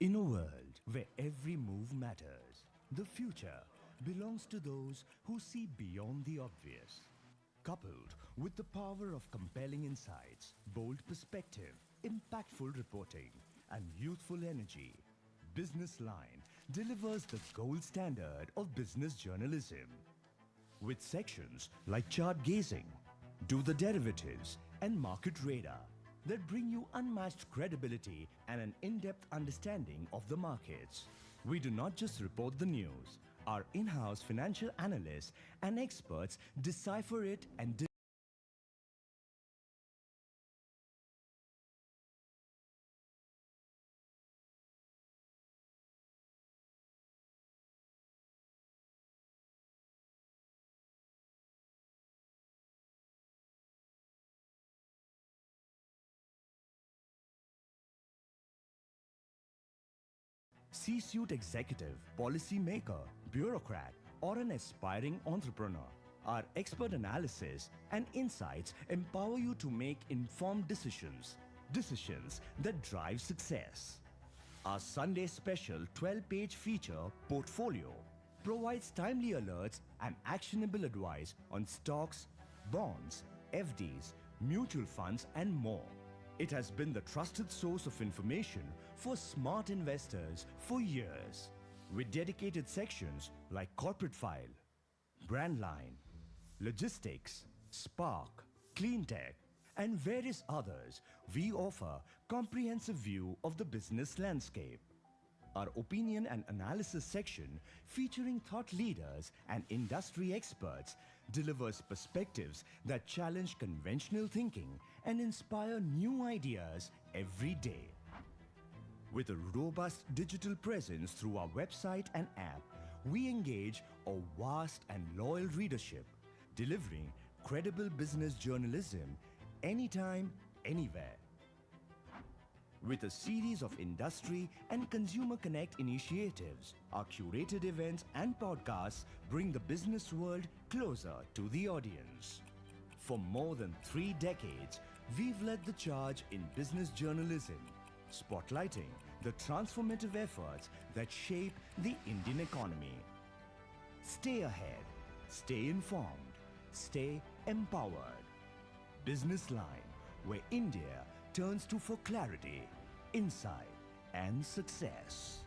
In a world where every move matters, the future belongs to those who see beyond the obvious. Coupled with the power of compelling insights, bold perspective, impactful reporting, and youthful energy, Businessline delivers the gold standard of business journalism. With sections like chart gazing, do the derivatives, and market radar that bring you unmatched credibility and an in-depth understanding of the markets. We do not just report the news. Our in-house financial analysts and experts decipher it and C-suite executive, policy maker, bureaucrat, or an aspiring entrepreneur. Our expert analysis and insights empower you to make informed decisions that drive success. Our Sunday special 12-page feature, Portfolio, provides timely alerts and actionable advice on stocks, bonds, FDs, mutual funds, and more. It has been the trusted source of information for smart investors for years. With dedicated sections like Corporate File, Brand Line, Logistics, Spark, Clean Tech, and various others, we offer comprehensive view of the business landscape. Our opinion and analysis section, featuring thought leaders and industry experts, delivers perspectives that challenge conventional thinking and inspire new ideas every day. With a robust digital presence through our website and app, we engage a vast and loyal readership, delivering credible business journalism anytime, anywhere. With a series of industry and consumer connect initiatives, our curated events and podcasts bring the business world closer to the audience. For more than 3 decades, we've led the charge in business journalism, spotlighting the transformative efforts that shape the Indian economy. Stay ahead, stay informed, stay empowered. Businessline, where India turns to for clarity, insight, and success.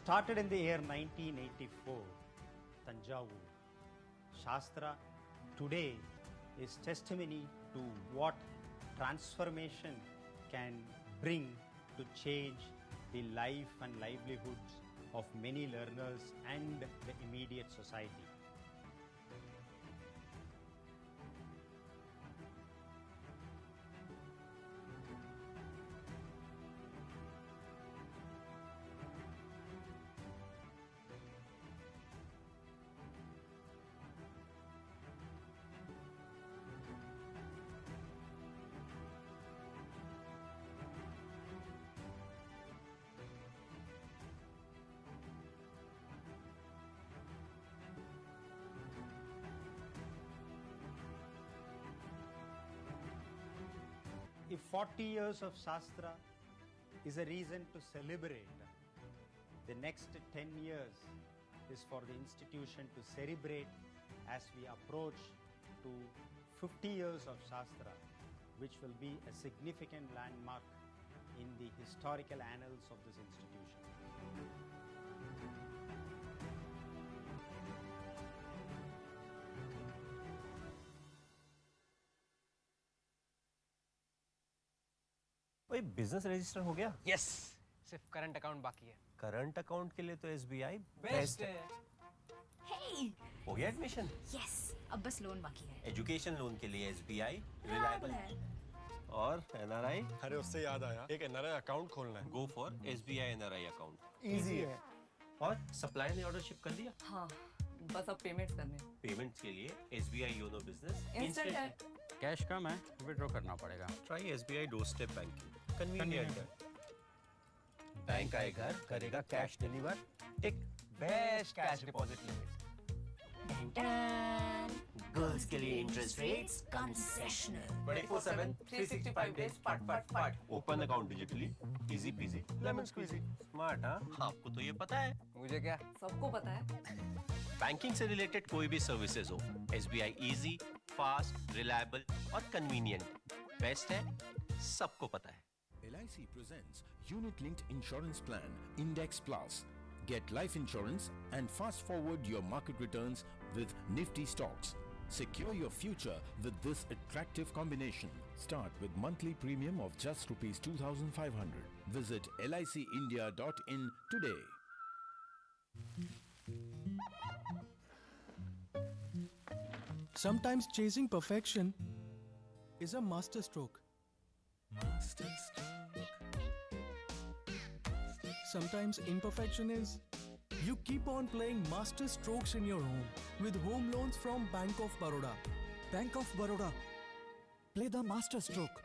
Started in the year 1984, Tanjavur. Shastra today is testimony to what transformation can bring to change the life and livelihoods of many learners and the immediate society. If 40 years of Shastra is a reason to celebrate, the next 10 years is for the institution to celebrate as we approach to 50 years of Shastra, which will be a significant landmark in the historical annals of this institution. ओए business register हो गया? Yes, सिर्फ current account बाकी है। Current account के लिए तो SBI best है। हे, हो गया एडमिशन? यस, अब बस लोन बाकी है। एजुकेशन लोन के लिए एसबीआई रिलायबल रिलायबल है। और NRI? अरे उससे याद आया, एक NRI अकाउंट खोलना है। Go for SBI NRI account. Easy है। और सप्लायर ने ऑर्डर शिप कर दिया? हाँ, बस अब पेमेंट्स करने। पेमेंट्स के लिए SBI योनो बिजनेस इंस्टेंट है। कैश कम है, विड्रॉ करना पड़ेगा। Try SBI doorstep banking, convenient है। बैंक आएगा, करेगा कैश डिलीवर, टिक best cash deposit limit. Girls के लिए इंटरेस्ट रेट्स कंसेशनल। 24/7 365 days पट। Open account digitally, easy peasy, lemon squeezy. Smart हाँ? आपको तो ये पता है। मुझे क्या? सबको पता है। बैंकिंग से रिलेटेड कोई भी सर्विसेज हो, SBI इजी, फास्ट, रिलायबल और कन्वीनियंट। बेस्ट है, सबको पता है। LIC presents unit-linked insurance plan Index Plus. Get life insurance and fast forward your market returns with nifty stocks. Secure your future with this attractive combination. Start with monthly premium of just rupees 2,500. Visit licindia.in today. Sometimes chasing perfection is a masterstroke. Sometimes imperfection is you keep on playing master strokes in your home with home loans from Bank of Baroda. Bank of Baroda. Play the master stroke.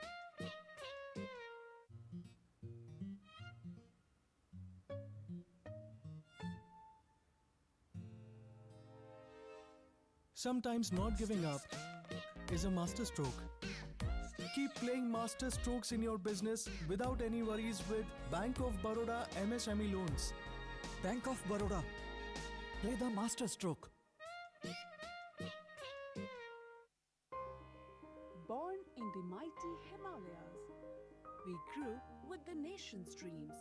Sometimes not giving up is a master stroke. Keep playing master strokes in your business without any worries with Bank of Baroda MSME loans. Bank of Baroda. Play the master stroke. Born in the mighty Himalayas, we grew with the nation's dreams.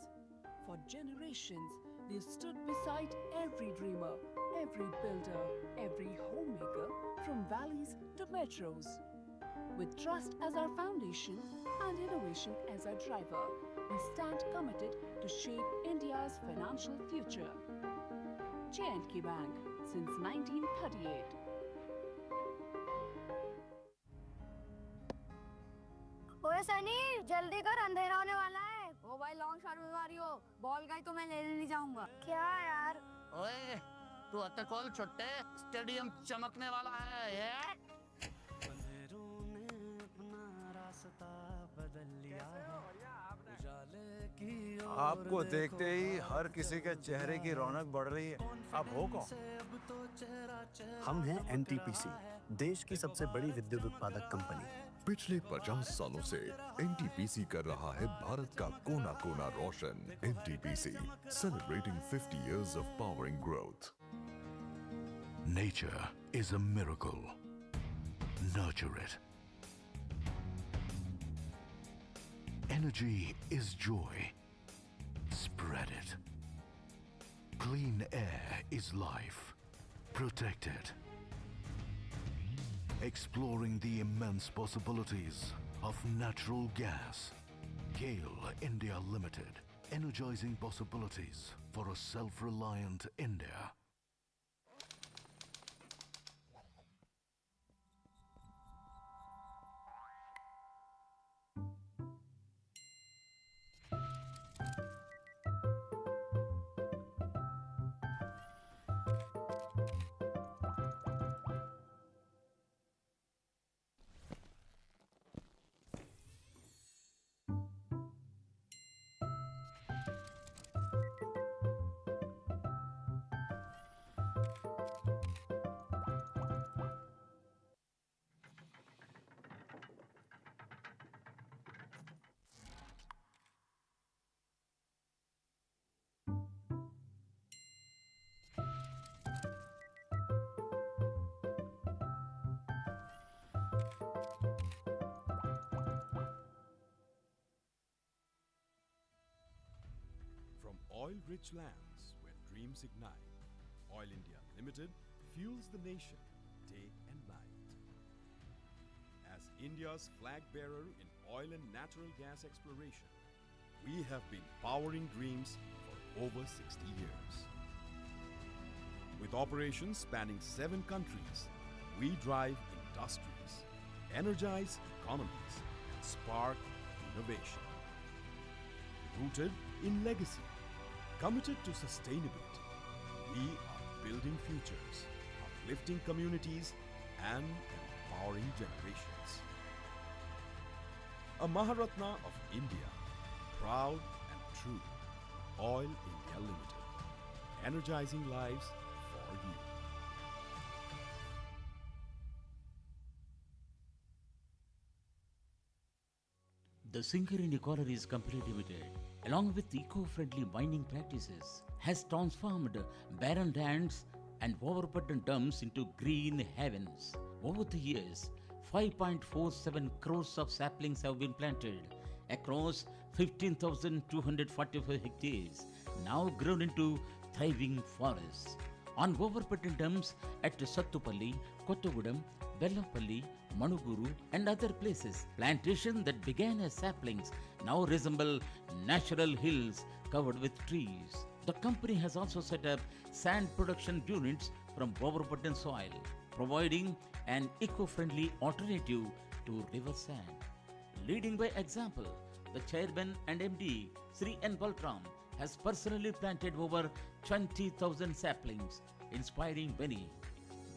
For generations, they stood beside every dreamer, every builder, every homemaker, from valleys to metros. With trust as our foundation and innovation as our driver, we stand committed to shape India's financial future. J&K Bank since 1938. ओए सनी, जल्दी कर, अंधेरा होने वाला है। ओ भाई long shot में मारी हो, बॉल गई तो मैं लेने नहीं जाऊंगा। क्या यार? ओए, तू अत्ते कॉल छोटे, स्टेडियम चमकने वाला है। आपको देखते ही हर किसी के चेहरे की रौनक बढ़ रही है। आप हो कौन? हम हैं NTPC, देश की सबसे बड़ी विद्युत उत्पादक कंपनी। पिछले 50 सालों से NTPC कर रहा है भारत का कोना कोना रोशन। NTPC, celebrating 50 years of powering growth. Nature is a miracle. Nurture it. Energy is joy. Spread it. Clean air is life. Protect it. Exploring the immense possibilities of natural gas. GAIL India Limited. Energizing possibilities for a self-reliant India. Oil-rich lands where dreams ignite. Oil India Limited fuels the nation day and night. As India's flag bearer in oil and natural gas exploration, we have been powering dreams for over 60 years. With operations spanning 7 countries, we drive industries, energize economies, and spark innovation. Rooted in legacy, committed to sustainability, we are building futures, uplifting communities, and empowering generations. A Maharatna of India, proud and true. Oil India Limited, energizing lives for you. The Singarini Collieries Company Limited, along with eco-friendly mining practices, has transformed barren lands and overburdened dumps into green havens. Over the years, 5.47 crores of saplings have been planted across 15,245 hectares, now grown into thriving forests. On overburdened dumps at Sattupalli, Kottagudam, Bellampalli, Manuguru and other places, plantations that began as saplings now resemble natural hills covered with trees. The company has also set up sand production units from overburdened soil, providing an eco-friendly alternative to river sand. Leading by example, the chairman and MD, Sri N. Baltram, has personally planted over 20,000 saplings, inspiring many.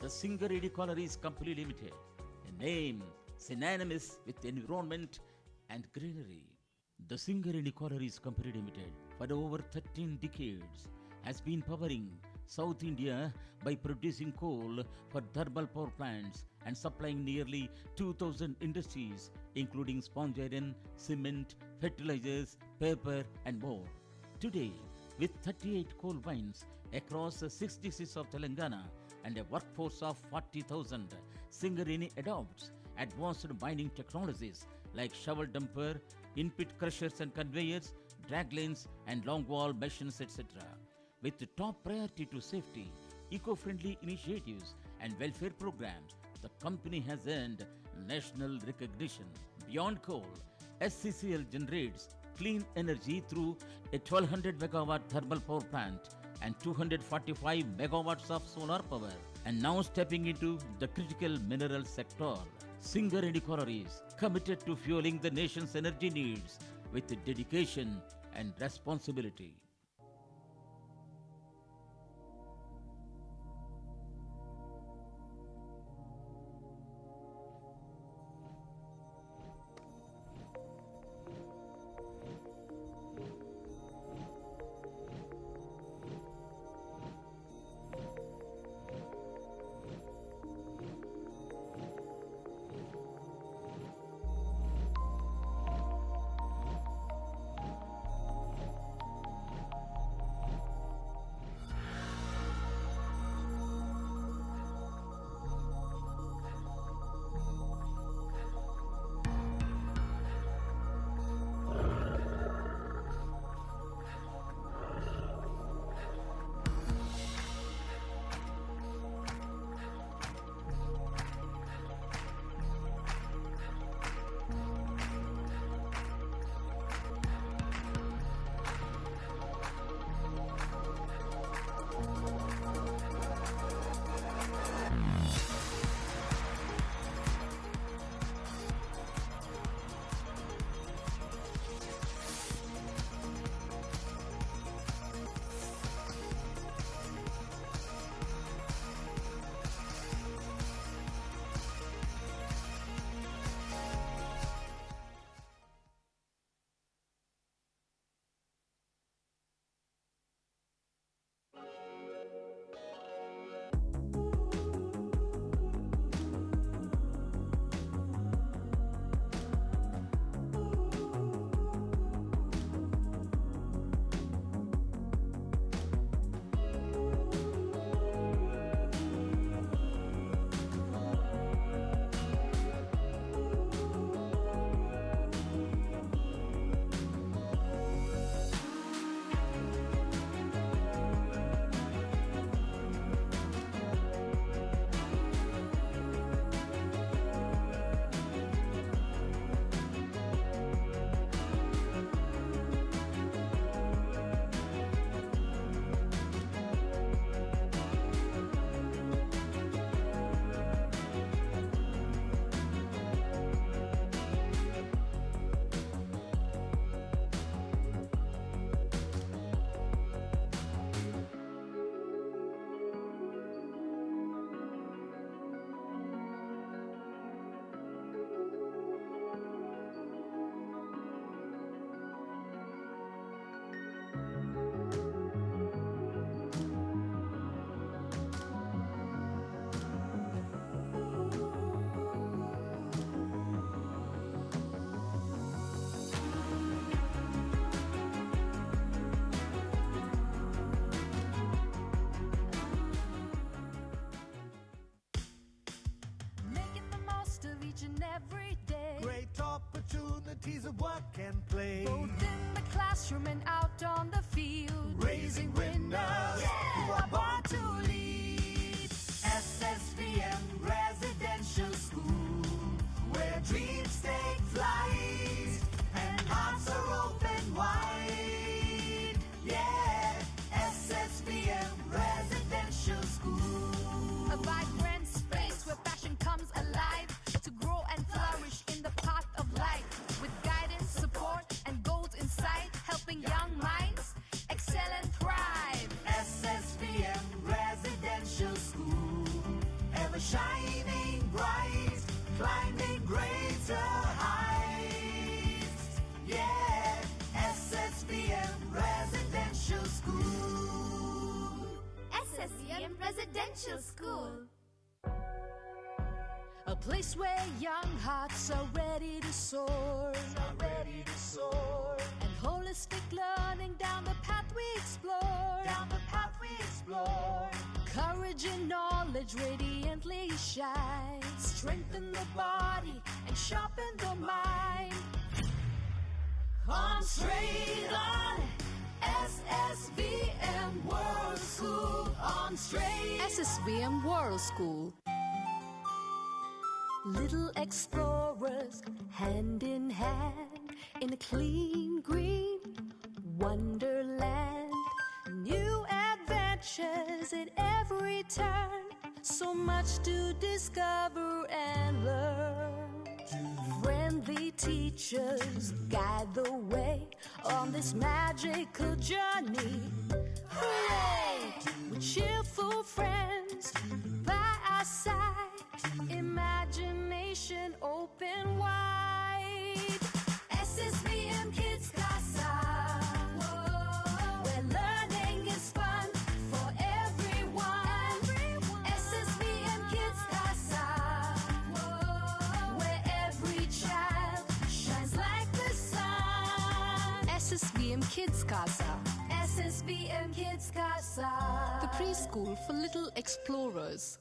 The Singareni Collieries Company Limited, a name synonymous with environment and greenery. The Singareni Collieries Company Limited, for over 13 decades, has been powering South India by producing coal for thermal power plants and supplying nearly 2,000 industries, including sponge iron, cement, fertilizers, paper, and more. Today, with 38 coal mines across 6 districts of Telangana and a workforce of 40,000, Singareni adopts advanced mining technologies like shovel dumper, in-pit crushers and conveyors, drag lanes, and longwall machines, etc. With the top priority to safety, eco-friendly initiatives, and welfare programs, the company has earned national recognition. Beyond coal, SCCL generates clean energy through a 1200 megawatt thermal power plant and 245 megawatts of solar power, and now stepping into the critical mineral sector. Singareni Collieries, committed to fueling the nation's energy needs with dedication and responsibility. varieties of work and play. Both in the classroom and out on the field. Raising winners who are born to lead. SSVM Residential School, where dreams take flight and hearts are open wide. Yeah, SSVM Residential School. A vibrant space where passion comes alive to grow and flourish in the path of life. With guidance, support, and goals in sight, helping young minds excel and thrive. SSVM Residential School, ever shining bright, climbing greater heights. Yeah, SSVM Residential School. SSVM Residential School. A place where young hearts are ready to soar. And holistic learning down the path we explore. Courage and knowledge radiantly shine. Strengthen the body and sharpen the mind. On straight on, SSVM World School. On straight, SSVM World School. Little explorers, hand in hand, in a clean green wonderland. New adventures at every turn, so much to discover and learn. Friendly teachers guide the way on this magical journey. Hooray! With cheerful friends by our side, imagination open wide. SSVM Kids Casa, where learning is fun for everyone. SSVM Kids Casa, where every child shines like the sun. SSVM Kids Casa. SSVM Kids Casa. The preschool for little explorers.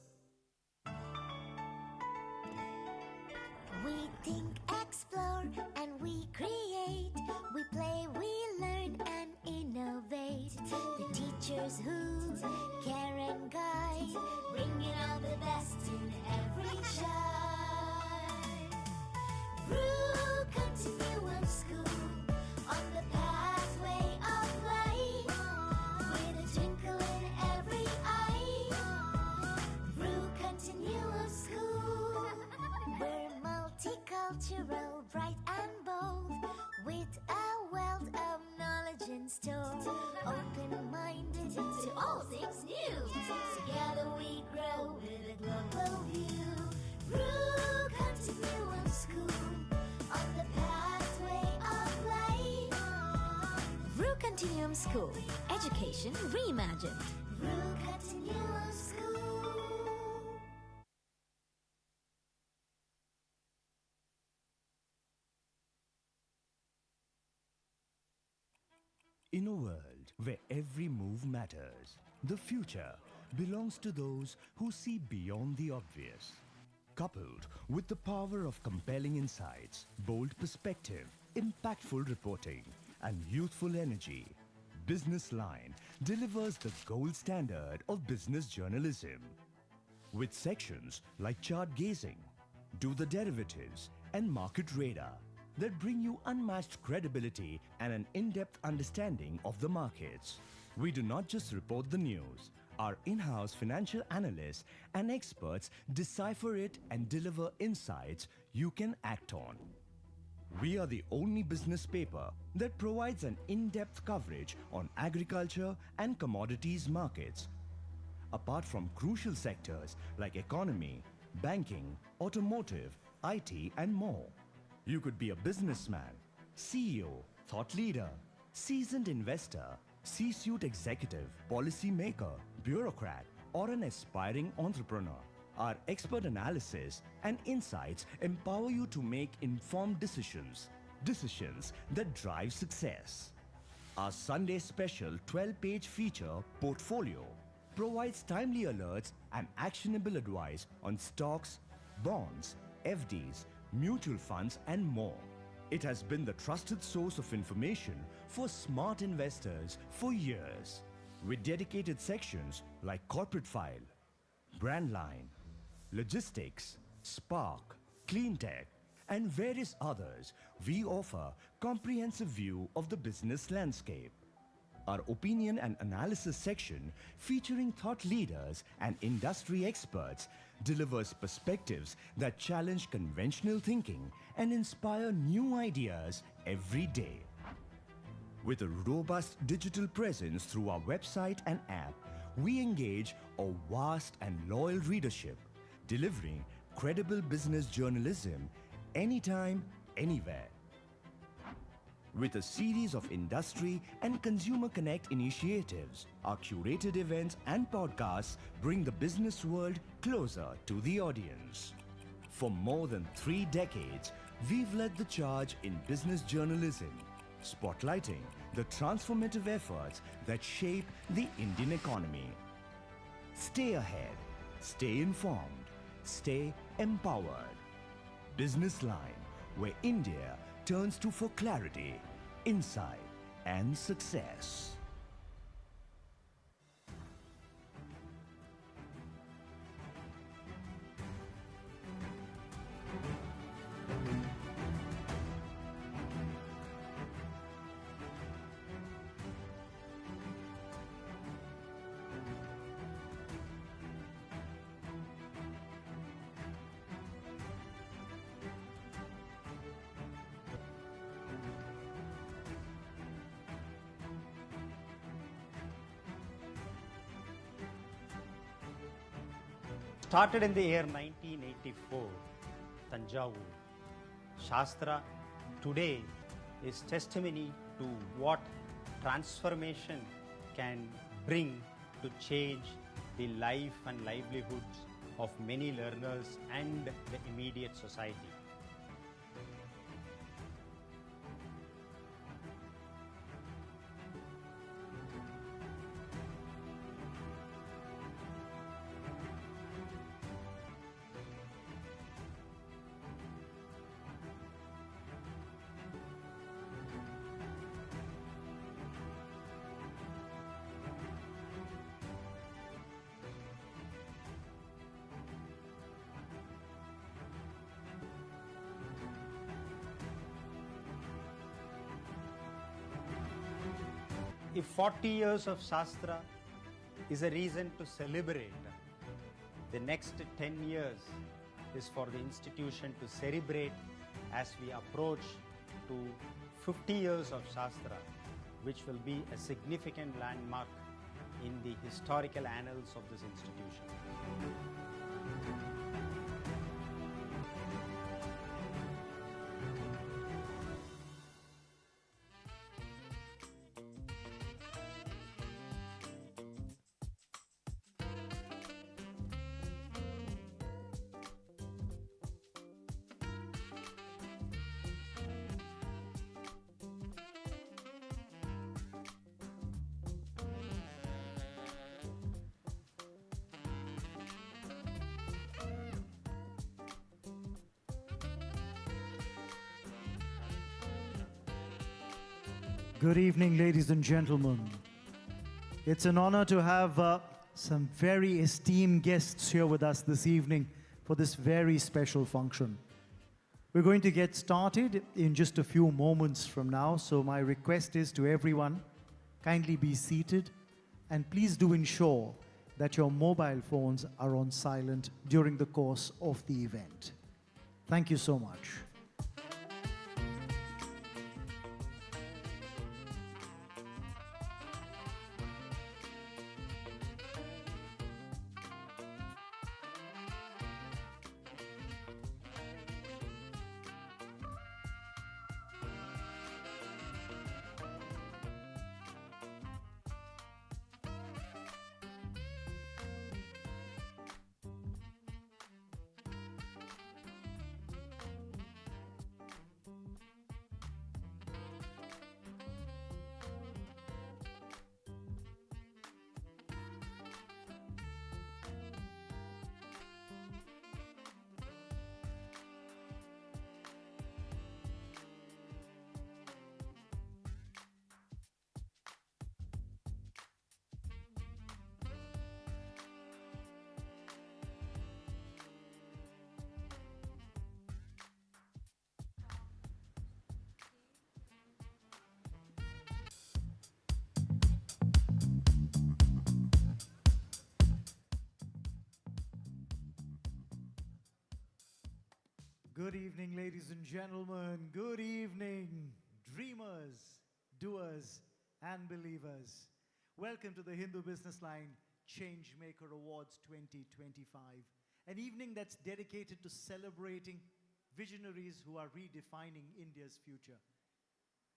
We think, explore, and we create. We play, we learn, and innovate. The teachers who care and guide, bringing out the best in every child. Brew Continuum School, on the pathway of life, with a twinkle in every eye. Brew Continuum School, we're multicultural, bright and bold, with a wealth of knowledge in store. Open-minded to all things new. Together we grow with a global view. Brew Continuum School, on the pathway of life. Brew Continuum School, education reimagined. Brew Continuum School. In a world where every move matters, the future belongs to those who see beyond the obvious. Coupled with the power of compelling insights, bold perspective, impactful reporting, and youthful energy, Businessline delivers the gold standard of business journalism. With sections like chart gazing, do the derivatives, and market radar that bring you unmatched credibility and an in-depth understanding of the markets. We do not just report the news. Our in-house financial analysts and experts decipher it and deliver insights you can act on. We are the only business paper that provides an in-depth coverage on agriculture and commodities markets. Apart from crucial sectors like economy, banking, automotive, IT, and more. You could be a businessman, CEO, thought leader, seasoned investor, C-suite executive, policy maker, bureaucrat, or an aspiring entrepreneur. Our expert analysis and insights empower you to make informed decisions that drive success. Our Sunday special 12-page feature, Portfolio, provides timely alerts and actionable advice on stocks, bonds, FDs, mutual funds, and more. It has been the trusted source of information for smart investors for years. With dedicated sections like Corporate File, Brand Line, Logistics, Spark, Clean Tech, and various others, we offer comprehensive view of the business landscape. Our opinion and analysis section, featuring thought leaders and industry experts, delivers perspectives that challenge conventional thinking and inspire new ideas every day. With a robust digital presence through our website and app, we engage a vast and loyal readership, delivering credible business journalism anytime, anywhere. With a series of industry and consumer connect initiatives, our curated events and podcasts bring the business world closer to the audience. For more than 3 decades, we've led the charge in business journalism, spotlighting the transformative efforts that shape the Indian economy. Stay ahead, stay informed, stay empowered. Businessline, where India turns to for clarity, insight, and success. Started in the year 1984, Tanjavur. Shastra today is testimony to what transformation can bring to change the life and livelihoods of many learners and the immediate society. If 40 years of Shastra is a reason to celebrate, the next 10 years is for the institution to celebrate as we approach to 50 years of Shastra, which will be a significant landmark in the historical annals of this institution. Good evening, ladies and gentlemen. It's an honor to have some very esteemed guests here with us this evening for this very special function. We're going to get started in just a few moments from now, so my request is to everyone, kindly be seated and please do ensure that your mobile phones are on silent during the course of the event. Thank you so much. Good evening, ladies and gentlemen. Good evening, dreamers, doers, and believers. Welcome to the Hindu Businessline Changemaker Awards 2025, an evening that's dedicated to celebrating visionaries who are redefining India's future.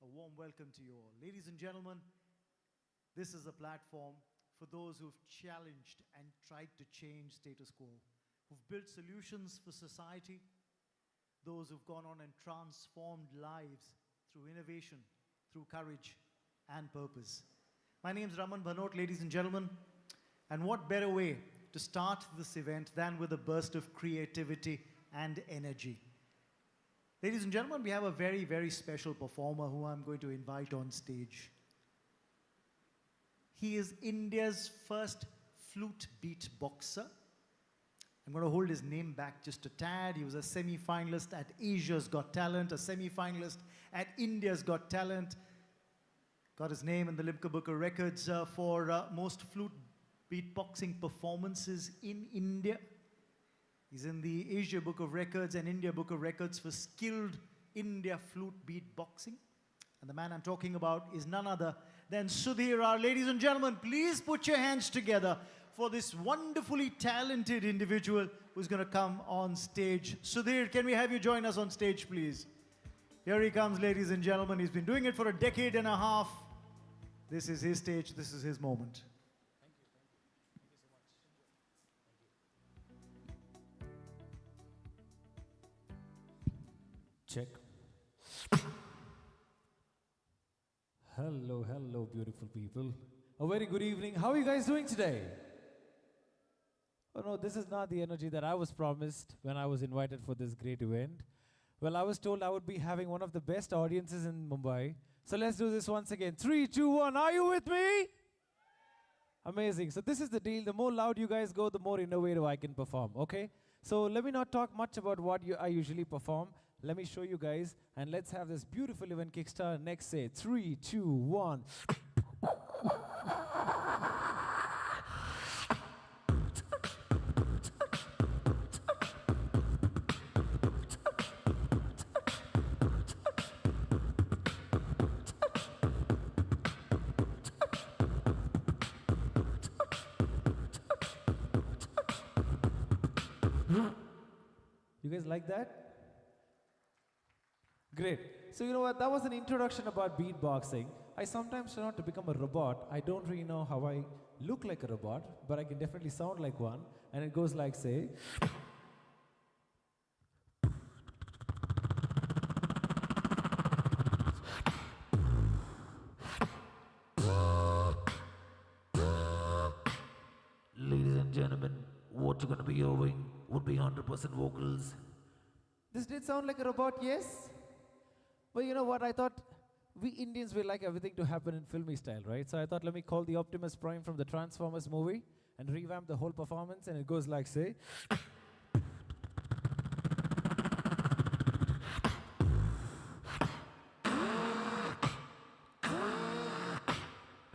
A warm welcome to you all. Ladies and gentlemen, this is a platform for those who've challenged and tried to change status quo, who've built solutions for society, those who've gone on and transformed lives through innovation, through courage and purpose. My name's Raman Bhanot, ladies and gentlemen, and what better way to start this event than with a burst of creativity and energy. Ladies and gentlemen, we have a very, very special performer who I'm going to invite on stage. He is India's first flute beatboxer. I'm going to hold his name back just a tad. He was a semi-finalist at Asia's Got Talent, a semi-finalist at India's Got Talent. Got his name in the Limca Book of Records for most flute beatboxing performances in India. He's in the Asia Book of Records and India Book of Records for skilled India flute beatboxing. And the man I'm talking about is none other than Sudhir. Ladies and gentlemen, please put your hands together for this wonderfully talented individual who's going to come on stage. Sudhir, can we have you join us on stage, please? Here he comes, ladies and gentlemen. He's been doing it for a decade and a half. This is his stage. This is his moment. Thank you. Check. Hello, beautiful people. A very good evening. How are you guys doing today? Oh no, this is not the energy that I was promised when I was invited for this great event. Well, I was told I would be having one of the best audiences in Mumbai. So let's do this once again. 3, 2, 1. Are you with me? Amazing. So this is the deal. The more loud you guys go, the more innovative I can perform, okay? So let me not talk much about what I usually perform. Let me show you guys, and let's have this beautiful event kickstart. Next, say 3, 2, 1. You guys like that? Great. So you know what, that was an introduction about beatboxing. I sometimes try not to become a robot. I don't really know how I look like a robot, but I can definitely sound like one. And it goes like, say... Ladies and gentlemen, what you're gonna be hearing would be 100% vocals. This did sound like a robot, yes? But you know what, I thought we Indians, we like everything to happen in filmy style, right? So I thought, let me call the Optimus Prime from the Transformers movie and revamp the whole performance, and it goes like, say...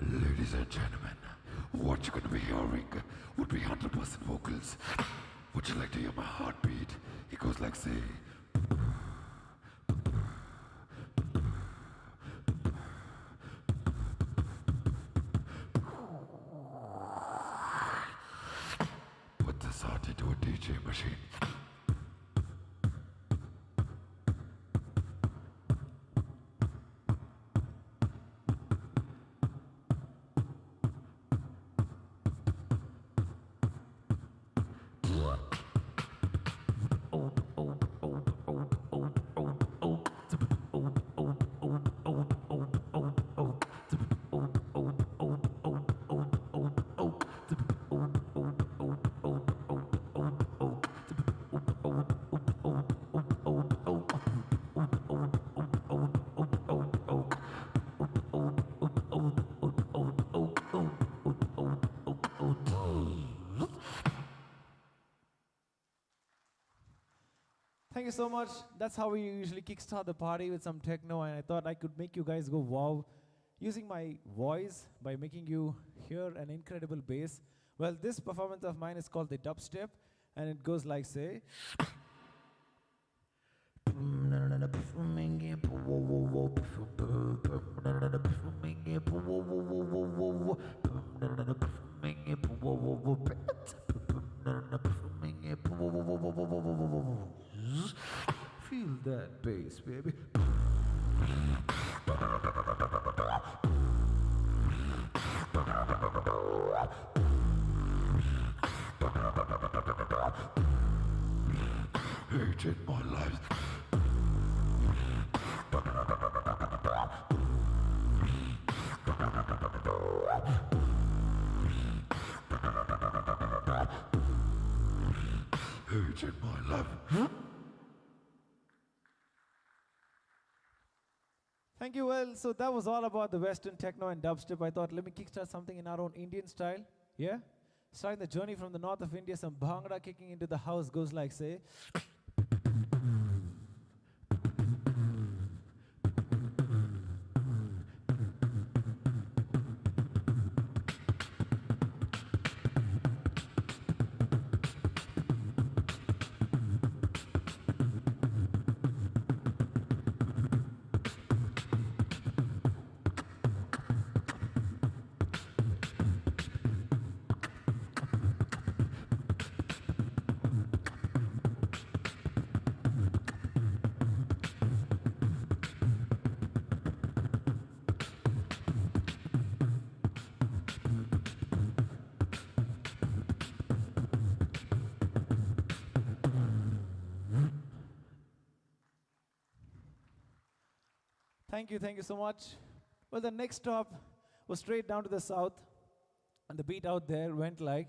Ladies and gentlemen, what you're gonna be hearing would be 100% vocals. Would you like to hear my heartbeat? It goes like, say... Put this heart into a DJ machine. Thank you so much. That's how we usually kickstart the party, with some techno, and I thought I could make you guys go wow using my voice by making you hear an incredible bass. Well, this performance of mine is called the dubstep, and it goes like, say... Feel that bass, baby. Hated my life. Hated my life. Thank you. Well, so that was all about the Western techno and dubstep. I thought, let me kickstart something in our own Indian style. Yeah? Starting the journey from the north of India, some bhangra kicking into the house goes like, say. Thank you so much. Well, the next stop was straight down to the south, and the beat out there went like.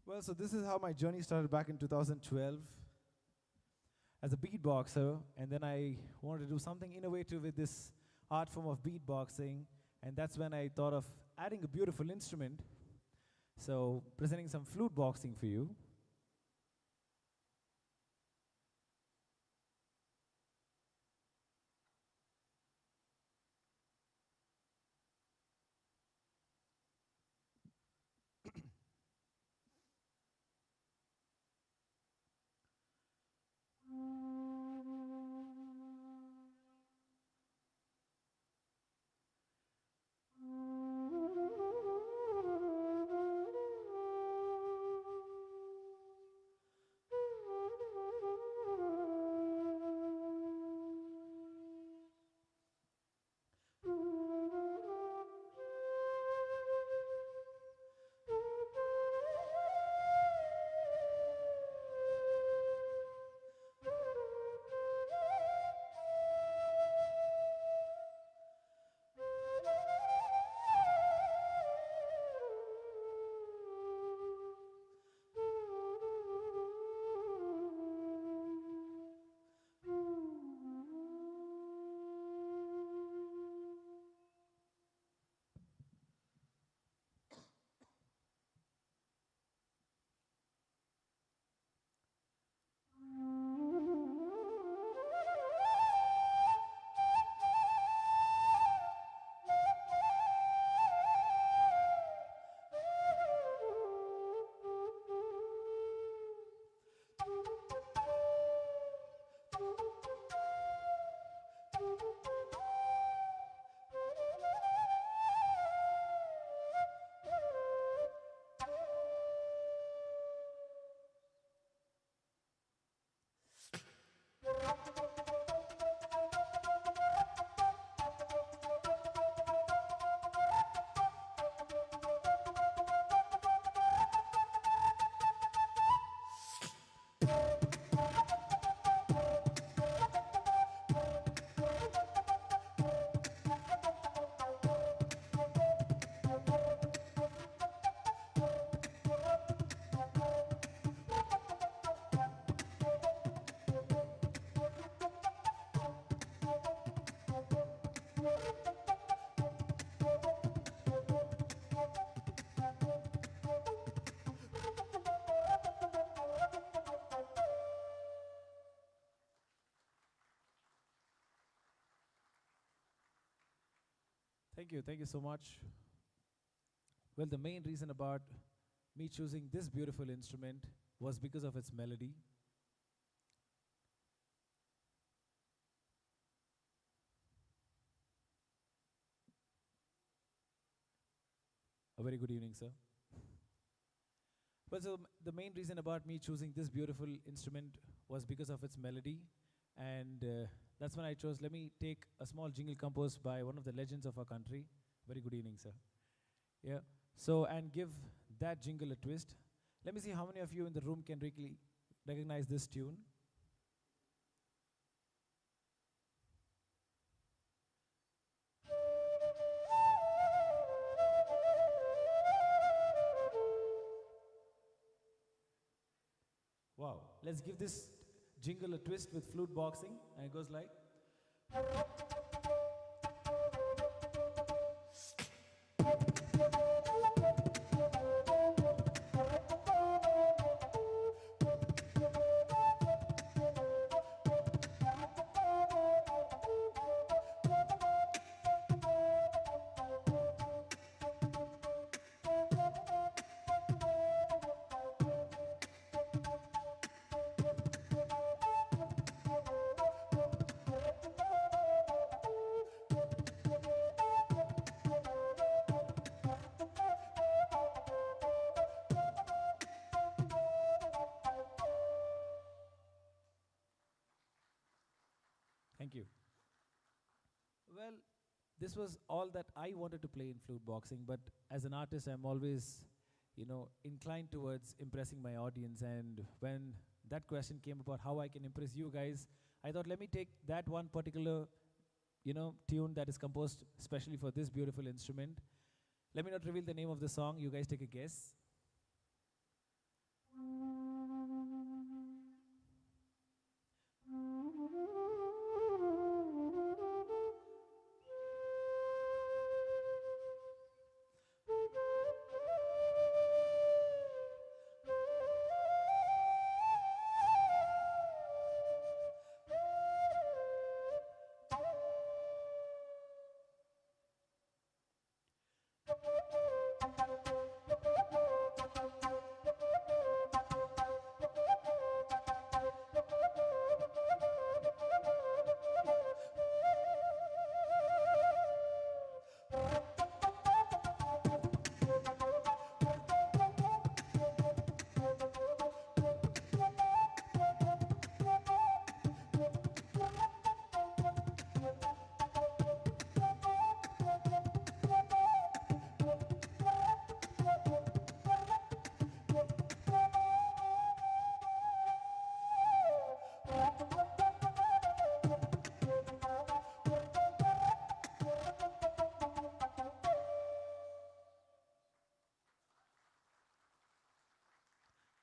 Well, so this is how my journey started back in 2012 as a beatboxer, and then I wanted to do something innovative with this art form of beatboxing, and that's when I thought of adding a beautiful instrument. So, presenting some flute boxing for you. Thank you so much. Well, the main reason about me choosing this beautiful instrument was because of its melody. A very good evening, sir. Well, so the main reason about me choosing this beautiful instrument was because of its melody, and that's when I chose, let me take a small jingle composed by one of the legends of our country. Very good evening, sir. Yeah, so, and give that jingle a twist. Let me see how many of you in the room can really recognize this tune. Wow, let's give this jingle a twist with flute boxing, and it goes like. Thank you. Well, this was all that I wanted to play in flute boxing, but as an artist, I'm always, inclined towards impressing my audience. And when that question came about how I can impress you guys, I thought, let me take that one particular, tune that is composed especially for this beautiful instrument. Let me not reveal the name of the song. You guys take a guess.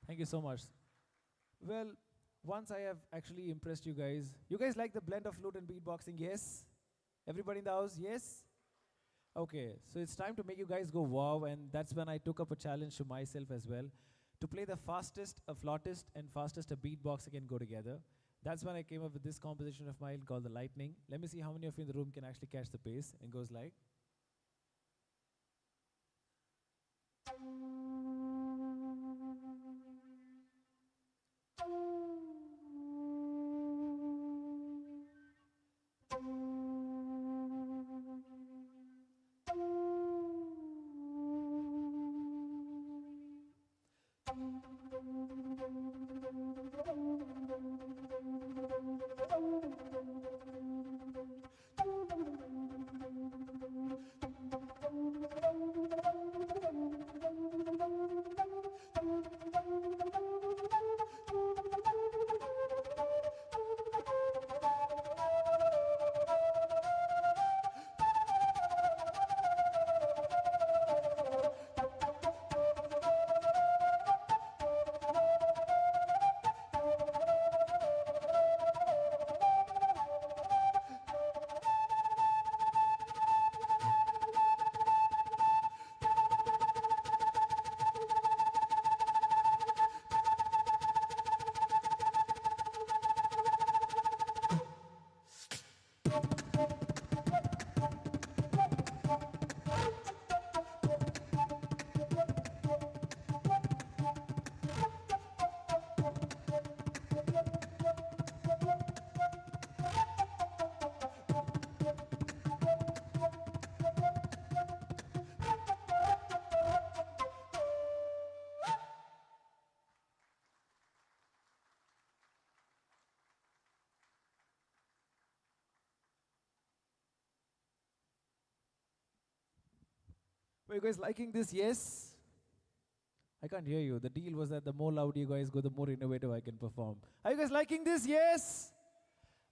Thank you so much. Well, once I have actually impressed you guys like the blend of flute and beatboxing, yes? Everybody in the house, yes? Okay, so it's time to make you guys go wow, and that's when I took up a challenge to myself as well, to play the fastest a flautist and fastest a beatboxer can go together. That's when I came up with this composition of mine called the Lightning. Let me see how many of you in the room can actually catch the pace. It goes like. Are you guys liking this? Yes? I can't hear you. The deal was that the more loud you guys go, the more innovative I can perform. Are you guys liking this? Yes?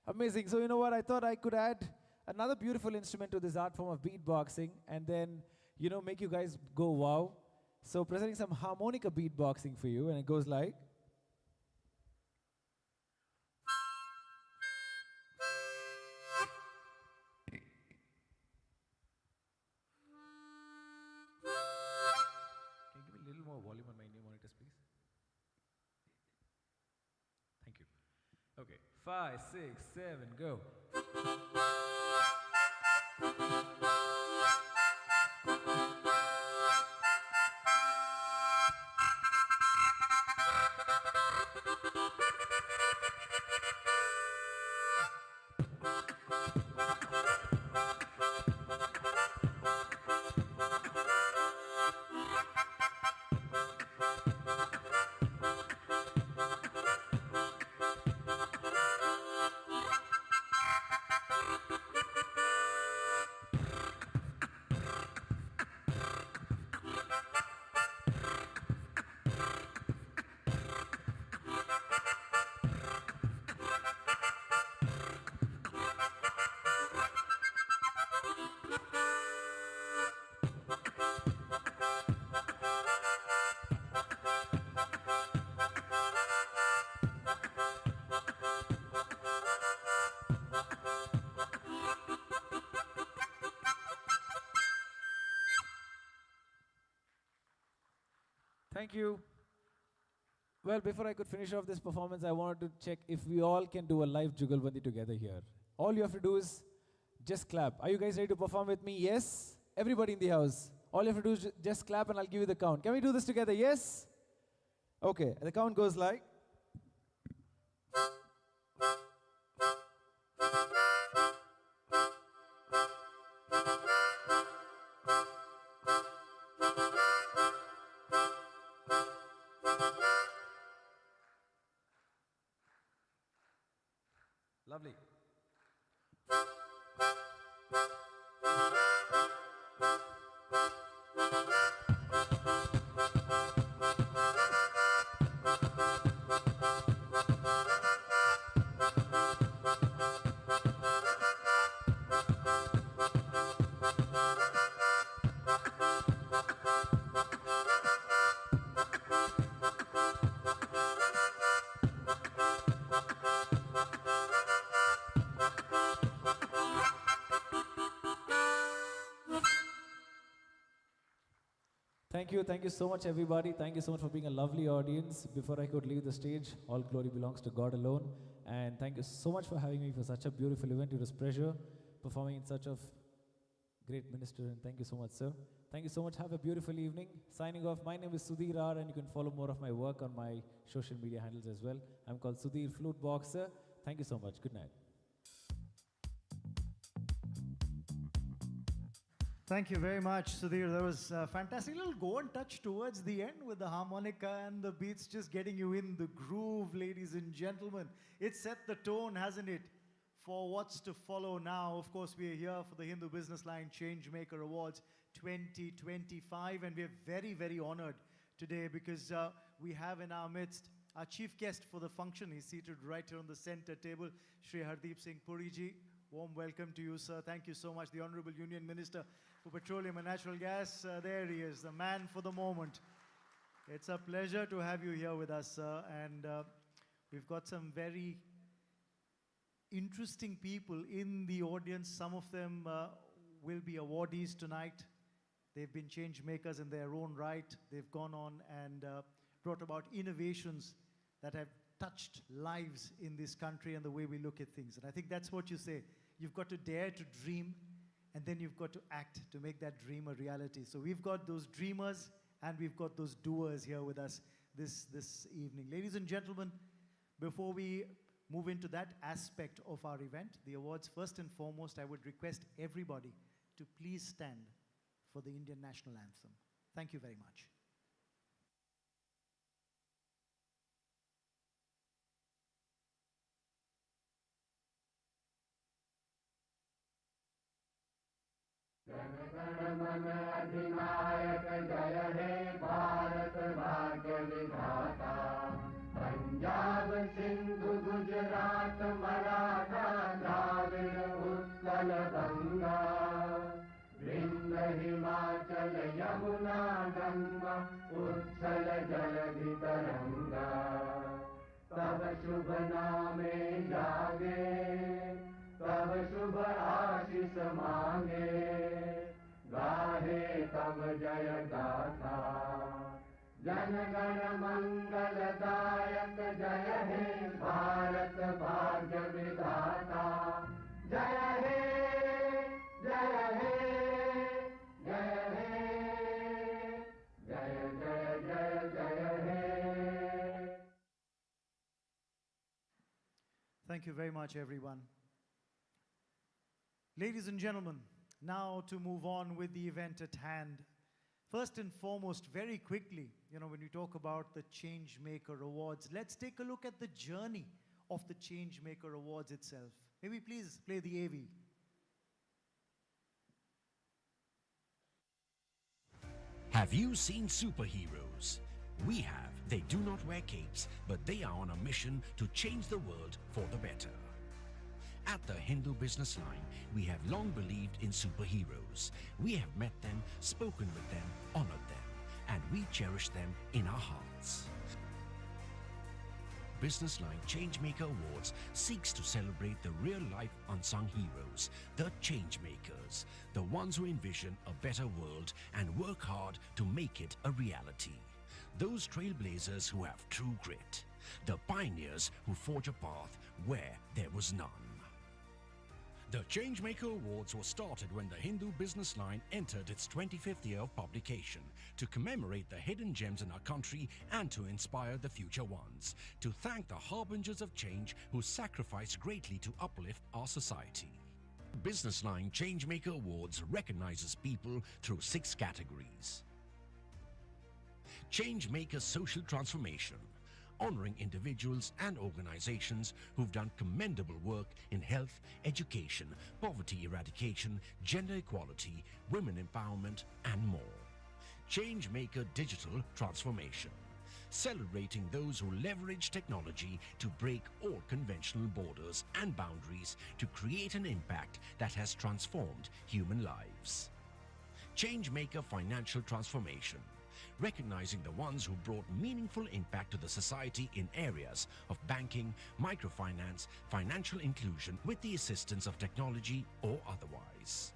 Amazing. So you know what? I thought I could add another beautiful instrument to this art form of beatboxing and then, you know, make you guys go wow. So presenting some harmonica beatboxing for you, and it goes like... Can you give me a little more volume on my new monitors, please? Thank you. Okay, 5, 6, 7, go. Thank you. Well, before I could finish off this performance, I wanted to check if we all can do a live Jugalbandi together here. All you have to do is just clap. Are you guys ready to perform with me? Yes? Everybody in the house. All you have to do is just clap and I'll give you the count. Can we do this together? Yes? Okay, the count goes like... Lovely. Thank you so much everybody. Thank you so much for being a lovely audience. Before I could leave the stage, all glory belongs to God alone. And thank you so much for having me for such a beautiful event. It was a pleasure performing in such a great minister, and thank you so much, sir. Thank you so much. Have a beautiful evening. Signing off, my name is Sudhir R, and you can follow more of my work on my social media handles as well. I'm called Sudhir Flute Boxer. Thank you so much. Good night. Thank you very much, Sudhir. That was a fantastic little go and touch towards the end with the harmonica and the beats just getting you in the groove, ladies and gentlemen. It set the tone, hasn't it, for what's to follow now. Of course, we are here for the Hindu Businessline Changemaker Awards 2025, and we're very, very honored today because we have in our midst our chief guest for the function. He's seated right here on the center table, Shri Hardeep Singh Puri ji. Warm welcome to you, sir. Thank you so much. The Honorable Union Minister for Petroleum and Natural Gas. There he is, the man for the moment. It's a pleasure to have you here with us, sir. And we've got some very interesting people in the audience. Some of them will be awardees tonight. They've been change makers in their own right. They've gone on and brought about innovations that have touched lives in this country and the way we look at things. And I think that's what you say. You've got to dare to dream, and then you've got to act to make that dream a reality. So we've got those dreamers and we've got those doers here with us this evening. Ladies and gentlemen, before we move into that aspect of our event, the awards, first and foremost, I would request everybody to please stand for the Indian National Anthem. Thank you very much. Jai मन अधिनायक जय हे भारत भाग्य विधाता पंजाब सिंधु गुजरात मराठा द्राविड़ उत्कल गंगा विंध्य हिमाचल यमुना गंगा उत्कल जलधि तरंगा तब शुभ नामे जागे तब शुभ आशीष मांगे गाहे तब जय गाथा जन गण मंगलदायक जय हे भारत भाग्य विधाता जय हे जय हे जय हे जय जय जय जय हे. Thank you very much, everyone. Ladies and gentlemen, now to move on with the event at hand. First and foremost, very quickly, when you talk about the Changemaker Awards, let's take a look at the journey of the Changemaker Awards itself. Maybe please play the AV. Have you seen superheroes? We have. They do not wear capes, but they are on a mission to change the world for the better. At the Hindu Business Line, we have long believed in superheroes. We have met them, spoken with them, honored them, and we cherish them in our hearts. Businessline Changemaker Awards seeks to celebrate the real-life unsung heroes, the changemakers, the ones who envision a better world and work hard to make it a reality. Those trailblazers who have true grit, the pioneers who forge a path where there was none. The Changemaker Awards was started when the Hindu Business Line entered its 25th year of publication to commemorate the hidden gems in our country and to inspire the future ones, to thank the harbingers of change who sacrificed greatly to uplift our society. Business Line Changemaker Awards recognizes people through 6 categories. Changemaker Social Transformation, honoring individuals and organizations who've done commendable work in health, education, poverty eradication, gender equality, women empowerment, and more. Changemaker Digital Transformation, celebrating those who leverage technology to break all conventional borders and boundaries to create an impact that has transformed human lives. Changemaker Financial Transformation, recognizing the ones who brought meaningful impact to the society in areas of banking, microfinance, financial inclusion with the assistance of technology or otherwise.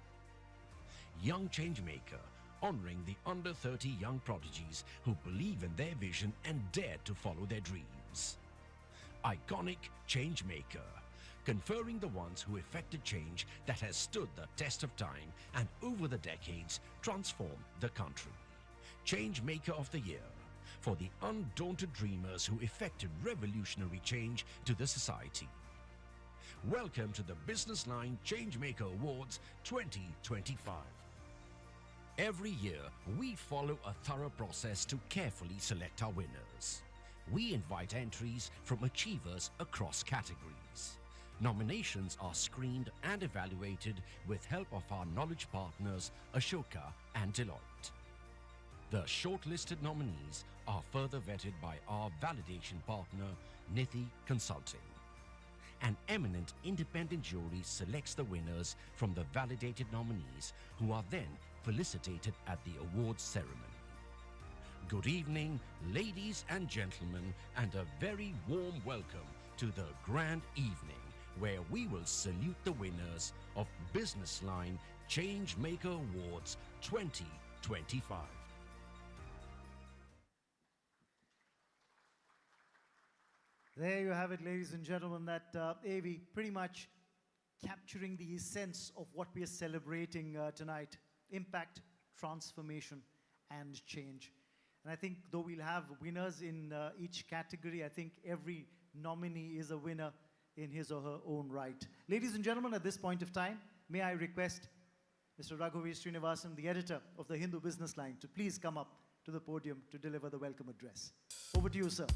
Young Changemaker, honoring the under 30 young prodigies who believe in their vision and dare to follow their dreams. Iconic Changemaker, conferring the ones who effected change that has stood the test of time and over the decades transformed the country. Changemaker of the Year, for the undaunted dreamers who effected revolutionary change to the society. Welcome to the Business Line Changemaker Awards 2025. Every year, we follow a thorough process to carefully select our winners. We invite entries from achievers across categories. Nominations are screened and evaluated with help of our knowledge partners Ashoka and Deloitte. The shortlisted nominees are further vetted by our validation partner, Nithi Consulting. An eminent independent jury selects the winners from the validated nominees, who are then felicitated at the awards ceremony. Good evening, ladies and gentlemen, and a very warm welcome to the grand evening, where we will salute the winners of Business Line Changemaker Awards 2025. There you have it, ladies and gentlemen, that AV pretty much capturing the essence of what we are celebrating tonight: impact, transformation, and change. And I think though we'll have winners in each category, I think every nominee is a winner in his or her own right. Ladies and gentlemen, at this point of time, may I request Mr. Raghuveer Srinivasan, the editor of the Hindu Business Line, to please come up to the podium to deliver the welcome address. Over to you, sir.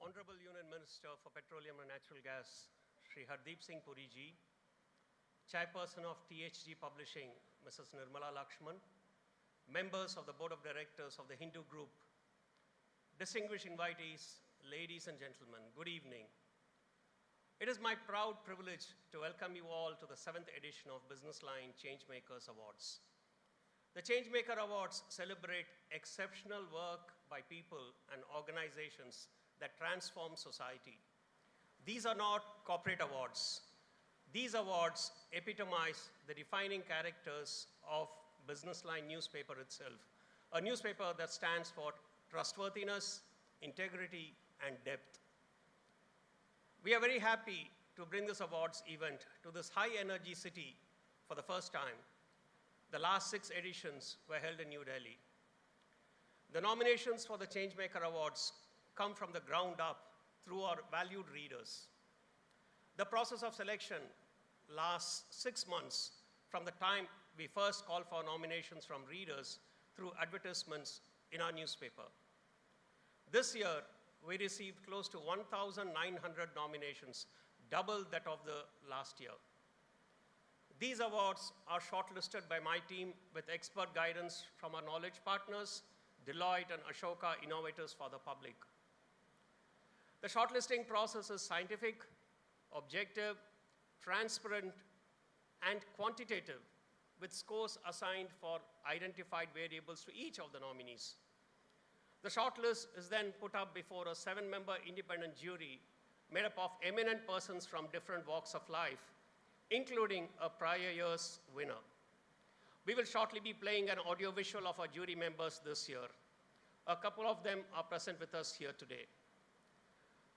Honorable Union Minister for Petroleum and Natural Gas, Shri Hardeep Singh Puri ji, Chairperson of THG Publishing, Mrs. Nirmala Lakshman, members of the Board of Directors of the Hindu Group, distinguished invitees, ladies and gentlemen, good evening. It is my proud privilege to welcome you all to the 7th edition of Businessline Changemakers Awards. The Changemaker Awards celebrate exceptional work by people and organizations that transform society. These are not corporate awards. These awards epitomize the defining characters of Businessline newspaper itself, a newspaper that stands for trustworthiness, integrity, and depth. We are very happy to bring this awards event to this high-energy city for the first time. The last 6 editions were held in New Delhi. The nominations for the Changemaker Awards come from the ground up through our valued readers. The process of selection lasts 6 months from the time we first call for nominations from readers through advertisements in our newspaper. This year, we received close to 1,900 nominations, double that of the last year. These awards are shortlisted by my team with expert guidance from our knowledge partners, Deloitte and Ashoka Innovators for the Public. The shortlisting process is scientific, objective, transparent, and quantitative, with scores assigned for identified variables to each of the nominees. The shortlist is then put up before a 7-member independent jury made up of eminent persons from different walks of life, including a prior year's winner. We will shortly be playing an audio-visual of our jury members this year. A couple of them are present with us here today.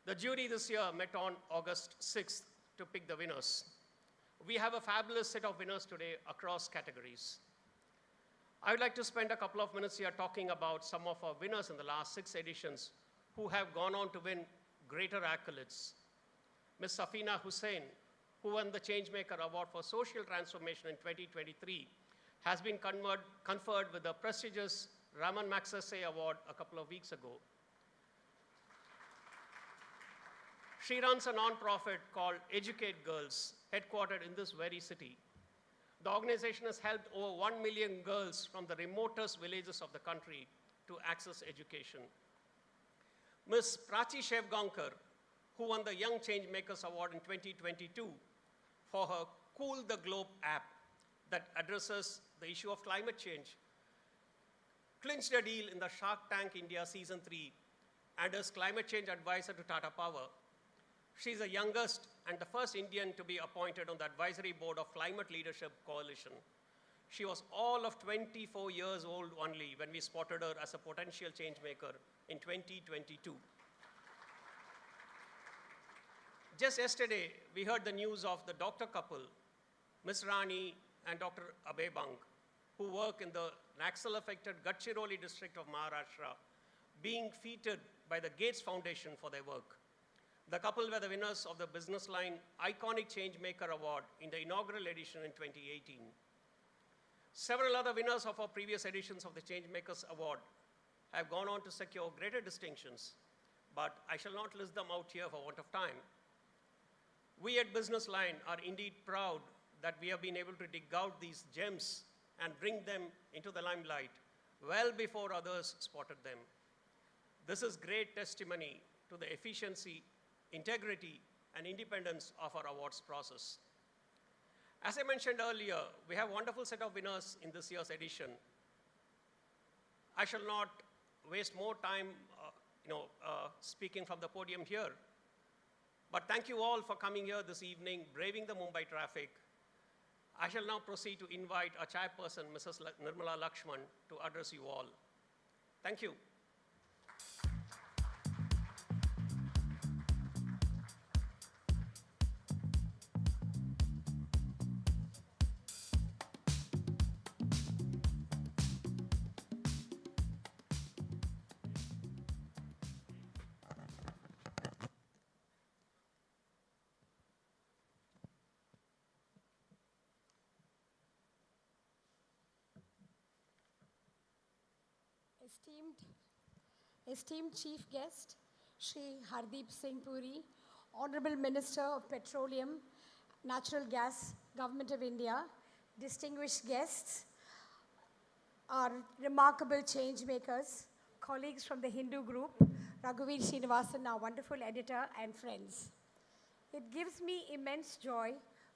The jury this year met on August 6th to pick the winners. We have a fabulous set of winners today across categories. I would like to spend a couple of minutes here talking about some of our winners in the last 6 editions who have gone on to win greater accolades. Ms. Safina Hussain, who won the Changemaker Award for Social Transformation in 2023, has been conferred with the prestigious Raman Magsaysay Award a couple of weeks ago. She runs a non-profit called Educate Girls, headquartered in this very city. The organization has helped over 1 million girls from the remotest villages of the country to access education. Ms. Prachi Shevgaonkar, who won the Young Changemakers Award in 2022 for her Cool the Globe app that addresses the issue of climate change, clinched a deal in the Shark Tank India Season 3 and is climate change advisor to Tata Power. She's the youngest and the first Indian to be appointed on the advisory board of Climate Leadership Coalition. She was all of 24 years old only when we spotted her as a potential change maker in 2022. Just yesterday, we heard the news of the doctor couple, Ms. Rani and Dr. Abhay who work in the Naxal-affected Gadchiroli district of Maharashtra, being feted by the Gates Foundation for their work. The couple were the winners of the Businessline Iconic Changemaker Award in the inaugural edition in 2018. Several other winners of our previous editions of the Changemakers Award have gone on to secure greater distinctions, but I shall not list them out here for want of time. We at Businessline are indeed proud that we have been able to dig out these gems and bring them into the limelight well before others spotted them. This is great testimony to the efficiency, integrity, and independence of our awards process. As I mentioned earlier, we have a wonderful set of winners in this year's edition. I shall not waste more time speaking from the podium here, but thank you all for coming here this evening, braving the Mumbai traffic. I shall now proceed to invite our chairperson, Mrs. Nirmala Lakshman, to address you all. Thank you. Esteemed chief guest, Shri Hardeep Singh Puri, Honorable Minister of Petroleum, Natural Gas, Government of India, distinguished guests, our remarkable change makers, colleagues from the Hindu group, Raghuveer Srinivasan, our wonderful editor, and friends. It gives me immense joy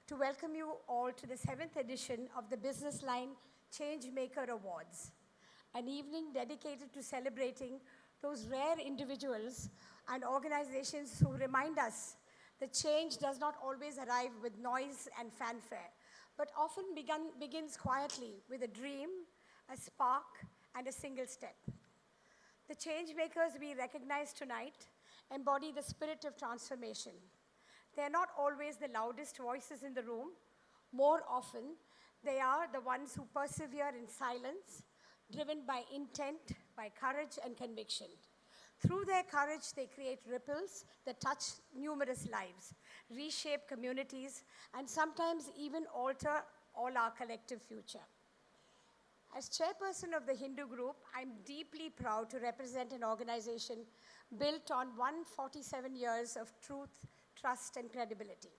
to welcome you all to the 7th edition of the Businessline Changemaker Awards, an evening dedicated to celebrating those rare individuals and organizations who remind us that change does not always arrive with noise and fanfare, but often begins quietly with a dream, a spark, and a single step. The change makers we recognize tonight embody the spirit of transformation. They are not always the loudest voices in the room. More often, they are the ones who persevere in silence, driven by intent, by courage and conviction. Through their courage, they create ripples that touch numerous lives, reshape communities, and sometimes even alter all our collective future. As chairperson of the Hindu group, I'm deeply proud to represent an organization built on 147 years of truth, trust, and credibility.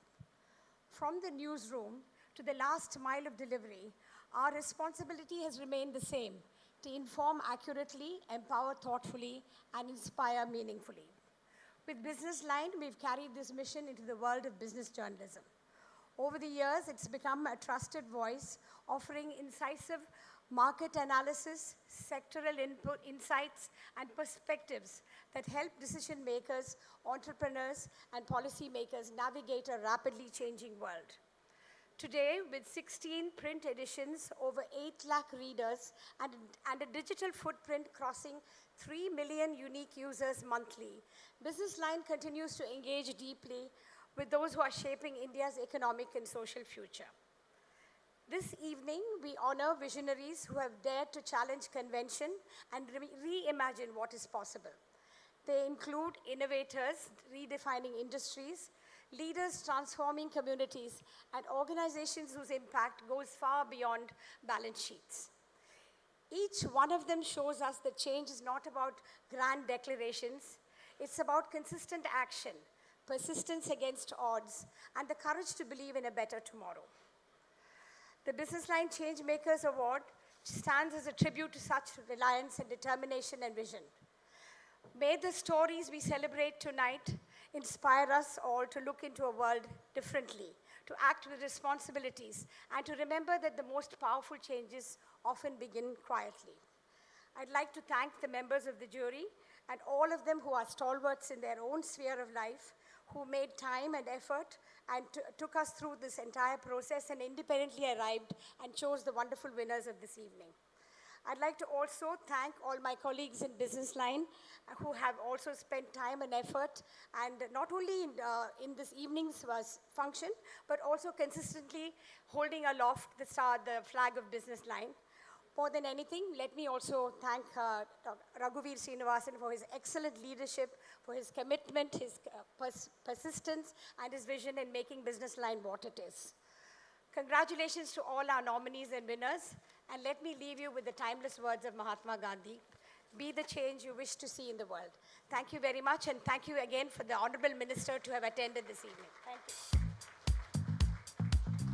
From the newsroom to the last mile of delivery, our responsibility has remained the same: to inform accurately, empower thoughtfully, and inspire meaningfully. With Businessline, we've carried this mission into the world of business journalism. Over the years, it's become a trusted voice, offering incisive market analysis, sectoral input, insights, and perspectives that help decision makers, entrepreneurs, and policymakers navigate a rapidly changing world. Today, with 16 print editions, over 8 lakh readers, and a digital footprint crossing 3 million unique users monthly, Businessline continues to engage deeply with those who are shaping India's economic and social future. This evening, we honor visionaries who have dared to challenge convention and reimagine what is possible. They include innovators redefining industries, leaders transforming communities, and organizations whose impact goes far beyond balance sheets. Each one of them shows us that change is not about grand declarations. It's about consistent action, persistence against odds, and the courage to believe in a better tomorrow. The Businessline Changemakers Award stands as a tribute to such reliance and determination and vision. May the stories we celebrate tonight inspire us all to look into a world differently, to act with responsibilities, and to remember that the most powerful changes often begin quietly. I'd like to thank the members of the jury and all of them who are stalwarts in their own sphere of life, who made time and effort and took us through this entire process and independently arrived and chose the wonderful winners of this evening. I'd like to also thank all my colleagues in Businessline who have also spent time and effort, and not only in this evening's function, but also consistently holding aloft the flag of Businessline. More than anything, let me also thank Raghuveer Srinivasan for his excellent leadership, for his commitment, his persistence, and his vision in making Businessline what it is. Congratulations to all our nominees and winners, and let me leave you with the timeless words of Mahatma Gandhi: be the change you wish to see in the world. Thank you very much, and thank you again for the Honorable Minister to have attended this evening. Thank you.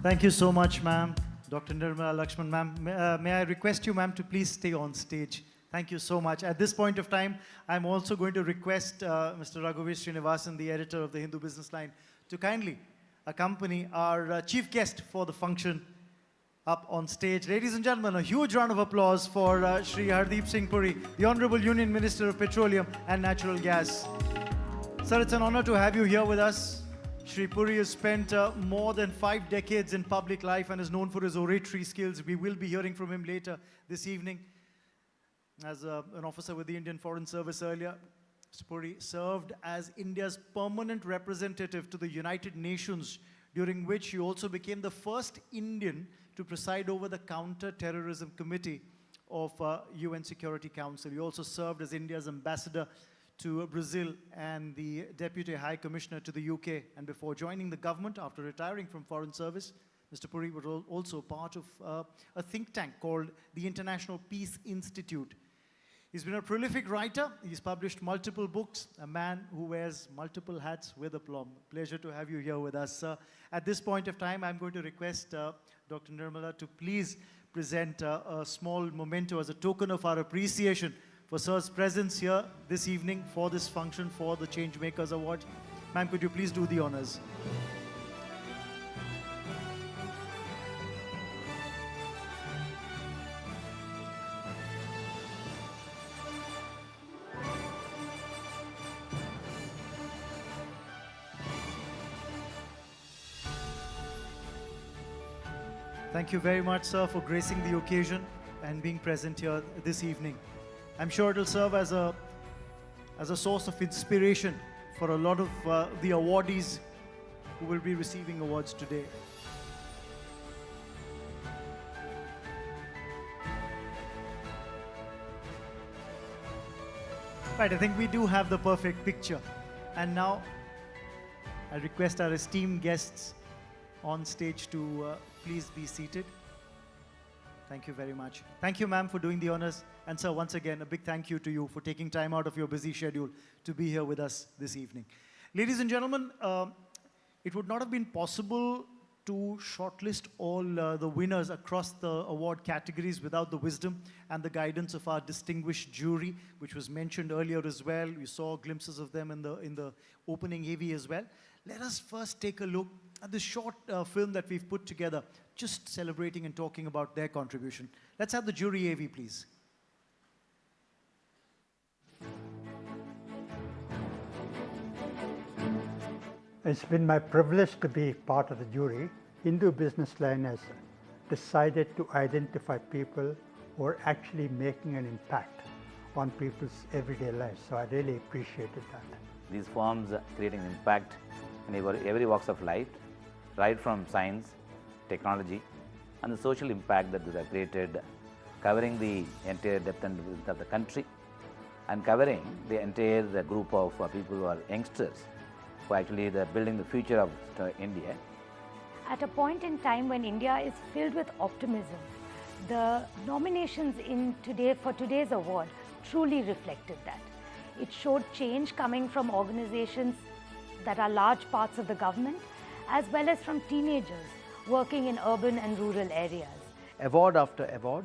Thank you so much, ma'am. Dr. Nirmala Lakshman, ma'am, may I request you, ma'am, to please stay on stage. Thank you so much. At this point of time, I'm also going to request Mr. Raghuveer Srinivasan, the editor of the Hindu Businessline, to kindly accompany our chief guest for the function up on stage. Ladies and gentlemen, a huge round of applause for Shri Hardeep Singh Puri, the Honorable Union Minister of Petroleum and Natural Gas. Sir, it's an honor to have you here with us. Shri Puri has spent more than 5 decades in public life and is known for his oratory skills. We will be hearing from him later this evening. As an officer with the Indian Foreign Service earlier, Mr. Puri served as India's permanent representative to the United Nations, during which he also became the first Indian to preside over the Counter-Terrorism Committee of UN Security Council. He also served as India's ambassador to Brazil and the Deputy High Commissioner to the UK. And before joining the government, after retiring from Foreign Service, Mr. Puri was also part of a think tank called the International Peace Institute. He's been a prolific writer. He's published multiple books, a man who wears multiple hats with aplomb. Pleasure to have you here with us, sir. At this point of time, I'm going to request Dr. Nirmala to please present a small memento as a token of our appreciation for sir's presence here this evening for this function for the Changemakers Award. Ma'am, could you please do the honors? Thank you very much, sir, for gracing the occasion and being present here this evening. I'm sure it'll serve as a source of inspiration for a lot of the awardees who will be receiving awards today. Right, I think we do have the perfect picture. And now I request our esteemed guests on stage to please be seated. Thank you very much. Thank you, ma'am, for doing the honors. And sir, once again, a big thank you to you for taking time out of your busy schedule to be here with us this evening. Ladies and gentlemen, it would not have been possible to shortlist all the winners across the award categories without the wisdom and the guidance of our distinguished jury, which was mentioned earlier as well. We saw glimpses of them in the opening AV as well. Let us first take a look at the short film that we've put together, just celebrating and talking about their contribution. Let's have the jury AV, please. It's been my privilege to be part of the jury. Hindu Businessline has decided to identify people who are actually making an impact on people's everyday lives. So I really appreciated that. These firms are creating impact in every walks of life, right from science, technology, and the social impact that they have created, covering the entire depth and width of the country, and covering the entire group of people who are youngsters, who actually they're building the future of India. At a point in time when India is filled with optimism, the nominations for today's award truly reflected that. It showed change coming from organizations that are large parts of the government, as well as from teenagers working in urban and rural areas. Award after award,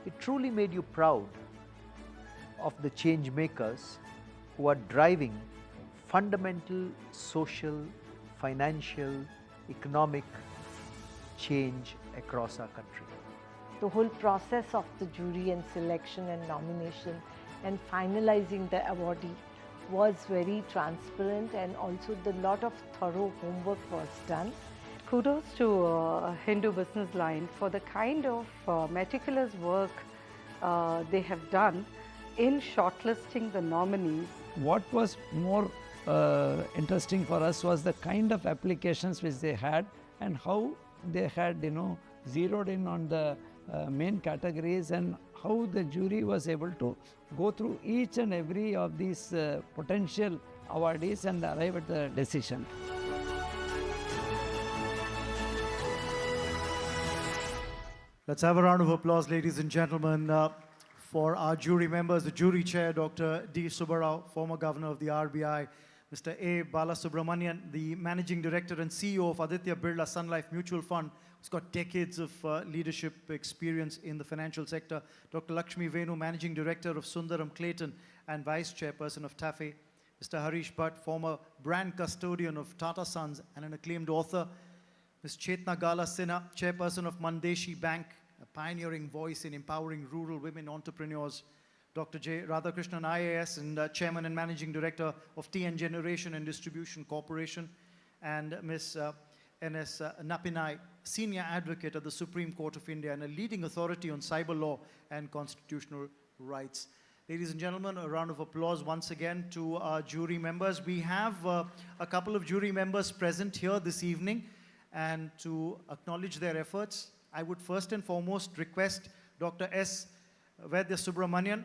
it truly made you proud of the change makers who are driving fundamental social, financial, economic change across our country. The whole process of the jury and selection and nomination and finalizing the awardee was very transparent, and also the lot of thorough homework was done. Kudos to Hindu Businessline for the kind of meticulous work they have done in shortlisting the nominees. What was more interesting for us was the kind of applications which they had and how they had, zeroed in on the main categories, and how the jury was able to go through each and every of these potential awardees and arrive at the decision. Let's have a round of applause, ladies and gentlemen, for our jury members, the jury chair, Dr. D. Subbarao, former governor of the RBI, Mr. A. Balasubramanian, the managing director and CEO of Aditya Birla Sun Life Mutual Fund, who's got decades of leadership experience in the financial sector, Dr. Lakshmi Venu, managing director of Sundaram Clayton and vice chairperson of TAFE, Mr. Harish Bhatt, former brand custodian of Tata Sons and an acclaimed author, Ms. Chetna Gala Sinha, chairperson of Mandeshi Bank, a pioneering voice in empowering rural women entrepreneurs, Dr. J. Radhakrishnan IAS, and chairman and managing director of TN Generation and Distribution Corporation, and Ms. N.S. Napinai, senior advocate at the Supreme Court of India and a leading authority on cyber law and constitutional rights. Ladies and gentlemen, a round of applause once again to our jury members. We have a couple of jury members present here this evening, and to acknowledge their efforts, I would first and foremost request Dr. S. Vaidya Subramanian,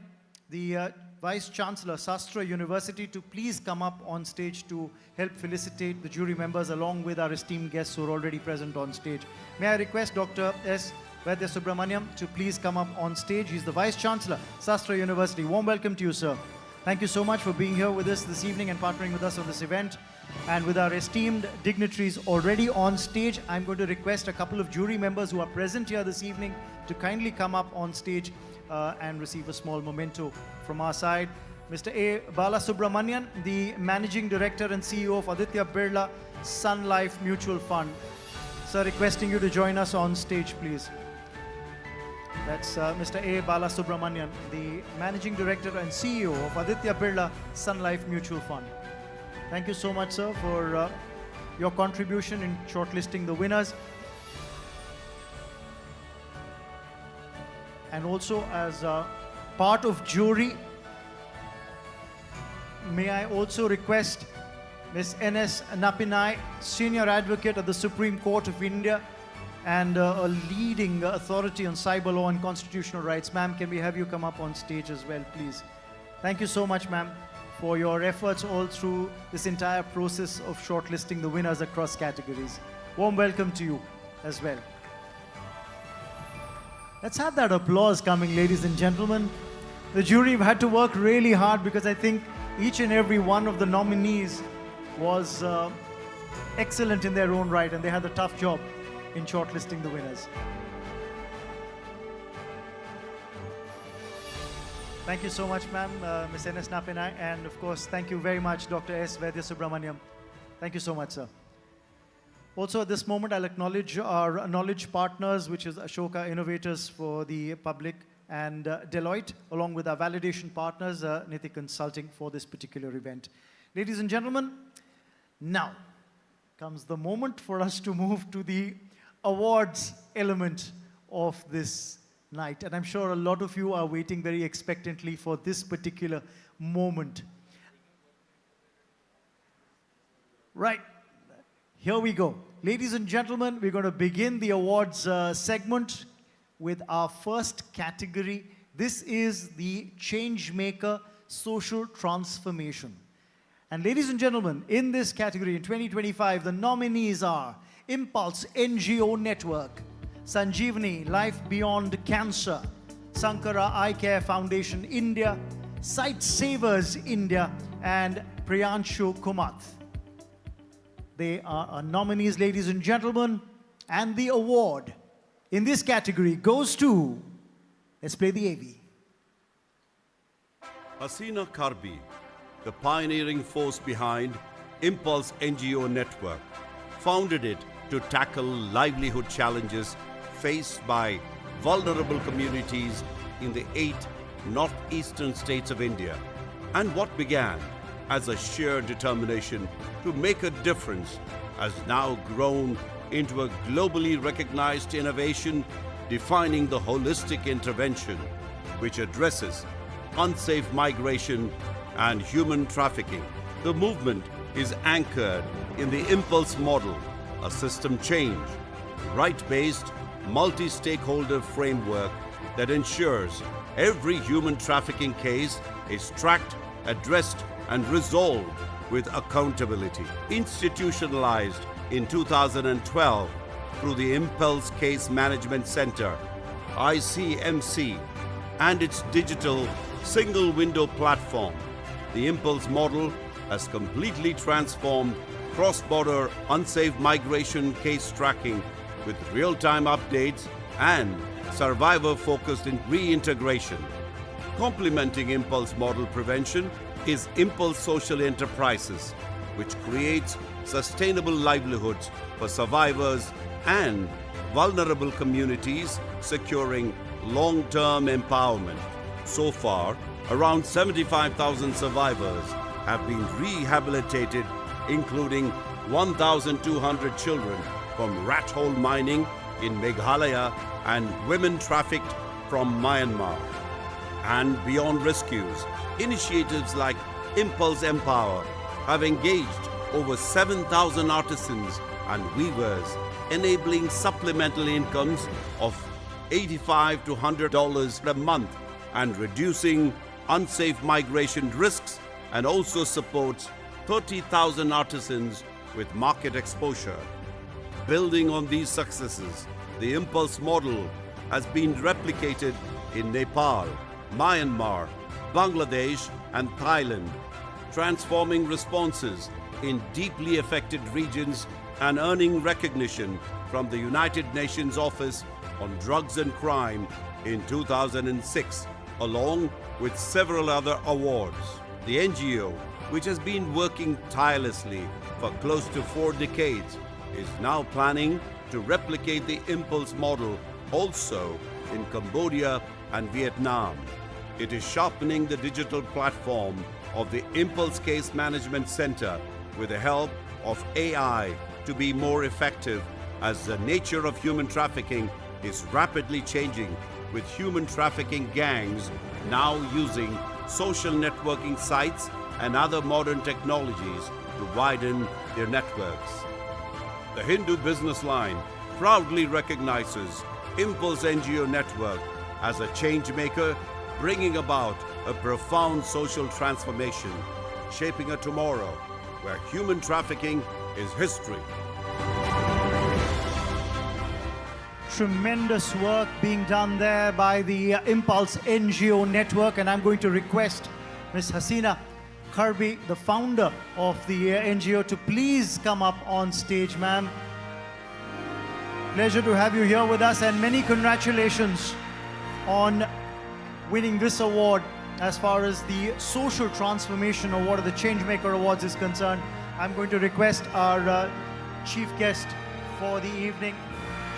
the Vice Chancellor, Sastra University, to please come up on stage to help felicitate the jury members along with our esteemed guests who are already present on stage. May I request Dr. S. Vaidya Subramaniam to please come up on stage. He's the Vice Chancellor, Sastra University. Warm welcome to you, sir. Thank you so much for being here with us this evening and partnering with us on this event. And with our esteemed dignitaries already on stage, I'm going to request a couple of jury members who are present here this evening to kindly come up on stage and receive a small memento from our side. Mr. A. Balasubramanian, the Managing Director and CEO of Aditya Birla Sun Life Mutual Fund. Sir, requesting you to join us on stage, please. That's Mr. A. Balasubramanian, the Managing Director and CEO of Aditya Birla Sun Life Mutual Fund. Thank you so much, sir, for your contribution in shortlisting the winners. And also as part of jury, may I also request Ms. N.S. Napinai, Senior Advocate at the Supreme Court of India and a leading authority on cyber law and constitutional rights. Ma'am, can we have you come up on stage as well, please? Thank you so much, ma'am, for your efforts all through this entire process of shortlisting the winners across categories. Warm welcome to you as well. Let's have that applause coming, ladies and gentlemen. The jury had to work really hard because I think each and every one of the nominees was excellent in their own right, and they had a tough job in shortlisting the winners. Thank you so much, ma'am, Ms. N.S. Napinai, and of course, thank you very much, Dr. S. Vaidya Subramaniam. Thank you so much, sir. Also, at this moment, I'll acknowledge our knowledge partners, which is Ashoka Innovators for the Public and Deloitte, along with our validation partners, Niti Consulting, for this particular event. Ladies and gentlemen, now comes the moment for us to move to the awards element of this night. And I'm sure a lot of you are waiting very expectantly for this particular moment. Right, here we go. Ladies and gentlemen, we're going to begin the awards segment with our first category. This is the Changemaker Social Transformation. And ladies and gentlemen, in this category in 2025, the nominees are Impulse NGO Network, Sanjeevani Life Beyond Cancer, Sankara Eye Care Foundation India, Sight Savers India, and Priyanshu Kumath. They are our nominees, ladies and gentlemen, and the award in this category goes to, let's play the AV. Hasina Karbi, the pioneering force behind Impulse NGO Network, founded it to tackle livelihood challenges faced by vulnerable communities in the 8 northeastern states of India. And what began as a sheer determination to make a difference has now grown into a globally recognized innovation defining the holistic intervention which addresses unsafe migration and human trafficking. The movement is anchored in the Impulse model, a system change, right-based, multi-stakeholder framework that ensures every human trafficking case is tracked, addressed, and resolved with accountability. Institutionalized in 2012 through the Impulse Case Management Center, ICMC, and its digital single-window platform, the Impulse model has completely transformed cross-border unsafe migration case tracking with real-time updates and survivor-focused reintegration. Complementing Impulse model prevention is Impulse Social Enterprises, which creates sustainable livelihoods for survivors and vulnerable communities, securing long-term empowerment. So far, around 75,000 survivors have been rehabilitated, including 1,200 children from rat hole mining in Meghalaya and women trafficked from Myanmar. And beyond rescues, initiatives like Impulse Empower have engaged over 7,000 artisans and weavers, enabling supplemental incomes of $85 to $100 a month and reducing unsafe migration risks, and also supports 30,000 artisans with market exposure. Building on these successes, the Impulse model has been replicated in Nepal, Myanmar, Bangladesh, and Thailand, transforming responses in deeply affected regions and earning recognition from the United Nations Office on Drugs and Crime in 2006, along with several other awards. The NGO, which has been working tirelessly for close to 4 decades, is now planning to replicate the Impulse model also in Cambodia and Vietnam. It is sharpening the digital platform of the Impulse Case Management Center with the help of AI to be more effective, as the nature of human trafficking is rapidly changing, with human trafficking gangs now using social networking sites and other modern technologies to widen their networks. The Hindu Business Line proudly recognizes Impulse NGO Network as a change maker, bringing about a profound social transformation, shaping a tomorrow where human trafficking is history. Tremendous work being done there by the Impulse NGO Network, and I'm going to request Ms. Hasina Kirby, the founder of the NGO, to please come up on stage, ma'am. Pleasure to have you here with us, and many congratulations on winning this award as far as the Social Transformation Award of the Changemaker Awards is concerned. I'm going to request our chief guest for the evening,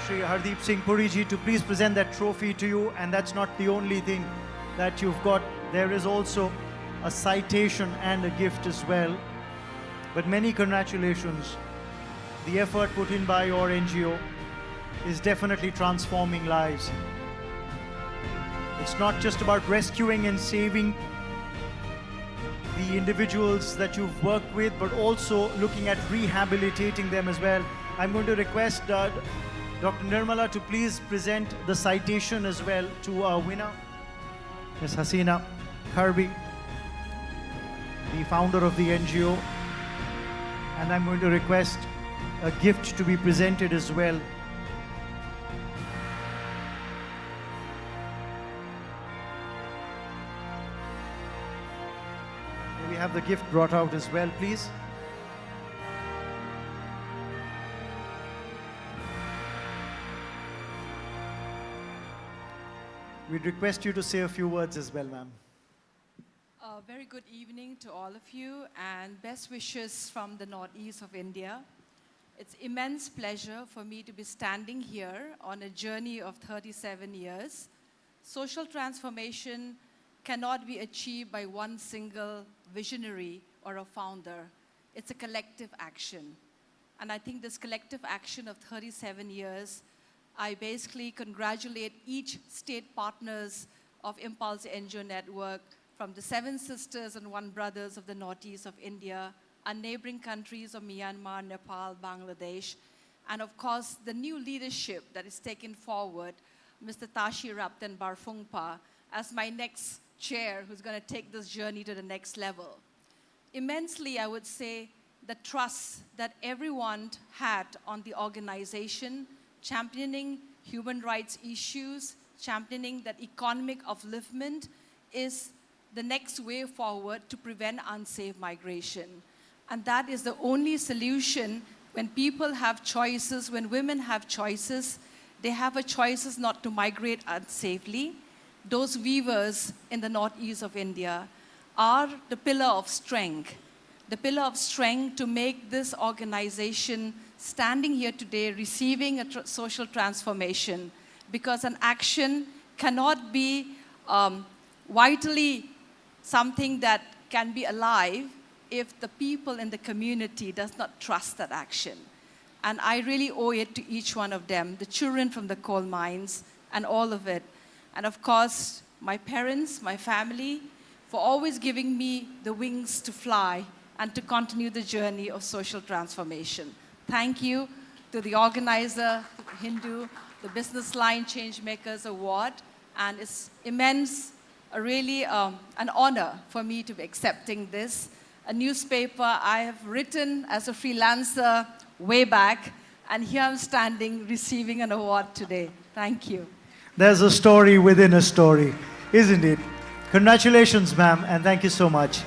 Shri Hardeep Singh Puri ji, to please present that trophy to you. And that's not the only thing that you've got. There is also a citation and a gift as well. But many congratulations. The effort put in by your NGO is definitely transforming lives. It's not just about rescuing and saving the individuals that you've worked with, but also looking at rehabilitating them as well. I'm going to request Dr. Nirmala to please present the citation as well to our winner, Ms. Hasina Kirby, the founder of the NGO. And I'm going to request a gift to be presented as well. May we have the gift brought out as well, please? We'd request you to say a few words as well, ma'am. Very good evening to all of you, and best wishes from the northeast of India. It's immense pleasure for me to be standing here on a journey of 37 years. Social transformation cannot be achieved by one single visionary or a founder. It's a collective action. And I think this collective action of 37 years, I basically congratulate each state partners of Impulse NGO Network, from the 7 sisters and 1 brothers of the northeast of India, our neighboring countries of Myanmar, Nepal, Bangladesh, and of course the new leadership that is taken forward, Mr. Tashi Rapten Barfungpa, as my next chair who's going to take this journey to the next level. Immensely, I would say, the trust that everyone had on the organization, championing human rights issues, championing that economic upliftment is the next way forward to prevent unsafe migration. And that is the only solution when people have choices, when women have choices, they have a choices not to migrate unsafely. Those weavers in the northeast of India are the pillar of strength to make this organization standing here today, receiving a social transformation, because an action cannot be vitally something that can be alive if the people in the community does not trust that action. And I really owe it to each one of them, the children from the coal mines and all of it. And of course, my parents, my family, for always giving me the wings to fly and to continue the journey of social transformation. Thank you to the organizer, Hindu, the Businessline Changemakers Award, and it's immense, really an honor for me to be accepting this. A newspaper I have written as a freelancer way back, and here I'm standing receiving an award today. Thank you. There's a story within a story, isn't it? Congratulations, ma'am, and thank you so much.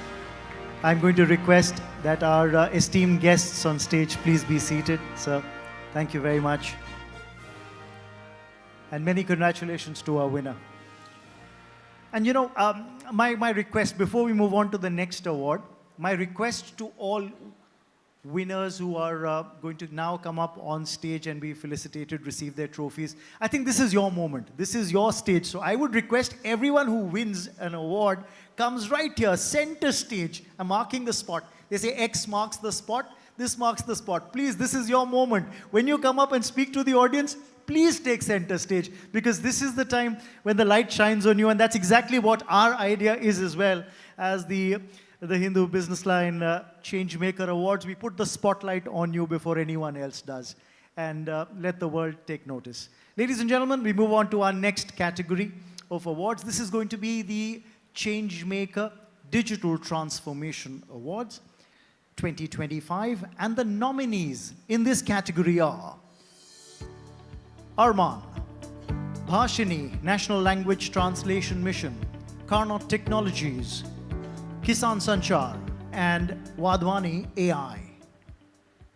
I'm going to request that our esteemed guests on stage please be seated. Sir, thank you very much. And many congratulations to our winner. And you know, my request, before we move on to the next award, my request to all winners who are going to now come up on stage and be felicitated, receive their trophies. I think this is your moment. This is your stage. So I would request everyone who wins an award comes right here, center stage. I'm marking the spot. They say X marks the spot. This marks the spot. Please, this is your moment. When you come up and speak to the audience, please take center stage, because this is the time when the light shines on you, and that's exactly what our idea is as well. As the Hindu Businessline Changemaker Awards, we put the spotlight on you before anyone else does, and let the world take notice. Ladies and gentlemen, we move on to our next category of awards. This is going to be the Changemaker Digital Transformation Awards 2025, and the nominees in this category are Arman, Bhashini, National Language Translation Mission, Carnot Technologies, Kisan Sanchar, and Wadhwani AI.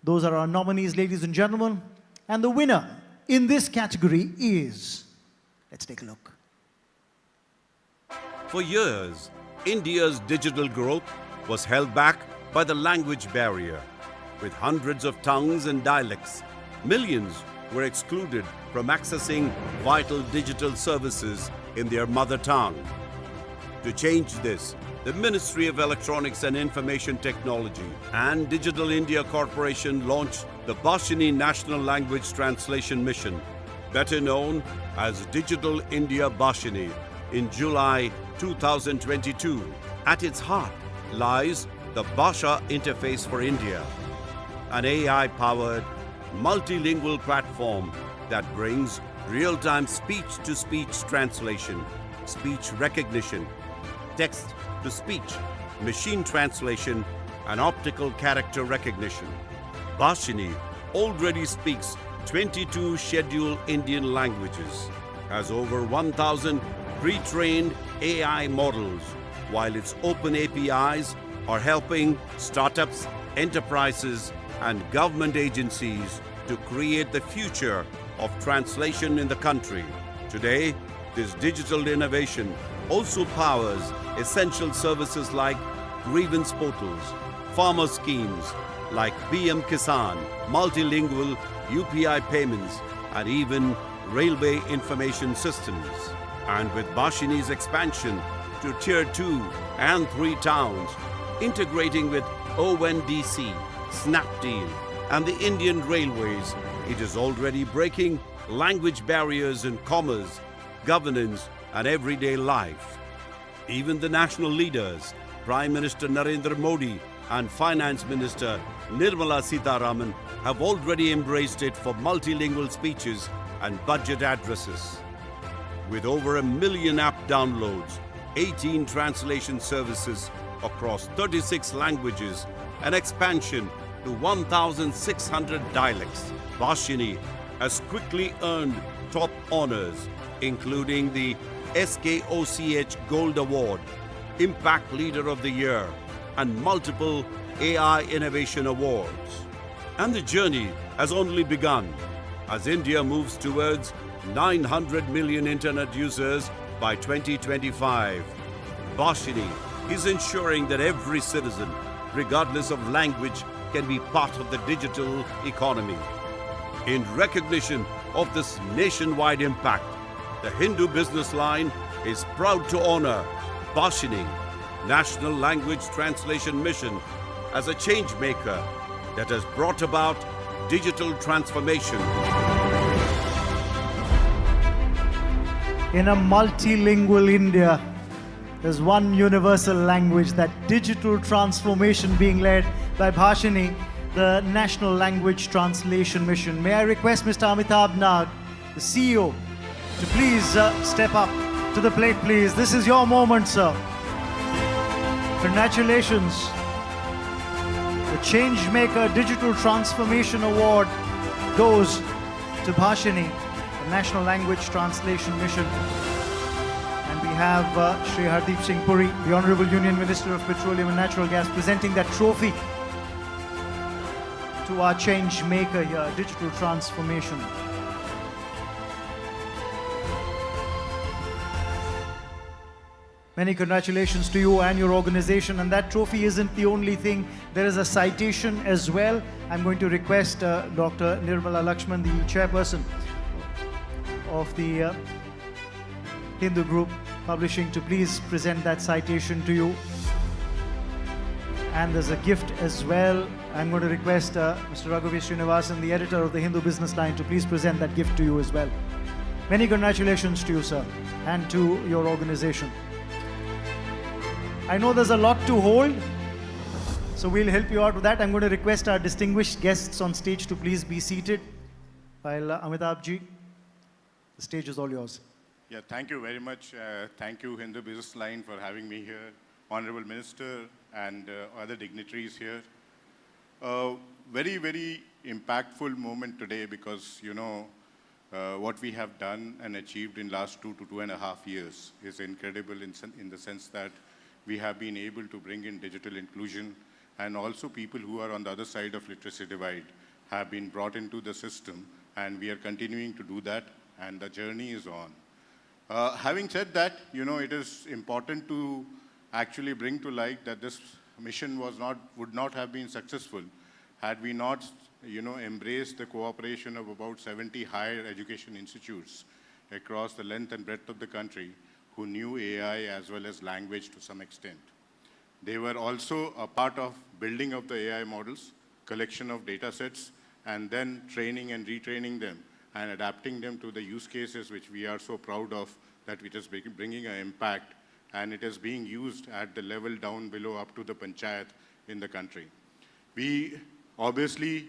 Those are our nominees, ladies and gentlemen. And the winner in this category is, let's take a look. For years, India's digital growth was held back by the language barrier. With hundreds of tongues and dialects, millions were excluded from accessing vital digital services in their mother tongue. To change this, the Ministry of Electronics and Information Technology and Digital India Corporation launched the Bhashini National Language Translation Mission, better known as Digital India Bhashini, in July 2022. At its heart lies the Bhasha Interface for India, an AI-powered multilingual platform that brings real-time speech-to-speech translation, speech recognition, text-to-speech, machine translation, and optical character recognition. Bhashini already speaks 22 scheduled Indian languages, has over 1,000 pre-trained AI models, while its open APIs are helping startups, enterprises, and government agencies to create the future of translation in the country. Today, this digital innovation also powers essential services like grievance portals, farmer schemes like PM Kisan, multilingual UPI payments, and even railway information systems. And with Bhashini's expansion to Tier 2 and 3 towns, integrating with ONDC, Snapdeal, and the Indian Railways, it is already breaking language barriers in commerce, governance, and everyday life. Even the national leaders, Prime Minister Narendra Modi and Finance Minister Nirmala Sitharaman, have already embraced it for multilingual speeches and budget addresses. With over 1 million app downloads, 18 translation services across 36 languages, and expansion to 1,600 dialects, Bhashini has quickly earned top honors, including the SKOCH Gold Award, Impact Leader of the Year, and multiple AI Innovation Awards. And the journey has only begun as India moves towards 900 million internet users by 2025. Bhashini is ensuring that every citizen, regardless of language, can be part of the digital economy. In recognition of this nationwide impact, the Hindu Businessline is proud to honor Bhashini, National Language Translation Mission, as a change maker that has brought about digital transformation. In a multilingual India, there's one universal language, that digital transformation being led by Bhashini, the National Language Translation Mission. May I request Mr. Amitabh Nag, the CEO, to please step up to the plate, please. This is your moment, sir. Congratulations. The Changemaker Digital Transformation Award goes to Bhashini, National Language Translation Mission. And we have Shri Hardeep Singh Puri, the Honorable Union Minister of Petroleum and Natural Gas, presenting that trophy to our Changemaker here, digital transformation. Many congratulations to you and your organization. And that trophy isn't the only thing. There is a citation as well. I'm going to request Dr. Nirmala Lakshman, the Chairperson of the Hindu Group Publishing, to please present that citation to you. And there's a gift as well. I'm going to request Mr. Raghuvi Srinivasan, the editor of the Hindu Businessline, to please present that gift to you as well. Many congratulations to you, sir, and to your organization. I know there's a lot to hold, so we'll help you out with that. I'm going to request our distinguished guests on stage to please be seated. While Amitabh-ji, the stage is all yours. Yeah, thank you very much. Thank you, Hindu Businessline, for having me here. Honorable Minister and other dignitaries here. Very, very impactful moment today because, you know, what we have done and achieved in last 2 to 2.5 years is incredible in the sense that we have been able to bring in digital inclusion, and also people who are on the other side of literacy divide have been brought into the system, and we are continuing to do that, and the journey is on. Having said that, you know, it is important to actually bring to light that this mission would not have been successful had we not, you know, embraced the cooperation of about 70 higher education institutes across the length and breadth of the country who knew AI as well as language to some extent. They were also a part of building of the AI models, collection of data sets, and then training and retraining them and adapting them to the use cases which we are so proud of, that it is bringing an impact, and it is being used at the level down below up to the panchayat in the country. We obviously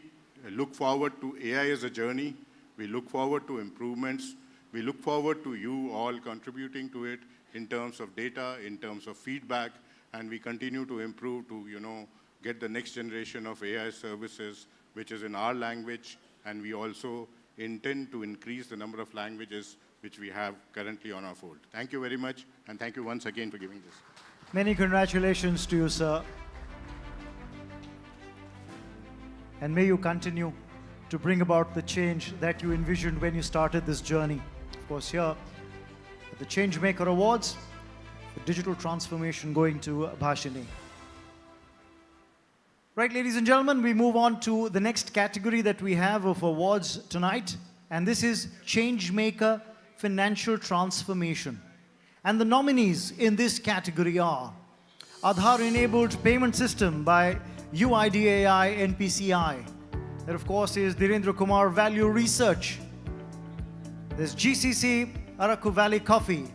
look forward to AI as a journey. We look forward to improvements. We look forward to you all contributing to it in terms of data, in terms of feedback, and we continue to improve to, you know, get the next generation of AI services, which is in our language, and we also intend to increase the number of languages which we have currently on our fold. Thank you very much, and thank you once again for giving this. Many congratulations to you, sir. And may you continue to bring about the change that you envisioned when you started this journey. Of course, here at the Changemaker Awards, the digital transformation going to Bhashini. Right, ladies and gentlemen, we move on to the next category that we have of awards tonight, and this is Changemaker Financial Transformation. And the nominees in this category are Aadhaar-enabled payment system by UIDAI NPCI. There, of course, is Dhirendra Kumar Value Research. There's GCC Araku Valley Coffee,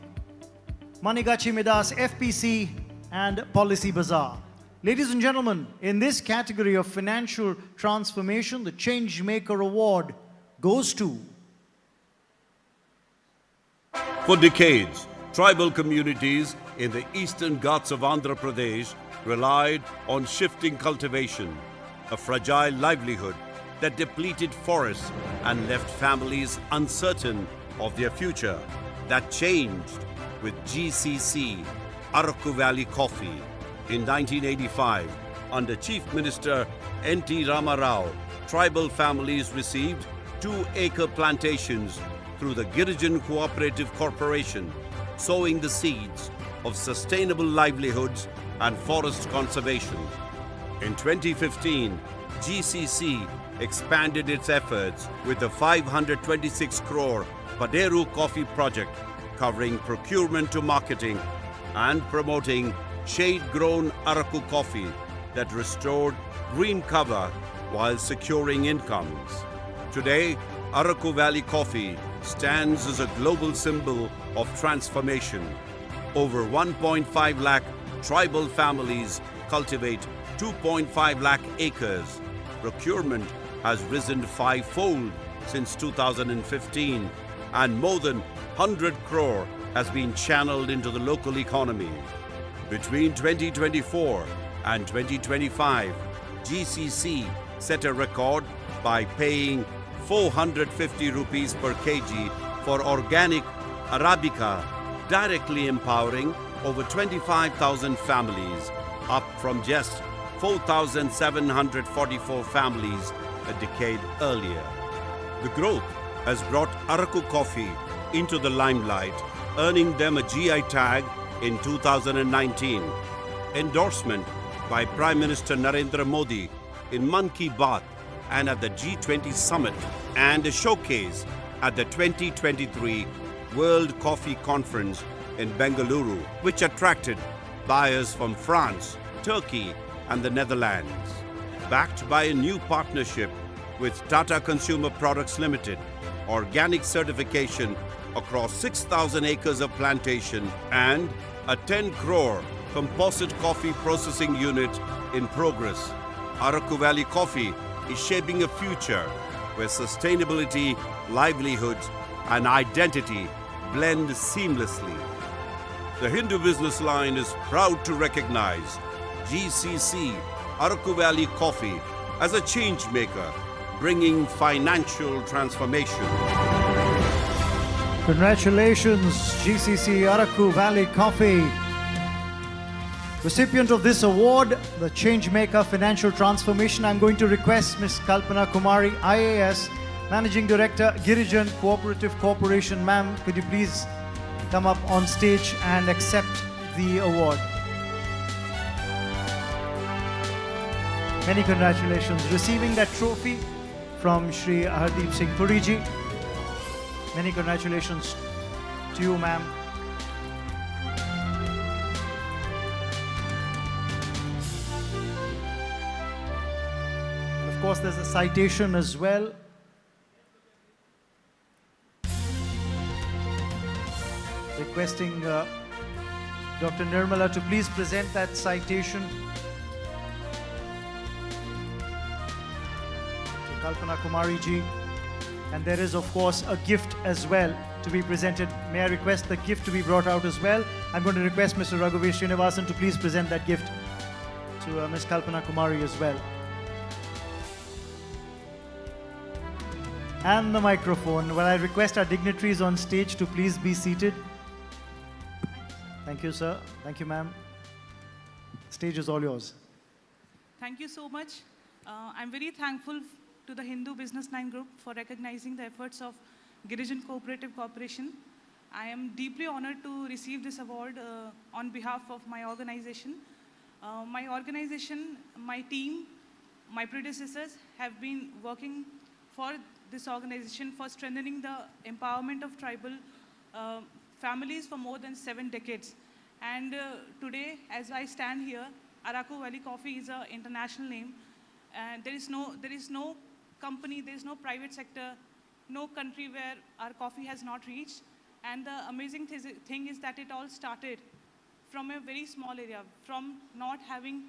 Manigachi Midas FPC, and Policy Bazaar. Ladies and gentlemen, in this category of financial transformation, the Changemaker Award goes to... For decades, tribal communities in the eastern Ghats of Andhra Pradesh relied on shifting cultivation, a fragile livelihood that depleted forests and left families uncertain of their future. That changed with GCC Araku Valley Coffee. In 1985, under Chief Minister N.T. Rama Rao, tribal families received 2-acre plantations through the Girijan Cooperative Corporation, sowing the seeds of sustainable livelihoods and forest conservation. In 2015, GCC expanded its efforts with the 526 crore Paderu Coffee project, covering procurement to marketing and promoting shade-grown Araku coffee that restored green cover while securing incomes. Today, Araku Valley Coffee stands as a global symbol of transformation. Over 1.5 lakh tribal families cultivate 2.5 lakh acres. Procurement has risen 5-fold since 2015, and more than 100 crore has been channeled into the local economy. Between 2024 and 2025, GCC set a record by paying 450 rupees per kg for organic Arabica, directly empowering over 25,000 families, up from just 4,744 families a decade earlier. The growth has brought Araku coffee into the limelight, earning them a GI tag in 2019. Endorsement by Prime Minister Narendra Modi in Man Ki Baat and at the G20 Summit, and a showcase at the 2023 World Coffee Conference in Bengaluru, which attracted buyers from France, Turkey, and the Netherlands. Backed by a new partnership with Tata Consumer Products Limited, organic certification across 6,000 acres of plantation, and a 10 crore composite coffee processing unit in progress, Araku Valley Coffee is shaping a future where sustainability, livelihoods, and identity blend seamlessly. The Hindu Business Line is proud to recognize GCC Araku Valley Coffee as a change maker, bringing financial transformation. Congratulations, GCC Araku Valley Coffee. Recipient of this award, the Changemaker Financial Transformation. I'm going to request Ms. Kalpana Kumari, IAS, Managing Director, Girijan Cooperative Corporation. Ma'am, could you please come up on stage and accept the award? Many congratulations. Receiving that trophy from Shri Hardeep Singh Puri ji. Many congratulations to you, ma'am. Of course, there's a citation as well. Requesting Dr. Nirmala to please present that citation. To Kalpana Kumari ji. And there is, of course, a gift as well to be presented. May I request the gift to be brought out as well? I'm going to request Mr. Raghuveer Srinivasan to please present that gift to Ms. Kalpana Kumari as well. And the microphone. Well, I request our dignitaries on stage to please be seated. Thank you, sir. Thank you, ma'am. Stage is all yours. Thank you so much. I'm very thankful to the Hindu Businessline Group for recognizing the efforts of Girijan Cooperative Corporation. I am deeply honored to receive this award on behalf of my organization. My organization, my team, my predecessors have been working for this organization for strengthening the empowerment of tribal families for more than 7 decades. And today, as I stand here, Araku Valley Coffee is an international name. And there is no company, there is no private sector, no country where our coffee has not reached. And the amazing thing is that it all started from a very small area, from not having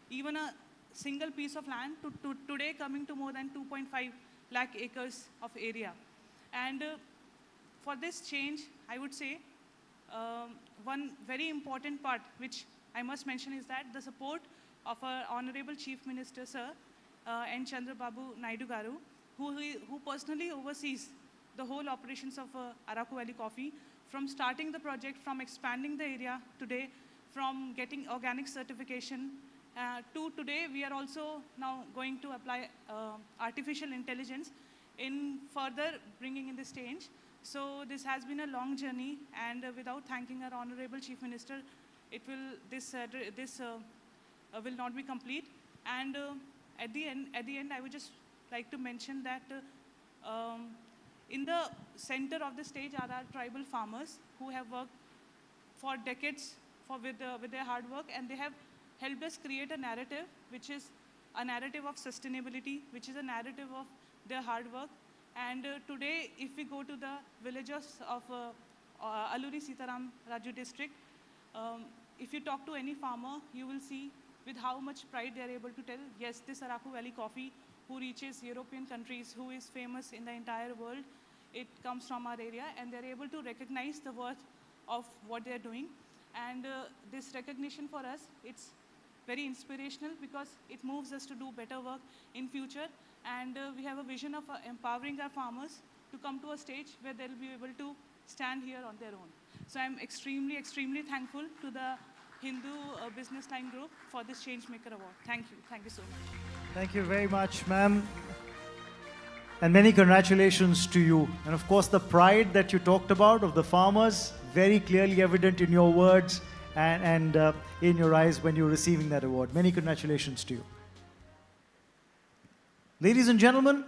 even a single piece of land to today coming to more than 2.5 lakh acres of area. And for this change, I would say one very important part which I must mention is that the support of our Honorable Chief Minister, Sir, N. Chandrababu Naidu Garu, who personally oversees the whole operations of Araku Valley Coffee, from starting the project, from expanding the area today, from getting organic certification, to today we are also now going to apply artificial intelligence in further bringing in this change. So this has been a long journey, and without thanking our Honorable Chief Minister, this will not be complete. And at the end, I would just like to mention that in the center of the stage are our tribal farmers who have worked for decades with their hard work, and they have helped us create a narrative, which is a narrative of sustainability, which is a narrative of their hard work. And today, if we go to the villages of Alluri Sitaram Raju district, if you talk to any farmer, you will see with how much pride they are able to tell, yes, this Araku Valley coffee, who reaches European countries, who is famous in the entire world, it comes from our area, and they're able to recognize the worth of what they're doing. And this recognition for us, it's very inspirational because it moves us to do better work in future. And we have a vision of empowering our farmers to come to a stage where they'll be able to stand here on their own. So I'm extremely, extremely thankful to the Hindu Businessline Group for this Changemaker Award. Thank you. Thank you so much. Thank you very much, ma'am. And many congratulations to you. And of course, the pride that you talked about of the farmers, very clearly evident in your words and in your eyes when you're receiving that award. Many congratulations to you. Ladies and gentlemen,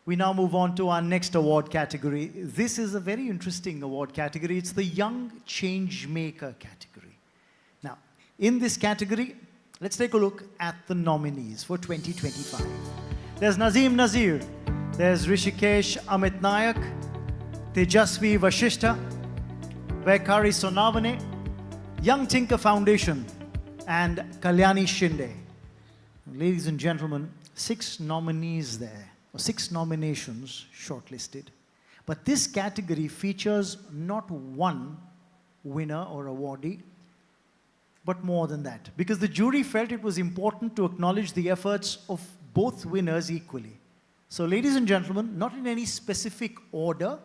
we now move on to our next award category. This is a very interesting award category. It's the Young Changemaker category. Now, in this category, let's take a look at the nominees for 2025. There's Nazim Nazir, there's Rishikesh Amit Nayak, Tejasvi Vashishta, Vaikari Sonavane, Young Tinker Foundation, and Kalyani Shinde. Ladies and gentlemen, 6 nominees there, or 6 nominations shortlisted. But this category features not one winner or awardee, but more than that, because the jury felt it was important to acknowledge the efforts of both winners equally. So ladies and gentlemen, not in any specific order,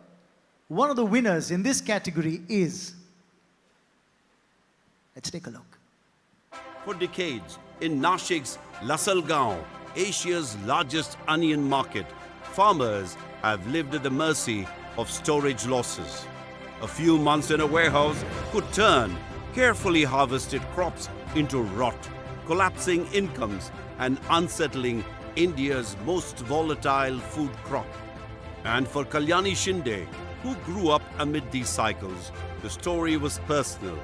one of the winners in this category is, let's take a look. For decades, in Nashik's Lasalgaon, Asia's largest onion market, farmers have lived at the mercy of storage losses. A few months in a warehouse could turn carefully harvested crops into rot, collapsing incomes and unsettling India's most volatile food crop. And for Kalyani Shinde, who grew up amid these cycles, the story was personal.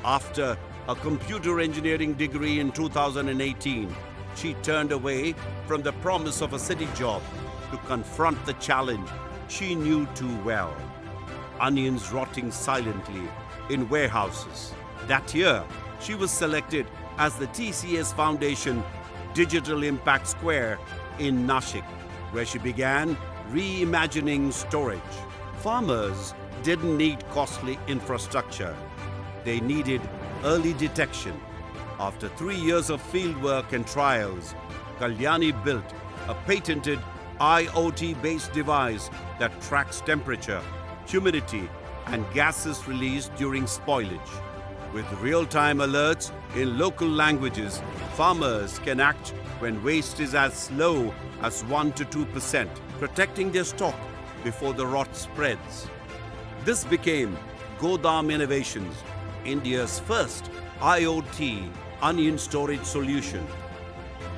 After a computer engineering degree in 2018, she turned away from the promise of a city job to confront the challenge she knew too well: onions rotting silently in warehouses. That year, she was selected as the TCS Foundation Digital Impact Square in Nashik, where she began reimagining storage. Farmers didn't need costly infrastructure. They needed early detection. After 3 years of fieldwork and trials, Kalyani built a patented IoT-based device that tracks temperature, humidity, and gases released during spoilage. With real-time alerts in local languages, farmers can act when waste is as low as 1 to 2%, protecting their stock before the rot spreads. This became Godam Innovations, India's first IoT onion storage solution.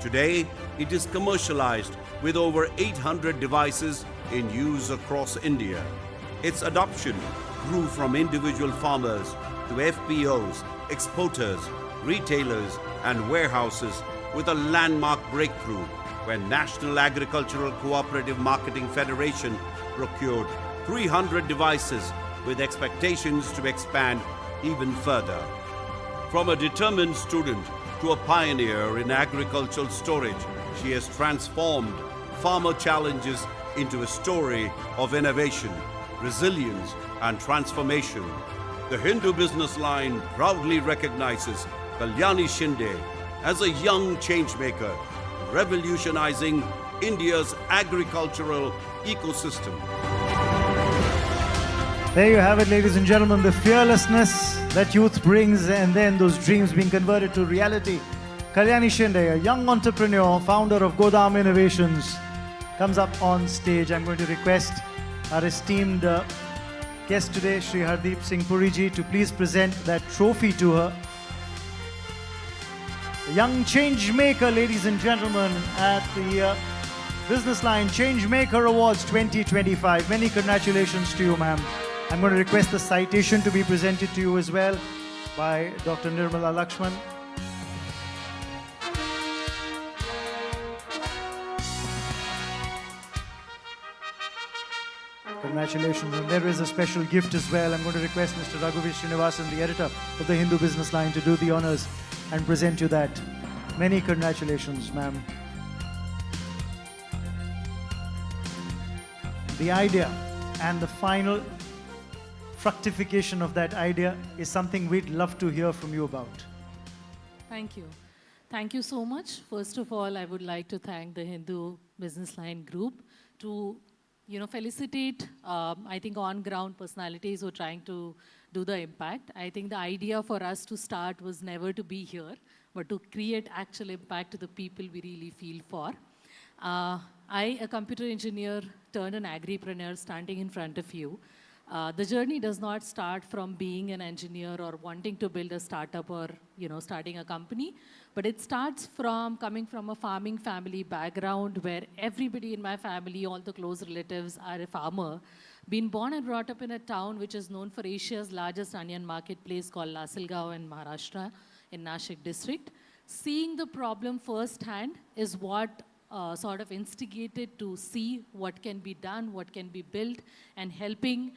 Today, it is commercialized with over 800 devices in use across India. Its adoption grew from individual farmers to FPOs, exporters, retailers, and warehouses, with a landmark breakthrough when National Agricultural Cooperative Marketing Federation procured 300 devices with expectations to expand even further. From a determined student to a pioneer in agricultural storage, she has transformed farmer challenges into a story of innovation, resilience, and transformation. The Hindu Businessline proudly recognizes Kalyani Shinde as a young changemaker, revolutionizing India's agricultural ecosystem. There you have it, ladies and gentlemen, the fearlessness that youth brings, and then those dreams being converted to reality. Kalyani Shinde, a young entrepreneur, founder of Godam Innovations, comes up on stage. I'm going to request our esteemed guest today, Shri Hardeep Singh Puriji, to please present that trophy to her. A young changemaker, ladies and gentlemen, at the Businessline Changemaker Awards 2025. Many congratulations to you, ma'am. I'm going to request the citation to be presented to you as well by Dr. Nirmala Lakshman. Congratulations. And there is a special gift as well. I'm going to request Mr. Raghuveer Srinivasan, the editor of the Hindu Businessline, to do the honors and present you that. Many congratulations, ma'am. The idea and the final fructification of that idea is something we'd love to hear from you about. Thank you. Thank you so much. First of all, I would like to thank the Hindu Businessline Group to felicitate, I think, on-ground personalities who are trying to do the impact. I think the idea for us to start was never to be here, but to create actual impact to the people we really feel for. I, a computer engineer turned an agripreneur standing in front of you. The journey does not start from being an engineer or wanting to build a startup or starting a company, but it starts from coming from a farming family background where everybody in my family, all the close relatives are a farmer, been born and brought up in a town which is known for Asia's largest onion marketplace called Lasalgaon in Maharashtra in Nashik district. Seeing the problem firsthand is what sort of instigated to see what can be done, what can be built, and helping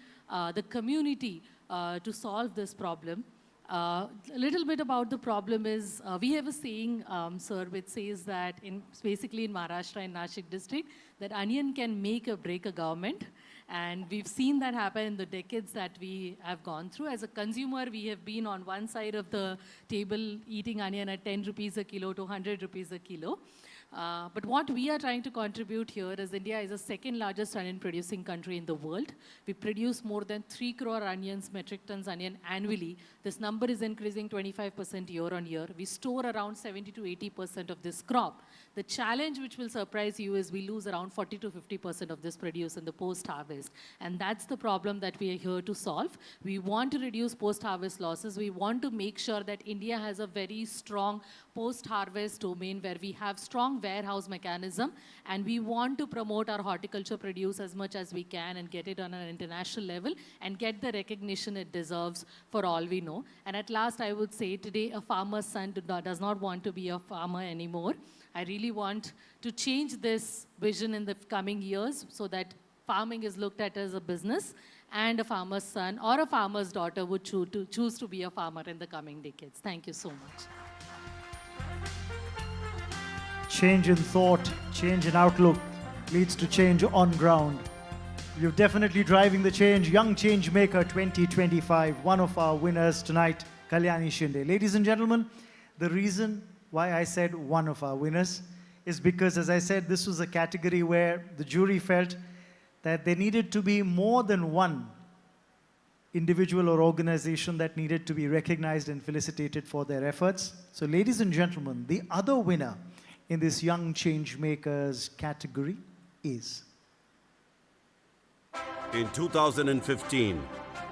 the community to solve this problem. A little bit about the problem is, we have a saying, sir, which says that basically in Maharashtra, in Nashik district, that onion can make or break a government. And we've seen that happen in the decades that we have gone through. As a consumer, we have been on one side of the table eating onion at 10 rupees a kilo to 100 rupees a kilo. But what we are trying to contribute here is India is the second largest onion producing country in the world. We produce more than 3 crore onions, metric tons onion annually. This number is increasing 25% year on year. We store around 70 to 80% of this crop. The challenge which will surprise you is we lose around 40 to 50% of this produce in the post-harvest. And that's the problem that we are here to solve. We want to reduce post-harvest losses. We want to make sure that India has a very strong post-harvest domain where we have strong warehouse mechanism, and we want to promote our horticulture produce as much as we can and get it on an international level and get the recognition it deserves for all we know. And at last, I would say today a farmer's son does not want to be a farmer anymore. I really want to change this vision in the coming years so that farming is looked at as a business, and a farmer's son or a farmer's daughter would choose to be a farmer in the coming decades. Thank you so much. Change in thought, change in outlook leads to change on ground. You're definitely driving the change. Young Changemaker 2025, one of our winners tonight, Kalyani Shinde. Ladies and gentlemen, the reason why I said one of our winners is because, as I said, this was a category where the jury felt that there needed to be more than one individual or organization that needed to be recognized and felicitated for their efforts. So, ladies and gentlemen, the other winner in this Young Changemakers category is... In 2015,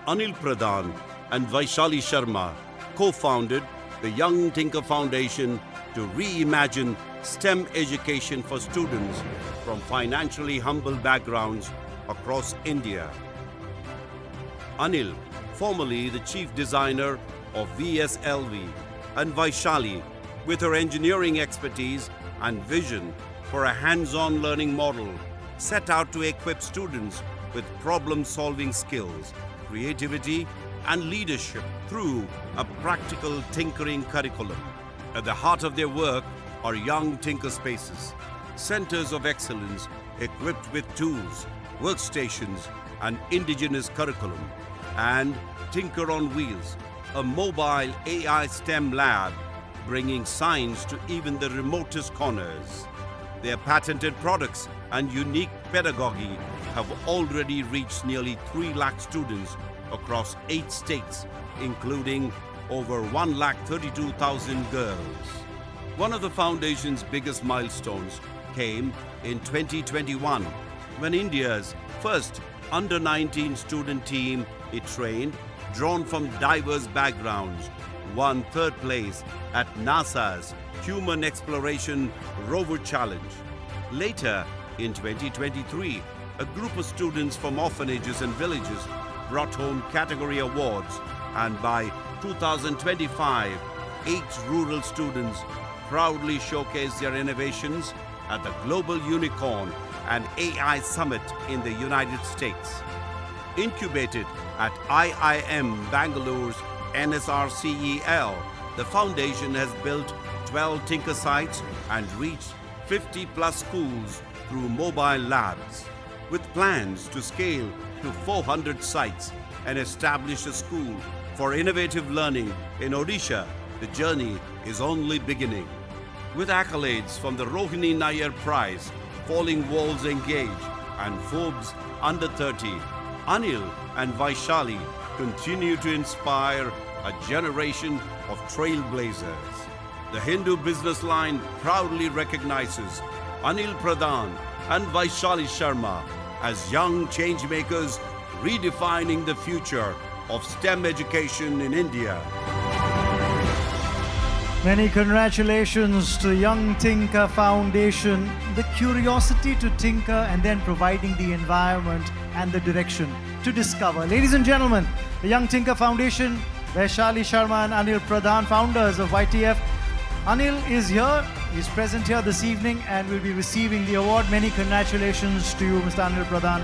Anil Pradhan and Vaishali Sharma co-founded the Young Tinker Foundation to reimagine STEM education for students from financially humble backgrounds across India. Anil, formerly the chief designer of VSLV, and Vaishali, with her engineering expertise and vision for a hands-on learning model, set out to equip students with problem-solving skills, creativity, and leadership through a practical tinkering curriculum. At the heart of their work are Young Tinker Spaces, centers of excellence equipped with tools, workstations, and indigenous curriculum, and Tinker on Wheels, a mobile AI STEM lab bringing science to even the remotest corners. Their patented products and unique pedagogy have already reached nearly 3 lakh students across 8 states, including over 1,32,000 girls. One of the foundation's biggest milestones came in 2021, when India's first under-19 student team it trained, drawn from diverse backgrounds, won 3rd place at NASA's Human Exploration Rover Challenge. Later, in 2023, a group of students from orphanages and villages brought home category awards, and by 2025, 8 rural students proudly showcased their innovations at the Global Unicorn and AI Summit in the United States. Incubated at IIM Bangalore's NSRCEL, the foundation has built 12 Tinker sites and reached 50+ schools through mobile labs. With plans to scale to 400 sites and establish a school for innovative learning in Odisha, the journey is only beginning. With accolades from the Rohini Nair Prize, Falling Walls Engage, and Forbes under 30, Anil and Vaishali continue to inspire a generation of trailblazers. The Hindu Business Line proudly recognizes Anil Pradhan and Vaishali Sharma as young changemakers redefining the future of STEM education in India. Many congratulations to Young Tinker Foundation, the curiosity to tinker and then providing the environment and the direction to discover. Ladies and gentlemen, the Young Tinker Foundation, Vaishali Sharma and Anil Pradhan, founders of YTF. Anil is here, he's present here this evening and will be receiving the award. Many congratulations to you, Mr. Anil Pradhan.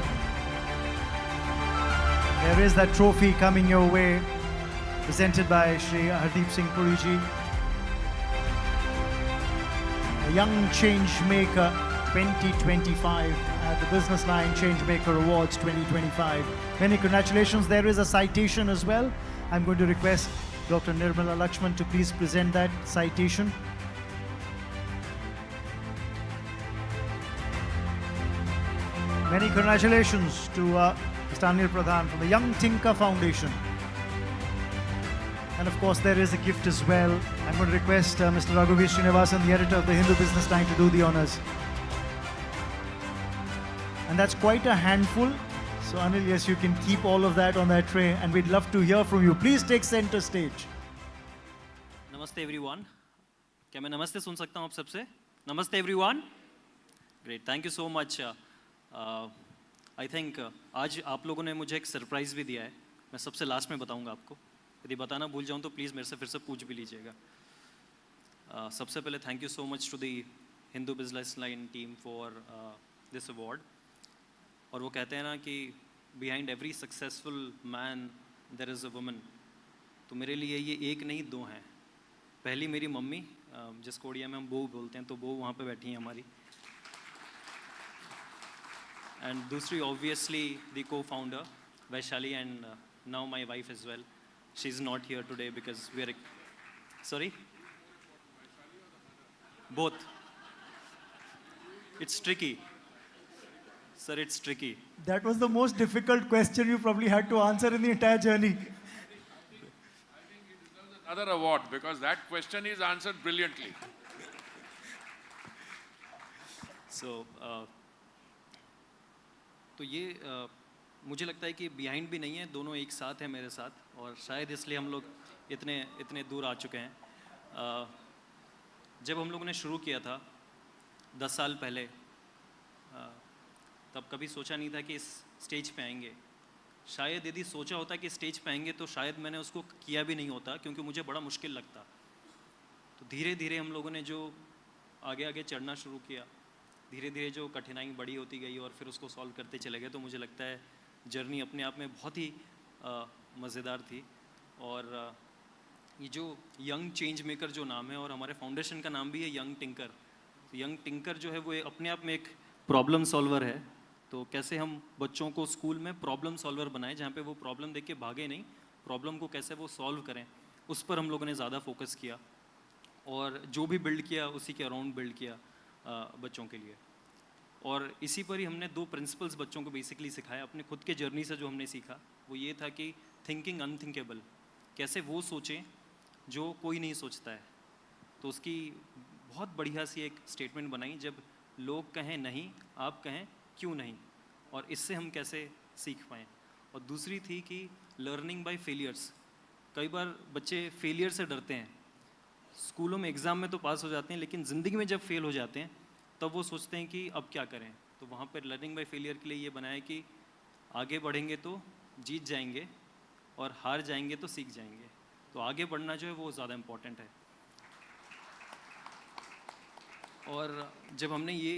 There is that trophy coming your way, presented by Shri Hardeep Singh Puri ji. A Young Changemaker 2025 at the Businessline Changemaker Awards 2025. Many congratulations. There is a citation as well. I'm going to request Dr. Nirmala Lakshman to please present that citation. Many congratulations to Mr. Anil Pradhan from the Young Tinker Foundation. And of course, there is a gift as well. I'm going to request Mr. Raghuveer Srinivasan, the editor of the Hindu Business Line, to do the honors. And that's quite a handful. So Anil, yes, you can keep all of that on that tray, and we'd love to hear from you. Please take center stage. Namaste everyone. क्या मैं नमस्ते सुन सकता हूँ आप सबसे? Namaste everyone. Great, thank you so much. I think आज आप लोगों ने मुझे एक सरप्राइज भी दिया है. मैं सबसे लास्ट में बताऊँगा आपको. यदि बताना भूल जाऊँ तो प्लीज़ मेरे से फिर से पूछ भी लीजिएगा. सबसे पहले thank you so much to the Hindu Business Line team for this award. और वो कहते हैं ना कि behind every successful man there is a woman. तो मेरे लिए ये एक नहीं दो हैं. पहली मेरी मम्मी, जिसको उड़िया में हम बहू बोलते हैं, तो बहू वहाँ पे बैठी हैं हमारी. एंड दूसरी obviously the co founder Vaishali and now my wife as well. She is not here today because we are sorry both. It's tricky. Sir, it's tricky. That was the most difficult question you probably had to answer in the entire journey. I think he deserves another award because that question is answered brilliantly. So, तो ये मुझे लगता है कि behind भी नहीं है, दोनों एक साथ हैं मेरे साथ, और शायद इसलिए हम लोग इतने दूर आ चुके हैं. जब हम लोगों ने शुरू किया था 10 साल पहले, तब कभी सोचा नहीं था कि इस स्टेज पे आएंगे. शायद यदि सोचा होता कि स्टेज पे आएंगे तो शायद मैंने उसको किया भी नहीं होता, क्योंकि मुझे बड़ा मुश्किल लगता. तो धीरे धीरे हम लोगों ने जो आगे चढ़ना शुरू किया, धीरे धीरे जो कठिनाई बड़ी होती गई और फिर उसको सॉल्व करते चले गए. तो मुझे लगता है जर्नी अपने आप में बहुत ही मज़ेदार थी. और ये जो यंग चेंज मेकर जो नाम है, और हमारे फाउंडेशन का नाम भी है यंग टिंकर. तो यंग टिंकर जो है वो अपने आप में एक प्रॉब्लम सॉल्वर है. तो कैसे हम बच्चों को स्कूल में प्रॉब्लम सॉल्वर बनाएं, जहाँ पे वो प्रॉब्लम देख के भागे नहीं, प्रॉब्लम को कैसे वो सॉल्व करें, उस पर हम लोगों ने ज़्यादा फोकस किया. और जो भी बिल्ड किया उसी के अराउंड बिल्ड किया बच्चों के लिए. और इसी पर ही हमने 2 प्रिंसिपल्स बच्चों को बेसिकली सिखाया. अपने खुद के जर्नी से जो हमने सीखा वो ये था कि थिंकिंग अनथिंकेबल, कैसे वो सोचें जो कोई नहीं सोचता है. तो उसकी बहुत बढ़िया सी एक स्टेटमेंट बनाई, जब लोग कहें नहीं, आप कहें क्यों नहीं, और इससे हम कैसे सीख पाएँ. और दूसरी थी कि लर्निंग बाय फेलियर्स. कई बार बच्चे फेलियर से डरते हैं. स्कूलों में एग्ज़ाम में तो पास हो जाते हैं, लेकिन ज़िंदगी में जब फेल हो जाते हैं तब वो सोचते हैं कि अब क्या करें. तो वहाँ पर लर्निंग बाय फेलियर के लिए ये बनाया कि आगे बढ़ेंगे तो जीत जाएंगे, और हार जाएंगे तो सीख जाएंगे. तो आगे बढ़ना जो है वो ज़्यादा इम्पॉर्टेंट है. और जब हमने ये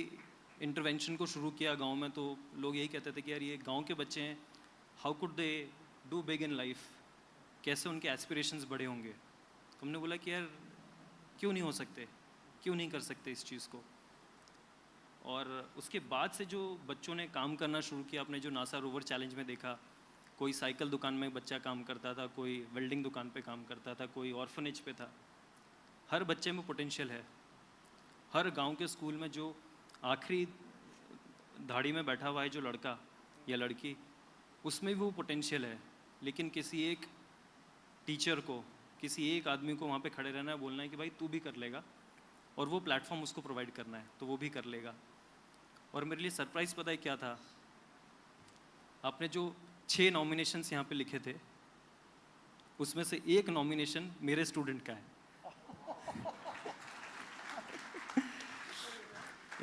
इंटरवेंशन को शुरू किया गांव में, तो लोग यही कहते थे कि यार ये गांव के बच्चे हैं, how could they do big in life, कैसे उनके एस्पिरेशंस बड़े होंगे. तो हमने बोला कि यार क्यों नहीं हो सकते, क्यों नहीं कर सकते इस चीज़ को. और उसके बाद से जो बच्चों ने काम करना शुरू किया, आपने जो नासा रोवर चैलेंज में देखा, कोई साइकिल दुकान में बच्चा काम करता था, कोई वेल्डिंग दुकान पे काम करता था, कोई ऑर्फनेज पे था. हर बच्चे में पोटेंशियल है. हर गांव के स्कूल में जो आखिरी धाड़ी में बैठा हुआ है जो लड़का, या लड़की, उसमें भी वो पोटेंशियल है, लेकिन किसी एक टीचर को, किसी एक आदमी को वहाँ पे खड़े रहना है, बोलना है कि भाई तू भी कर लेगा, और वो प्लेटफॉर्म उसको प्रोवाइड करना है, तो वो भी कर लेगा। और मेरे लिए सरप्राइज़ पता है क्या था? आपने जो 6 नॉमिनेशंस यहाँ पे लिखे थे, उसमें से एक नॉमिनेशन मेरे स्टूडेंट का है।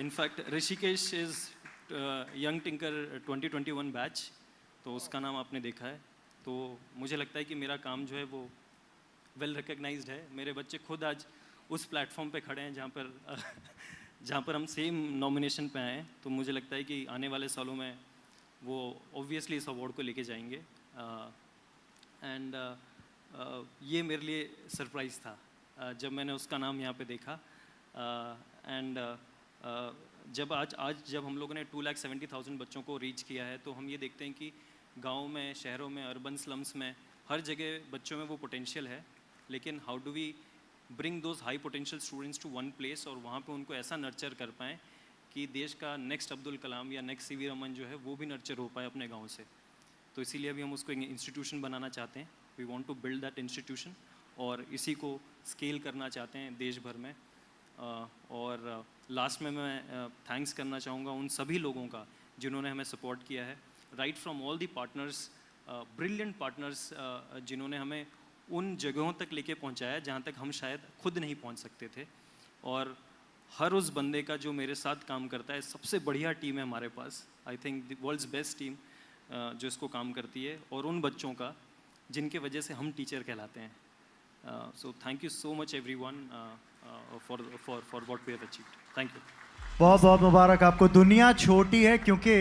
In fact Rishikesh is young tinker 2021 batch, तो उसका नाम आपने देखा है। तो मुझे लगता है कि मेरा काम जो है वो वेल रिकग्नाइज्ड है। मेरे बच्चे खुद आज उस प्लेटफॉर्म पे खड़े हैं जहाँ पर हम सेम नॉमिनेशन पे आए हैं। तो मुझे लगता है कि आने वाले सालों में वो ऑब्वियसली इस अवार्ड को लेके जाएंगे। एंड ये मेरे लिए सरप्राइज़ था जब मैंने उसका नाम यहाँ पे देखा। एंड आज जब हम लोगों ने 2,70,000 बच्चों को रीच किया है, तो हम ये देखते हैं कि गाँव में, शहरों में, अर्बन स्लम्स में, हर जगह बच्चों में वो पोटेंशियल है, लेकिन how do we bring those high potential students to one place और वहाँ पे उनको ऐसा नर्चर कर पाएँ कि देश का नेक्स्ट अब्दुल कलाम या नेक्स्ट सीवी रमन जो है वो भी नर्चर हो पाए अपने गाँव से। तो इसीलिए अभी हम उसको एक इंस्टीट्यूशन बनाना चाहते हैं। We want to build that institution और इसी को स्केल करना चाहते हैं देश भर में। और लास्ट में मैं थैंक्स करना चाहूँगा उन सभी लोगों का जिन्होंने हमें सपोर्ट किया है, right from all the partners, brilliant partners, जिन्होंने हमें उन जगहों तक लेके पहुँचाया जहाँ तक हम शायद खुद नहीं पहुँच सकते थे। और हर उस बंदे का जो मेरे साथ काम करता है, सबसे बढ़िया टीम है हमारे पास, I think the world's best team जो इसको काम करती है, और उन बच्चों का जिनके वजह से हम टीचर कहलाते हैं। So thank you so much everyone for what we have achieved. Thank you. बहुत बहुत मुबारक आपको। दुनिया छोटी है क्योंकि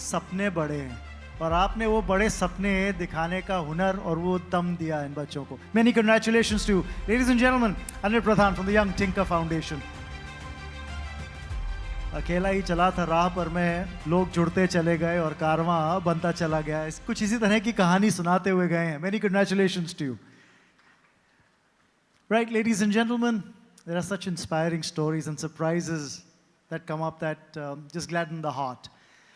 सपने बड़े हैं, और आपने वो बड़े सपने दिखाने का हुनर और वो दम दिया इन बच्चों को। Many congratulations to you. Ladies and gentlemen, Anil Pradhan from the Young Tinker Foundation. अकेला ही चला था राह पर मैं, लोग जुड़ते चले गए और कारवां बनता चला गया। कुछ इसी तरह की कहानी सुनाते हुए गए हैं। Many congratulations to you. Right, ladies and gentlemen, there are such inspiring stories and surprises that come up that just gladden the heart.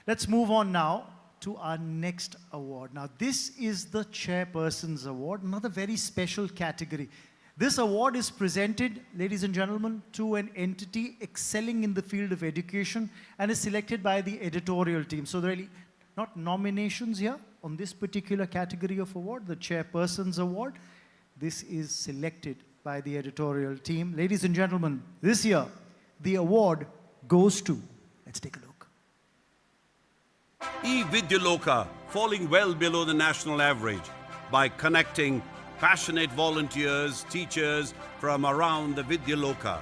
Let's move on now to our next award. Now, this is the Chairperson's Award, another very special category. This award is presented, ladies and gentlemen, to an entity excelling in the field of education and is selected by the editorial team. So there are really not nominations here on this particular category of award, the Chairperson's Award. This is selected by the editorial team. Ladies and gentlemen, this year, the award goes to, let's take a look. E-Vidyaloka falling well below the national average by connecting passionate volunteers, teachers from around the Vidyaloka.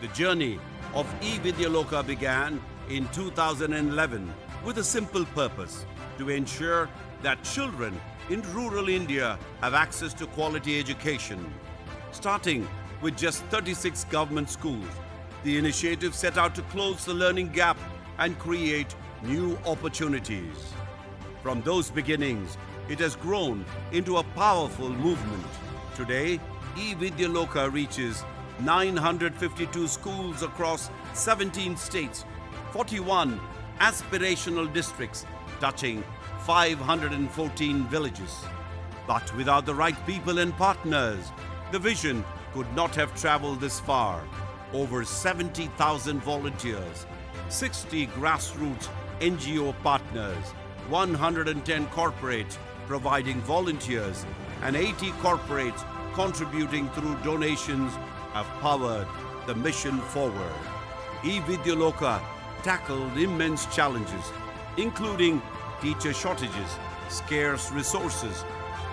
The journey of E-Vidyaloka began in 2011 with a simple purpose: to ensure that children in rural India have access to quality education. Starting with just 36 government schools, the initiative set out to close the learning gap and create new opportunities. From those beginnings, it has grown into a powerful movement. Today, E-Vidyaloka reaches 952 schools across 17 states, 41 aspirational districts, touching 514 villages. But without the right people and partners, the vision could not have traveled this far. Over 70,000 volunteers, 60 grassroots NGO partners, 110 corporates providing volunteers, and 80 corporates contributing through donations have powered the mission forward. E-Vidyaloka tackled immense challenges, including teacher shortages, scarce resources,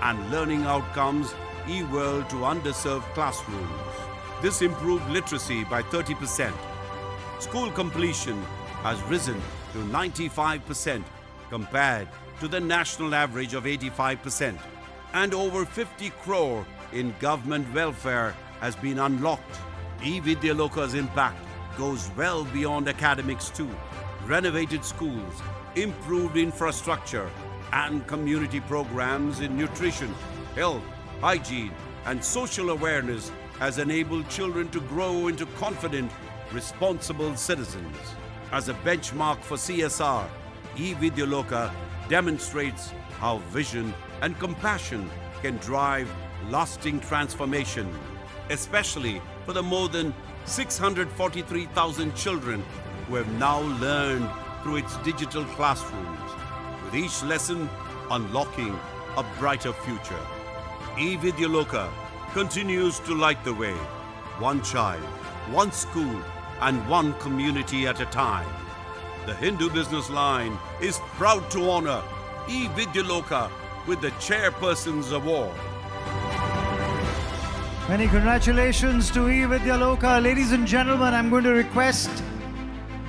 and learning outcomes equal to underserved classrooms. This improved literacy by 30%. School completion has risen to 95% compared to the national average of 85%. And over 50 crore in government welfare has been unlocked. E-Vidyaloka's impact goes well beyond academics too. Renovated schools, improved infrastructure, and community programs in nutrition, health, hygiene, and social awareness has enabled children to grow into confident, responsible citizens. As a benchmark for CSR, eVidyaloka demonstrates how vision and compassion can drive lasting transformation, especially for the more than 643,000 children who have now learned through its digital classrooms, with each lesson unlocking a brighter future. eVidyaloka continues to light the way, one child, one school, and one community at a time. The Hindu Business Line is proud to honor eVidyaloka with the Chairperson's Award. Many congratulations to eVidyaloka. Ladies and gentlemen, I'm going to request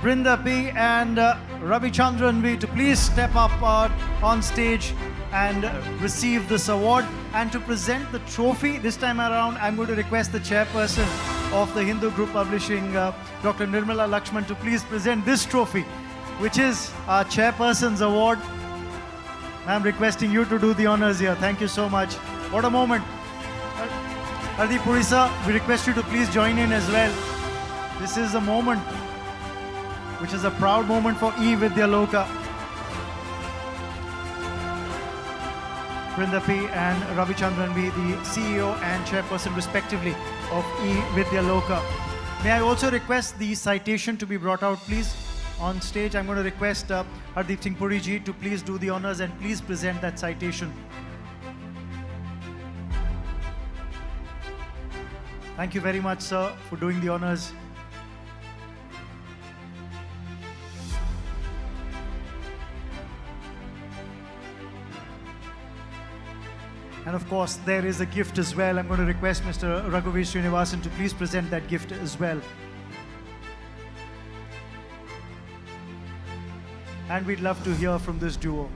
Brinda P and Ravi Chandran V to please step up on stage and receive this award. And to present the trophy this time around, I'm going to request the Chairperson of the Hindu Group Publishing, Dr. Nirmala Lakshman, to please present this trophy, which is our Chairperson's Award. I'm requesting you to do the honors here. Thank you so much. What a moment. Hardeep Purisa, we request you to please join in as well. This is a moment which is a proud moment for eVidyaloka. Brinda P and Ravi Chandran V, the CEO and Chairperson respectively of eVidyaloka. May I also request the citation to be brought out, please? On stage, I'm going to request Hardeep Singh Puri ji to please do the honors and please present that citation. Thank you very much, sir, for doing the honors. And of course, there is a gift as well. I'm going to request Mr. Raghuveer Srinivasan to please present that gift as well. And we'd love to hear from this duo.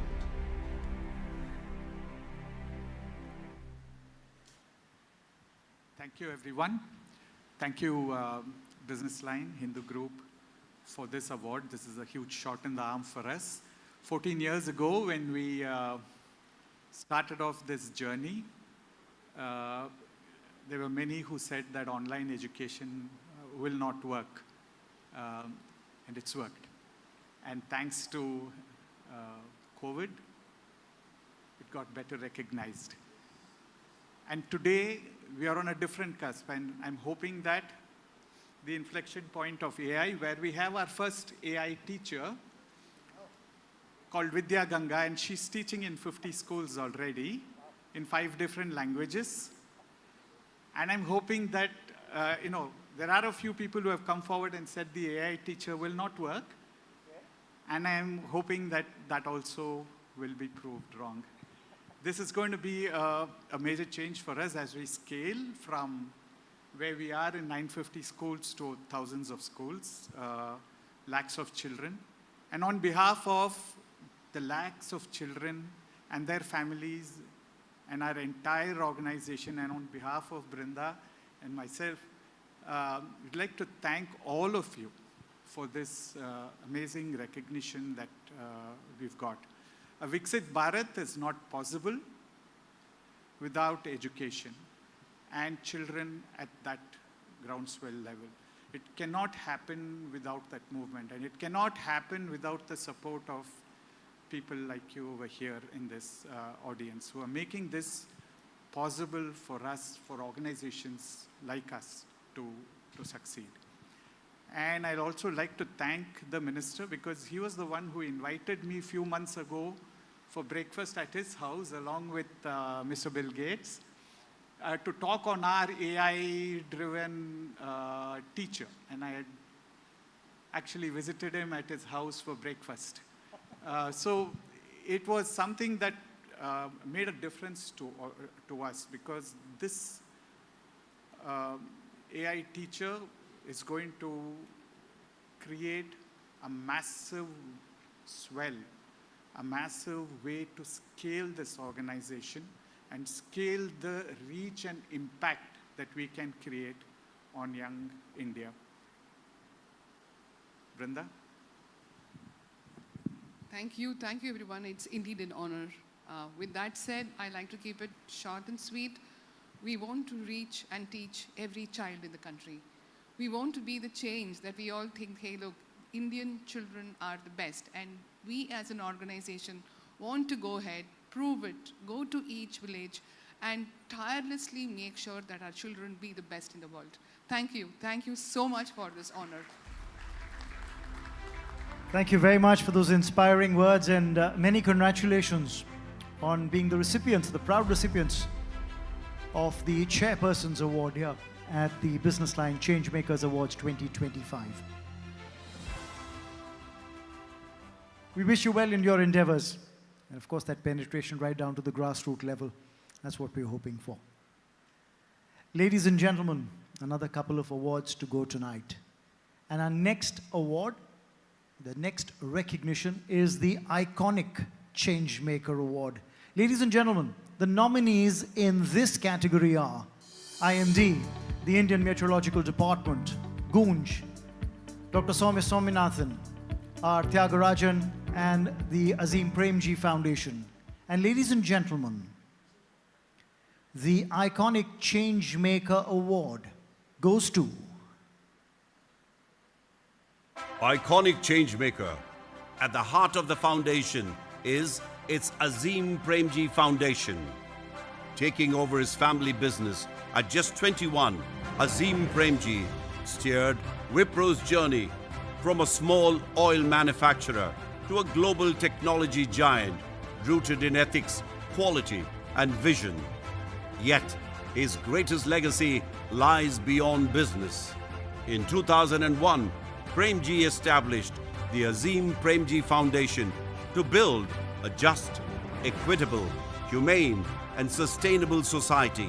Thank you, everyone. Thank you, Businessline, Hindu Group, for this award. This is a huge shot in the arm for us. 14 years ago, when we started off this journey, there were many who said that online education will not work, and it's worked. And thanks to COVID, it got better recognized. And today, we are on a different cusp, and I'm hoping that the inflection point of AI, where we have our first AI teacher called Vidya Ganga, and she's teaching in 50 schools already in 5 different languages. And I'm hoping that, there are a few people who have come forward and said the AI teacher will not work. And I'm hoping that that also will be proved wrong. This is going to be a major change for us as we scale from where we are in 950 schools to thousands of schools, lakhs of children. And on behalf of the lakhs of children and their families and our entire organization, and on behalf of Brinda and myself, we'd like to thank all of you for this amazing recognition that we've got. A Viksit Bharat is not possible without education and children at that groundswell level. It cannot happen without that movement, and it cannot happen without the support of people like you over here in this audience who are making this possible for us, for organizations like us to succeed. And I'd also like to thank the minister, because he was the one who invited me a few months ago for breakfast at his house along with Mr. Bill Gates to talk on our AI-driven teacher. And I had actually visited him at his house for breakfast. So it was something that made a difference to us, because this AI teacher is going to create a massive swell, a massive way to scale this organization and scale the reach and impact that we can create on young India. Brinda? Thank you everyone. It's indeed an honor. With that said, I like to keep it short and sweet. We want to reach and teach every child in the country. We want to be the change that we all think, hey, look, Indian children are the best. And we as an organization want to go ahead, prove it, go to each village, and tirelessly make sure that our children be the best in the world. Thank you. Thank you so much for this honor. Thank you very much for those inspiring words, and many congratulations on being the recipients, the proud recipients of the Chairperson's Award here at the Businessline Changemakers Awards 2025. We wish you well in your endeavors, and of course that penetration right down to the grassroots level. That's what we're hoping for. Ladies and gentlemen, another couple of awards to go tonight. And our next award, the next recognition, is the Iconic Changemaker Award. Ladies and gentlemen, the nominees in this category are IMD, the Indian Meteorological Department, Goonj, Dr. Soumya Swaminathan, R. Tyagarajan, and the Azim Premji Foundation. And ladies and gentlemen, the Iconic Changemaker Award goes to Iconic Changemaker. At the heart of the foundation is its Azim Premji Foundation. Taking over his family business at just 21, Azim Premji steered Wipro's journey from a small oil manufacturer to a global technology giant rooted in ethics, quality, and vision. Yet, his greatest legacy lies beyond business. In 2001, Premji established the Azim Premji Foundation to build a just, equitable, humane, and sustainable society.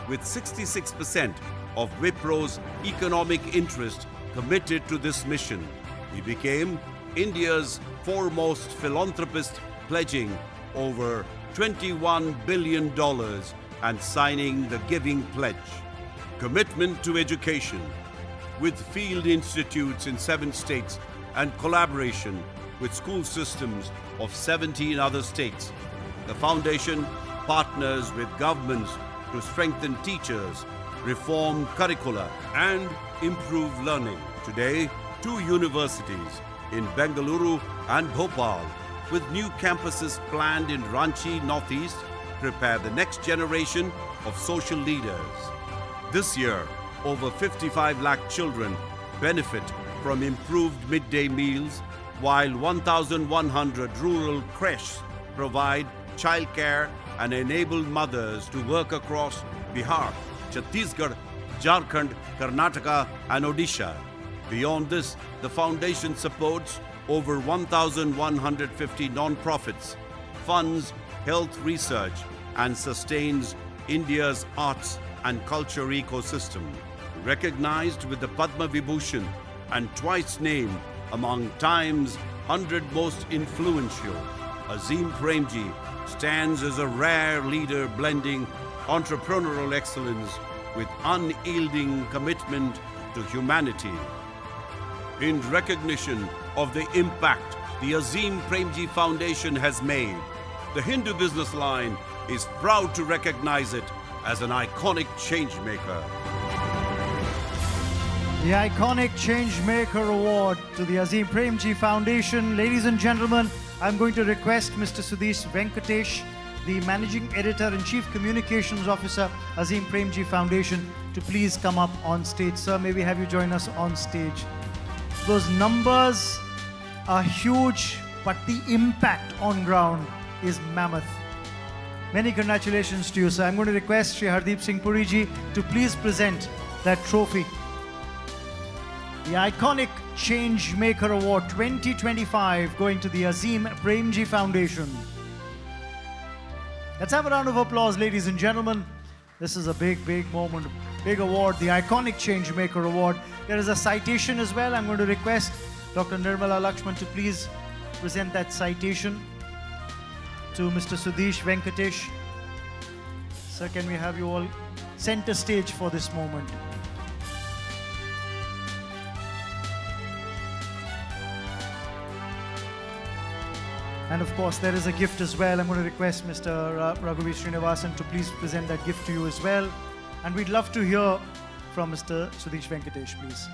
With 66% of Wipro's economic interest committed to this mission, he became India's foremost philanthropist, pledging over $21 billion and signing the Giving Pledge. Commitment to education, with field institutes in 7 states and collaboration with school systems of 17 other states. The foundation partners with governments to strengthen teachers, reform curricula, and improve learning. Today, 2 universities in Bengaluru and Bhopal, with new campuses planned in Ranchi, Northeast, prepare the next generation of social leaders. This year, over 55 lakh children benefit from improved midday meals, while 1,100 rural creches provide childcare and enable mothers to work across Bihar, Chhattisgarh, Jharkhand, Karnataka, and Odisha. Beyond this, the foundation supports over 1,150 non-profits, funds health research, and sustains India's arts and culture ecosystem. Recognized with the Padma Vibhushan and twice named among Time's 100 most influential, Azim Premji stands as a rare leader blending entrepreneurial excellence with unyielding commitment to humanity. In recognition of the impact the Azim Premji Foundation has made, the Hindu Business Line is proud to recognize it as an iconic changemaker. The Iconic Changemaker Award to the Azim Premji Foundation. Ladies and gentlemen, I'm going to request Mr. Sudhish Venkatesh, the Managing Editor and Chief Communications Officer, Azim Premji Foundation, to please come up on stage. Sir, may we have you join us on stage? Those numbers are huge, but the impact on ground is mammoth. Many congratulations to you, sir. I'm going to request Shri Hardeep Singh Puri ji to please present that trophy. The Iconic Changemaker Award 2025 going to the Azim Premji Foundation. Let's have a round of applause, ladies and gentlemen. This is a big, big moment, big award, the Iconic Changemaker Award. There is a citation as well. I'm going to request Dr. Nirmala Lakshman to please present that citation to Mr. Sudhish Venkatesh. Sir, can we have you all center stage for this moment? And of course, there is a gift as well. I'm going to request Mr. Raghuveer Srinivasan to please present that gift to you as well. And we'd love to hear from Mr. Sudhish Venkatesh, please.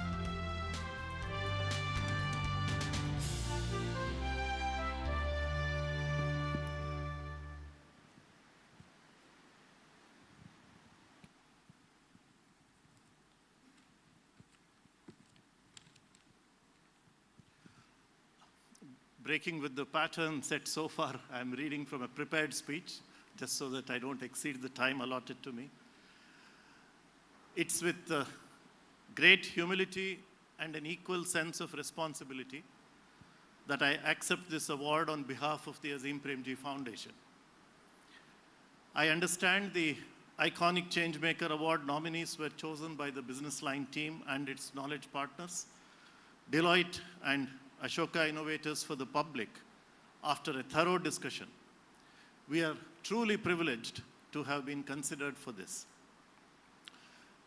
breaking with the pattern set so far, I'm reading from a prepared speech, just so that I don't exceed the time allotted to me. It's with great humility and an equal sense of responsibility that I accept this award on behalf of the Azim Premji Foundation. I understand the iconic Changemaker Award nominees were chosen by the Businessline team and its knowledge partners, Deloitte and Ashoka Innovators for the public, after a thorough discussion. We are truly privileged to have been considered for this.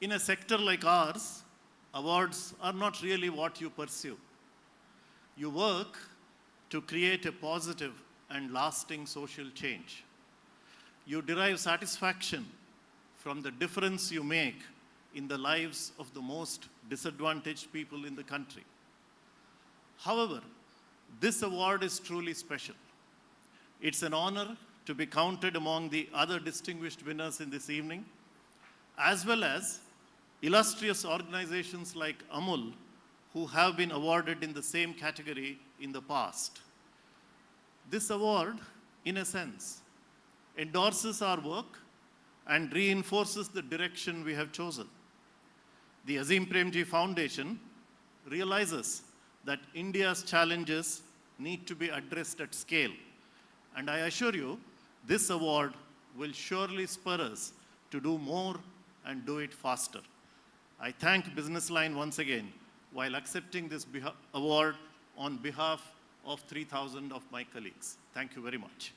In a sector like ours, awards are not really what you pursue. You work to create a positive and lasting social change. You derive satisfaction from the difference you make in the lives of the most disadvantaged people in the country. However, this award is truly special. It's an honor to be counted among the other distinguished winners in this evening, as well as illustrious organizations like Amul, who have been awarded in the same category in the past. This award, in a sense, endorses our work and reinforces the direction we have chosen. The Azim Premji Foundation realizes that India's challenges need to be addressed at scale. And I assure you, this award will surely spur us to do more and do it faster. I thank Businessline once again while accepting this award on behalf of 3,000 of my colleagues. Thank you very much.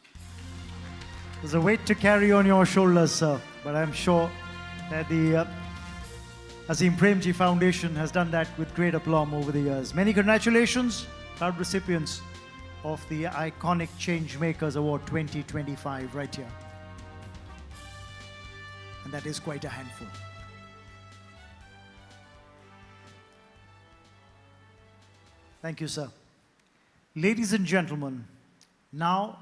There's a weight to carry on your shoulders, sir, but I'm sure that the Azim Premji Foundation has done that with great aplomb over the years. Many congratulations, proud recipients of the iconic Changemakers Award 2025 right here. And that is quite a handful. Thank you, sir. Ladies and gentlemen, now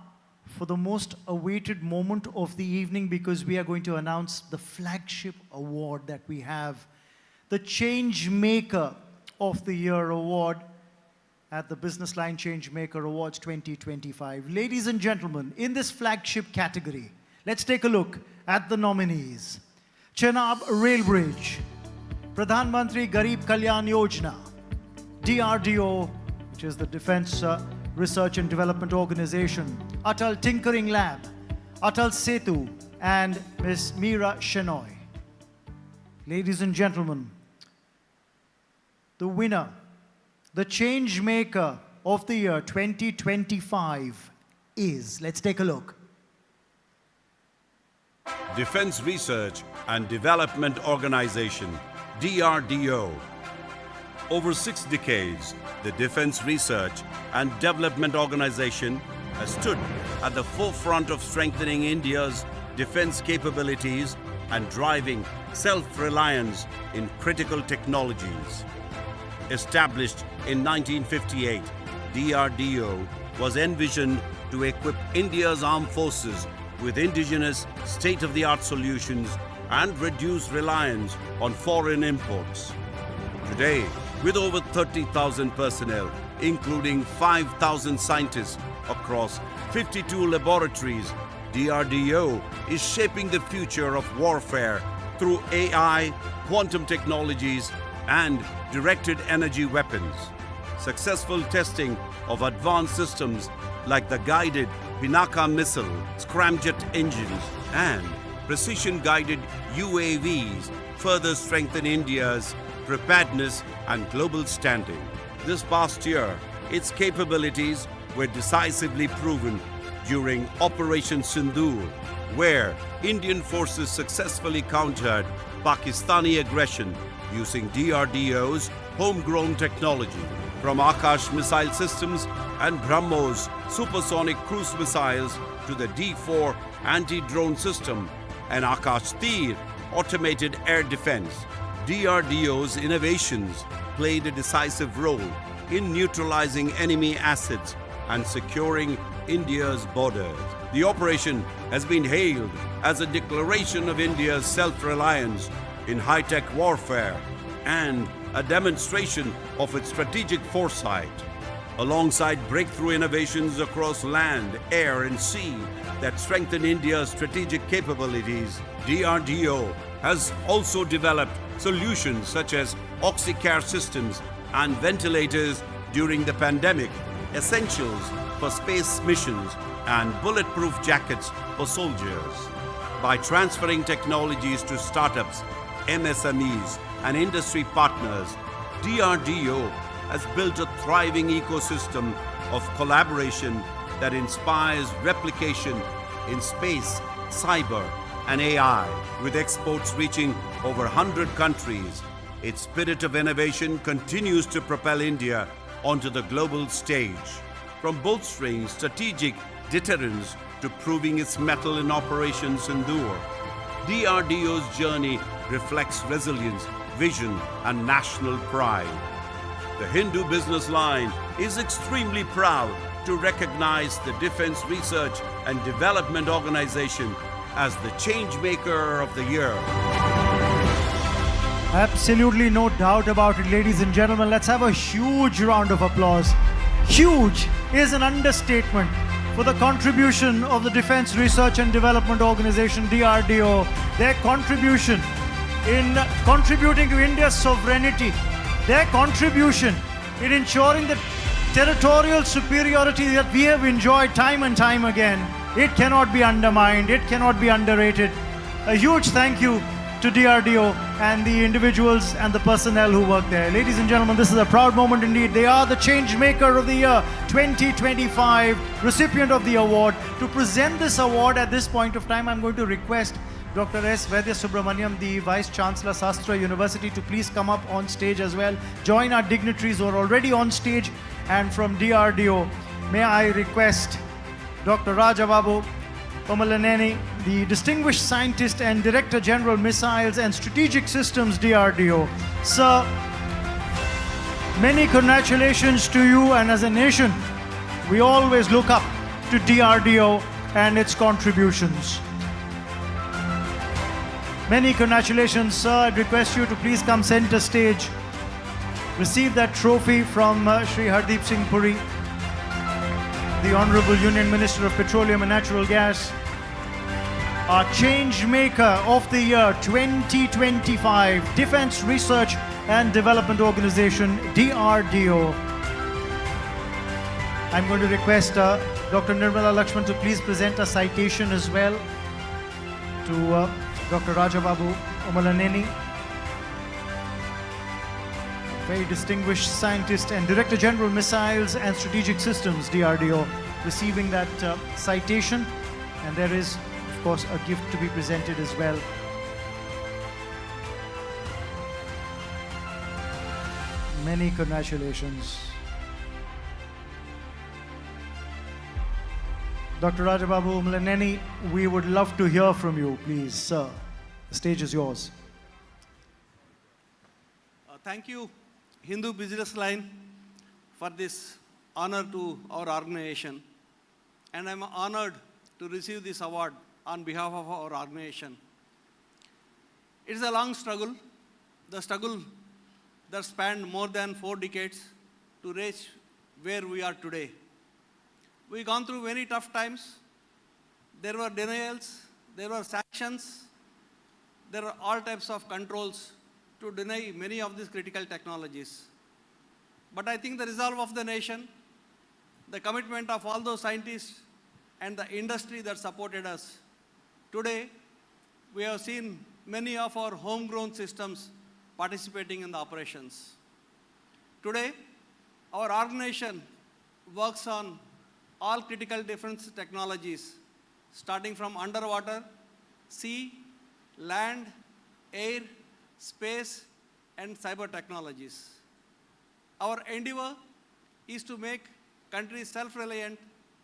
for the most awaited moment of the evening, because we are going to announce the flagship award that we have, the Changemaker of the Year Award at the Businessline Changemaker Awards 2025. Ladies and gentlemen, in this flagship category, let's take a look at the nominees. Chenab Rail Bridge, Pradhan Mantri Garib Kalyan Yojana, DRDO, which is the Defense Research and Development Organization, Atal Tinkering Lab, Atal Setu, and Ms. Meera Shenoy. Ladies and gentlemen, the winner, the Changemaker of the Year 2025 is, let's take a look. Defense Research and Development Organization, DRDO. Over 6 decades, the Defense Research and Development Organization has stood at the forefront of strengthening India's defense capabilities and driving self-reliance in critical technologies. Established in 1958, DRDO was envisioned to equip India's armed forces with indigenous state-of-the-art solutions and reduce reliance on foreign imports. Today, with over 30,000 personnel, including 5,000 scientists across 52 laboratories, DRDO is shaping the future of warfare through AI, quantum technologies, and directed energy weapons. Successful testing of advanced systems like the guided Pinaka missile, scramjet engines, and precision-guided UAVs further strengthen India's preparedness and global standing. This past year, its capabilities were decisively proven during Operation Sindoor, where Indian forces successfully countered Pakistani aggression using DRDO's homegrown technology. From Akash missile systems and BrahMos supersonic cruise missiles to the D4 anti-drone system and Akash Tir automated air defense, DRDO's innovations played a decisive role in neutralizing enemy assets and securing India's borders. The operation has been hailed as a declaration of India's self-reliance in high-tech warfare and a demonstration of its strategic foresight. alongside breakthrough innovations across land, air, and sea that strengthen India's strategic capabilities, DRDO has also developed solutions such as oxycare systems and ventilators during the pandemic, essentials for space missions, and bulletproof jackets for soldiers. By transferring technologies to startups, MSMEs, and industry partners, DRDO has built a thriving ecosystem of collaboration that inspires replication in space, cyber, and AI. With exports reaching over 100 countries, its spirit of innovation continues to propel India onto the global stage. From bolstering strategic deterrence to proving its mettle in Operation Sindoor, DRDO's journey reflects resilience, vision, and national pride. The Hindu Business Line is extremely proud to recognize the Defense Research and Development Organization as the Changemaker of the Year. Absolutely no doubt about it, ladies and gentlemen. Let's have a huge round of applause. Huge is an understatement for the contribution of the Defense Research and Development Organization, DRDO, their contribution in contributing to India's sovereignty, their contribution in ensuring the territorial superiority that we have enjoyed time and time again. It cannot be undermined, it cannot be underrated. A huge thank you to DRDO and the individuals and the personnel who work there. Ladies and gentlemen, this is a proud moment indeed. They are the Changemaker of the Year 2025, recipient of the award. To present this award at this point of time, I'm going to request Dr. S. Vaidya Subramaniam, the Vice Chancellor, Sastra University, to please come up on stage as well. Join our dignitaries who are already on stage. And from DRDO, may I request Dr. Rajababu Omalaneni, the Distinguished Scientist and Director General, Missiles and Strategic Systems, DRDO. Sir, many congratulations to you, and as a nation, we always look up to DRDO and its contributions. Many congratulations, sir. I'd request you to please come center stage. Receive that trophy from Shri Hardeep Singh Puri, the Honorable Union Minister of Petroleum and Natural Gas. Our Changemaker of the Year 2025, Defense Research and Development Organization, DRDO. I'm going to request Dr. Nirmala Lakshman to please present a citation as well to Dr. Rajababu Omalaneni, very distinguished scientist and Director General, Missiles and Strategic Systems, DRDO, receiving that citation. And there is, of course, a gift to be presented as well. Many congratulations. Dr. Rajababu Omalaneni, we would love to hear from you, please, sir. The stage is yours. Thank you, Hindu Business Line, for this honor to our organization. And I'm honored to receive this award on behalf of our organization. It's a long struggle, the struggle that spanned more than 4 decades to reach where we are today. We've gone through very tough times. There were denials, there were sanctions, there were all types of controls to deny many of these critical technologies. But I think the resolve of the nation, the commitment of all those scientists and the industry that supported us. Today, we have seen many of our homegrown systems participating in the operations. Today, our organization works on all critical defense technologies, starting from underwater, sea, land, air, space, and cyber technologies. Our endeavor is to make countries self-reliant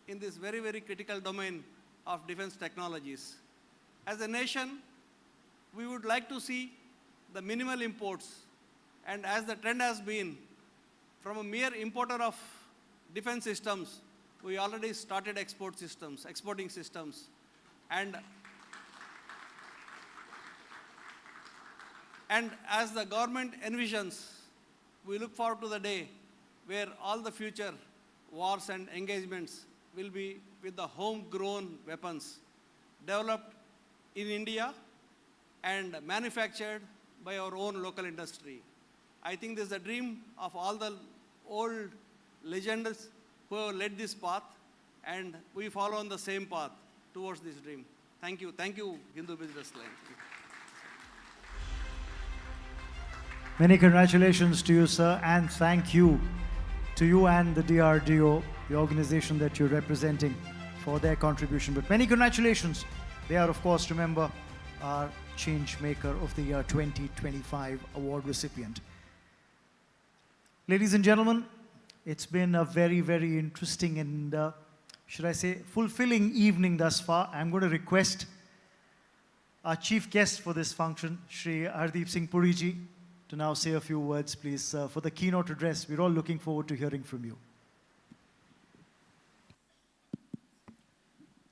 in this very, very critical domain of defense technologies. As a nation, we would like to see the minimal imports, and as the trend has been, from a mere importer of defense systems, we already started exporting systems. And as the government envisions, we look forward to the day where all the future wars and engagements will be with the homegrown weapons developed in India and manufactured by our own local industry. I think this is the dream of all the old legends who have led this path, and we follow on the same path towards this dream. Thank you. Thank you, Hindu Business Line. Many congratulations to you, sir, and thank you to you and the DRDO, the organization that you're representing, for their contribution. But many congratulations. They are, of course, remember, our Changemaker of the Year 2025 award recipient. Ladies and gentlemen, it's been a very, very interesting and, should I say, fulfilling evening thus far. I'm going to request our chief guest for this function, Shri Hardeep Singh Puri ji, to now say a few words, please, for the keynote address. We're all looking forward to hearing from you.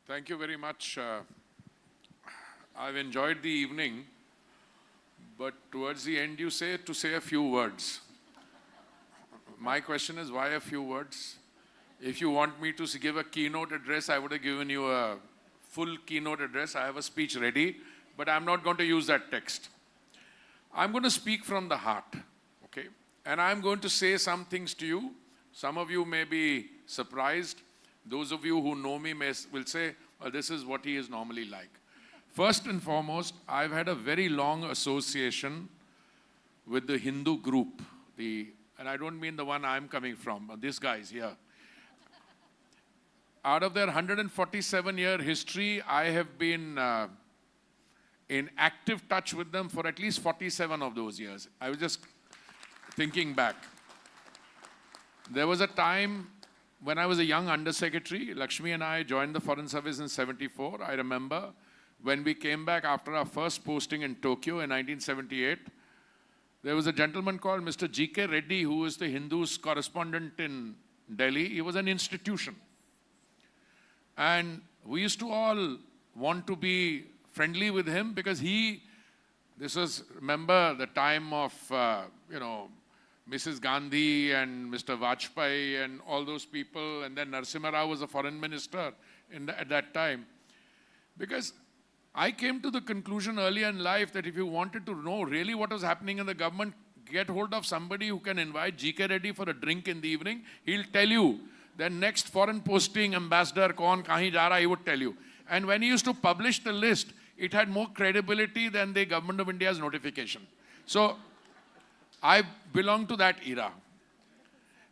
Thank you very much. I've enjoyed the evening, but towards the end you say to say a few words. My question is, why a few words? If you want me to give a keynote address, I would have given you a full keynote address. I have a speech ready, but I'm not going to use that text. I'm going to speak from the heart, okay? And I'm going to say some things to you. Some of you may be surprised. Those of you who know me will say, well, this is what he is normally like. First and foremost, I've had a very long association with the Hindu group, and I don't mean the one I'm coming from, these guys here. Out of their 147-year history, I have been in active touch with them for at least 47 of those years. I was just thinking back. There was a time when I was a young undersecretary. Lakshmi and I joined the Foreign Service in '74. I remember when we came back after our first posting in Tokyo in 1978, there was a gentleman called Mr. G.K. Reddy, who was the Hindus correspondent in Delhi. He was an institution. And we used to all want to be friendly with him because this was, remember, the time of, Mrs. Gandhi and Mr. Vajpayee and all those people, and then Narasimha Rao was a foreign minister at that time. Because I came to the conclusion early in life that if you wanted to know really what was happening in the government, get hold of somebody who can invite G.K. Reddy for a drink in the evening. He'll tell you the next foreign posting ambassador, kahin ja raha, he would tell you. And when he used to publish the list, it had more credibility than the Government of India's notification. So I belong to that era.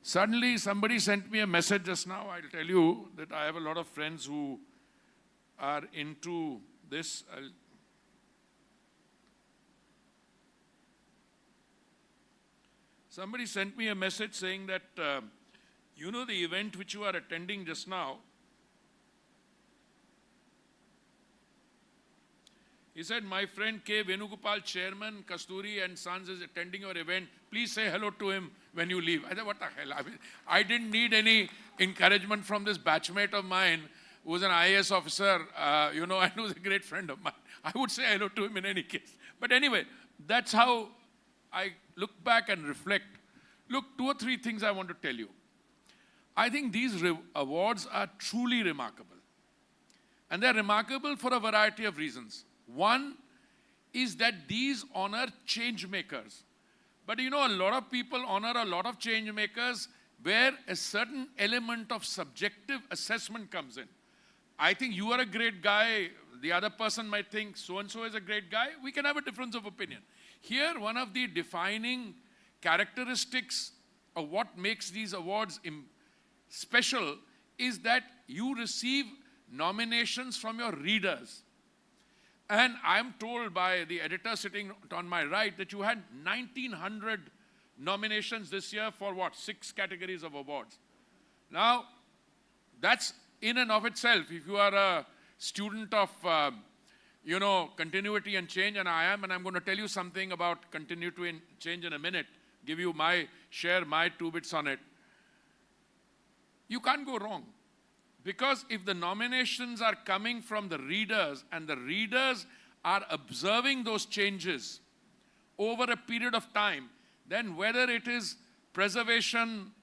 Suddenly somebody sent me a message just now. I'll tell you that I have a lot of friends who are into this. Somebody sent me a message saying that, you know, the event which you are attending just now, he said, my friend K. Venugopal, Chairman, Kasturi and Sons is attending your event. Please say hello to him when you leave. I said, what the hell? I didn't need any encouragement from this batchmate of mine who was an IAS officer, and who was a great friend of mine. I would say hello to him in any case. But anyway, that's how I look back and reflect. Look, 2 or 3 things I want to tell you. I think these awards are truly remarkable. And they're remarkable for a variety of reasons. One is that these honor change makers. But a lot of people honor a lot of change makers where a certain element of subjective assessment comes in. I think you are a great guy. The other person might think so-and-so is a great guy. We can have a difference of opinion. Here, one of the defining characteristics of what makes these awards special is that you receive nominations from your readers. And I'm told by the editor sitting on my right that you had 1,900 nominations this year for 6 categories of awards. Now, that's in and of itself. If you are a student of, continuity and change, and I am, and I'm going to tell you something about continuity and change in a minute, give you my 2 bits on it. You can't go wrong. Because if the nominations are coming from the readers and the readers are observing those changes over a period of time, then whether it is preservation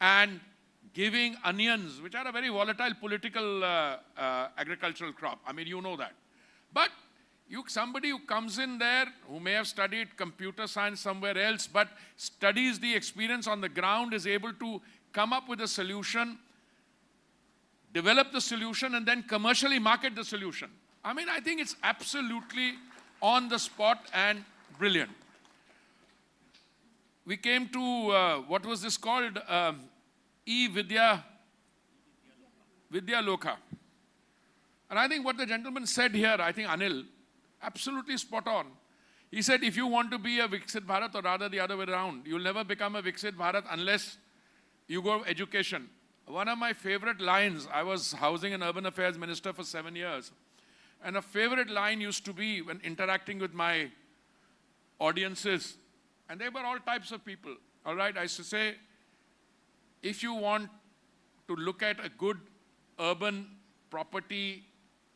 and giving onions, which are a very volatile political agricultural crop. I mean, you know that. But somebody who comes in there, who may have studied computer science somewhere else, but studies the experience on the ground, is able to come up with a solution, develop the solution, and then commercially market the solution. I mean, I think it's absolutely on the spot and brilliant. We came to, what was this called? Vidya Lokha. And I think what the gentleman said here, I think Anil, absolutely spot on. He said, if you want to be a Viksit Bharat, or rather the other way around, you'll never become a Viksit Bharat unless you go education. One of my favorite lines, I was Housing and Urban Affairs Minister for 7 years, and a favorite line used to be when interacting with my audiences, and they were all types of people, all right? I used to say, if you want to look at a good urban property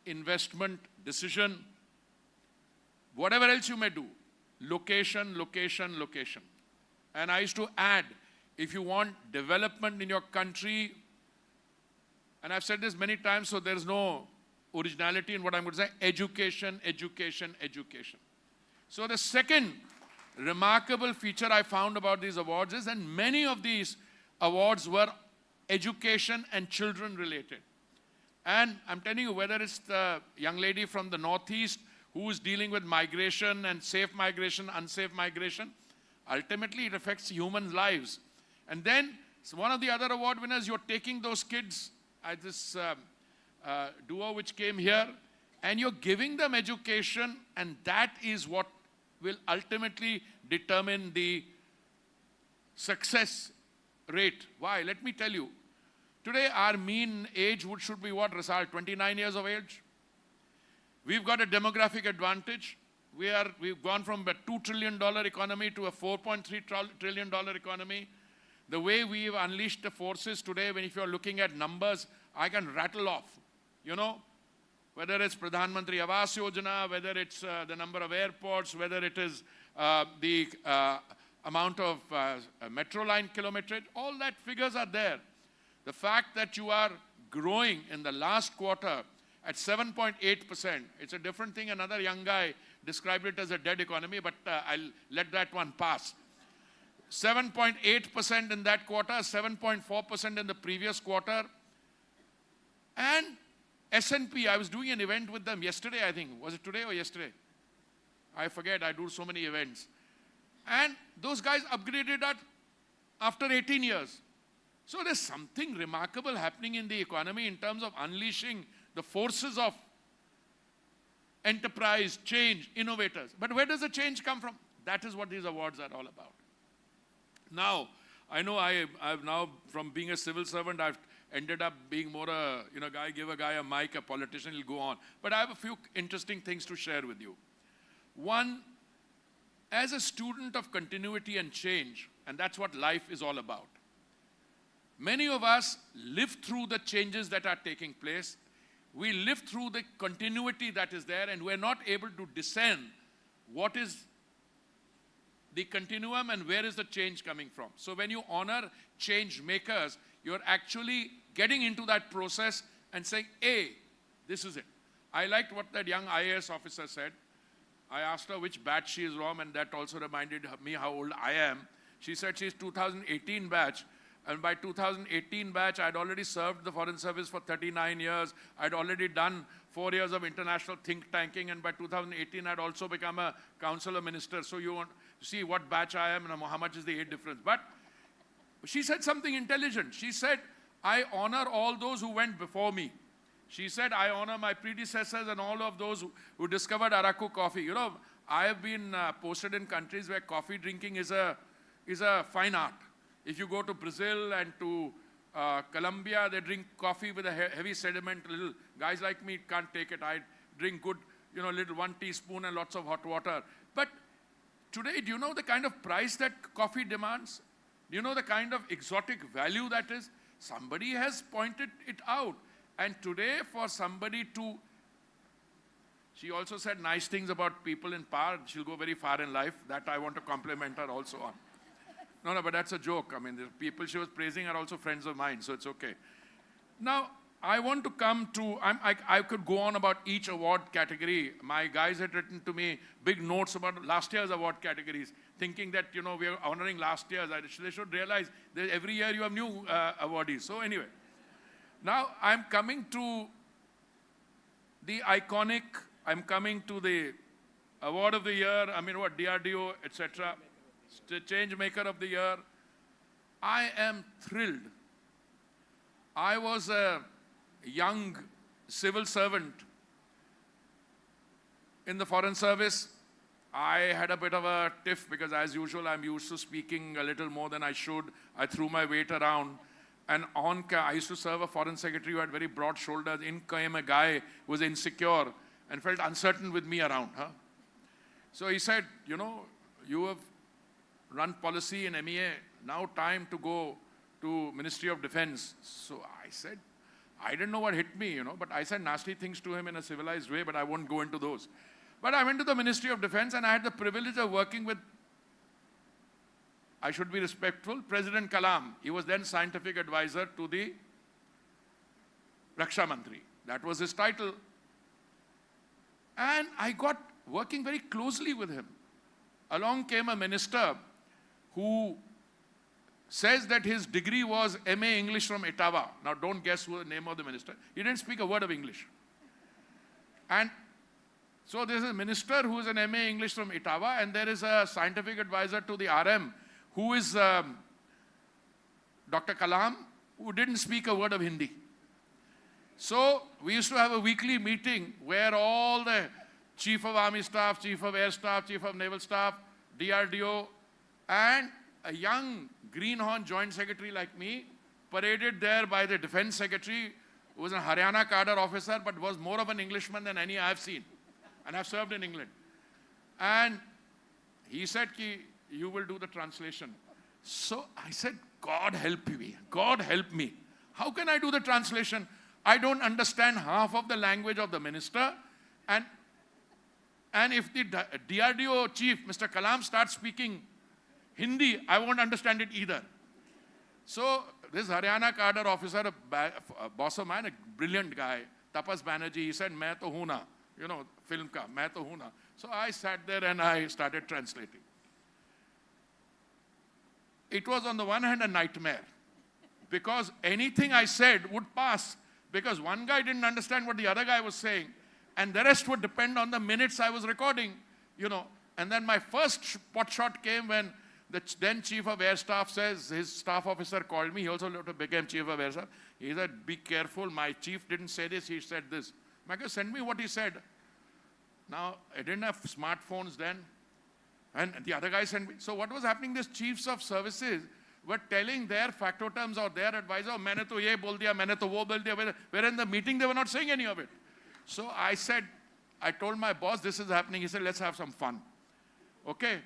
investment decision, whatever else you may do, location, location, location. And I used to add, if you want development in your country, and I've said this many times, so there's no originality in what I'm going to say, education, education, education. So the second remarkable feature I found about these awards is, and many of these awards were education and children related. And I'm telling you, whether it's the young lady from the Northeast who is dealing with migration and safe migration, unsafe migration, ultimately it affects human lives. And then one of the other award winners, you're taking those kids at this duo which came here, and you're giving them education, and that is what will ultimately determine the success rate. Why? Let me tell you. Today, our mean age should be what, Rasal? 29 years of age? We've got a demographic advantage. We've gone from a $2 trillion economy to a $4.3 trillion economy. The way we've unleashed the forces today, if you're looking at numbers, I can rattle off, you know, whether it's Pradhan Mantri Awas Yojana, whether it's the number of airports, whether it is the amount of metro line kilometerage, all that figures are there. The fact that you are growing in the last quarter at 7.8%, it's a different thing. Another young guy described it as a dead economy, but I'll let that one pass. 7.8% in that quarter, 7.4% in the previous quarter. And S&P, I was doing an event with them yesterday, I think. Was it today or yesterday? I forget, I do so many events. And those guys upgraded that after 18 years. So there's something remarkable happening in the economy in terms of unleashing the forces of enterprise, change, innovators. But where does the change come from? That is what these awards are all about. Now, I know I've now, from being a civil servant, I've ended up being more a, give a guy a mic, a politician, he'll go on. But I have a few interesting things to share with you. One, as a student of continuity and change, and that's what life is all about, many of us live through the changes that are taking place. We live through the continuity that is there, and we're not able to discern what is the continuum and where is the change coming from. So when you honor change makers, you're actually getting into that process and saying, hey, this is it. I liked what that young IAS officer said. I asked her which batch she is from, and that also reminded me how old I am. She said she's 2018 batch, and by 2018 batch, I'd already served the Foreign Service for 39 years. I'd already done 4 years of international think tanking, and by 2018, I'd also become a councillor minister. So you want to see what batch I am and how much is the age difference. But she said something intelligent. She said, I honor all those who went before me. She said, I honor my predecessors and all of those who discovered Araku coffee. You know, I have been posted in countries where coffee drinking is a fine art. If you go to Brazil and to Colombia, they drink coffee with a heavy sediment. Little guys like me can't take it. I drink good, little 1 teaspoon and lots of hot water. But today, do you know the kind of price that coffee demands? Do you know the kind of exotic value that is? Somebody has pointed it out. And today, for somebody to, she also said nice things about people in power. She'll go very far in life. That I want to compliment her also on. No, but that's a joke. I mean, the people she was praising are also friends of mine, so it's okay. Now, I want to come to, I could go on about each award category. My guys had written to me big notes about last year's award categories, thinking that, you know, we are honoring last year's. They should realize that every year you have new awardees. So anyway, now I'm coming to the iconic, I'm coming to the award of the year, I mean, what, DRDO, etc. Changemaker of the year. I am thrilled. I was a young civil servant in the Foreign Service. I had a bit of a tiff because, as usual, I'm used to speaking a little more than I should. I threw my weight around. And I used to serve a foreign secretary who had very broad shoulders. In came a guy who was insecure and felt uncertain with me around. So he said, you know, you have run policy in MEA. Now time to go to Ministry of Defense. So I said, I didn't know what hit me, you know, but I said nasty things to him in a civilized way, but I won't go into those. But I went to the Ministry of Defense and I had the privilege of working with, I should be respectful, President Kalam. He was then scientific advisor to the Raksha Mantri. That was his title. And I got working very closely with him. Along came a minister who says that his degree was MA English from Ottawa. Now don't guess who the name of the minister. He didn't speak a word of English. And so there's a minister who is an MA English from Ottawa, and there is a scientific advisor to the RM who is Dr. Kalam, who didn't speak a word of Hindi. So we used to have a weekly meeting where all the Chief of Army Staff, Chief of Air Staff, Chief of Naval Staff, DRDO, and a young greenhorn joint secretary like me, paraded there by the defense secretary, who was a Haryana cadre officer, but was more of an Englishman than any I've seen. And I've served in England. And he said, you will do the translation. So I said, God help me. God help me. How can I do the translation? I don't understand half of the language of the minister. And if the DRDO chief, Mr. Kalam, starts speaking Hindi, I won't understand it either. So this Haryana cadre officer, a boss of mine, a brilliant guy, Tapas Banerjee, he said, "Main to hoon na," you know, film ka, "Main to hoon na." So I sat there and I started translating. It was on the one hand a nightmare because anything I said would pass because one guy didn't understand what the other guy was saying and the rest would depend on the minutes I was recording, you know. And then my first pot shot came when the then Chief of Air Staff says, his staff officer called me, he also became Chief of Air Staff. He said, "Be careful, my chief didn't say this, he said this." I go, "Send me what he said." Now, I didn't have smartphones then. And the other guy sent me. So what was happening, these chiefs of services were telling their factotums or their advisor, "Maine to ye bol diya, maine to wo bol diya," where in the meeting they were not saying any of it. So I said, I told my boss, this is happening. He said, "Let's have some fun." Okay.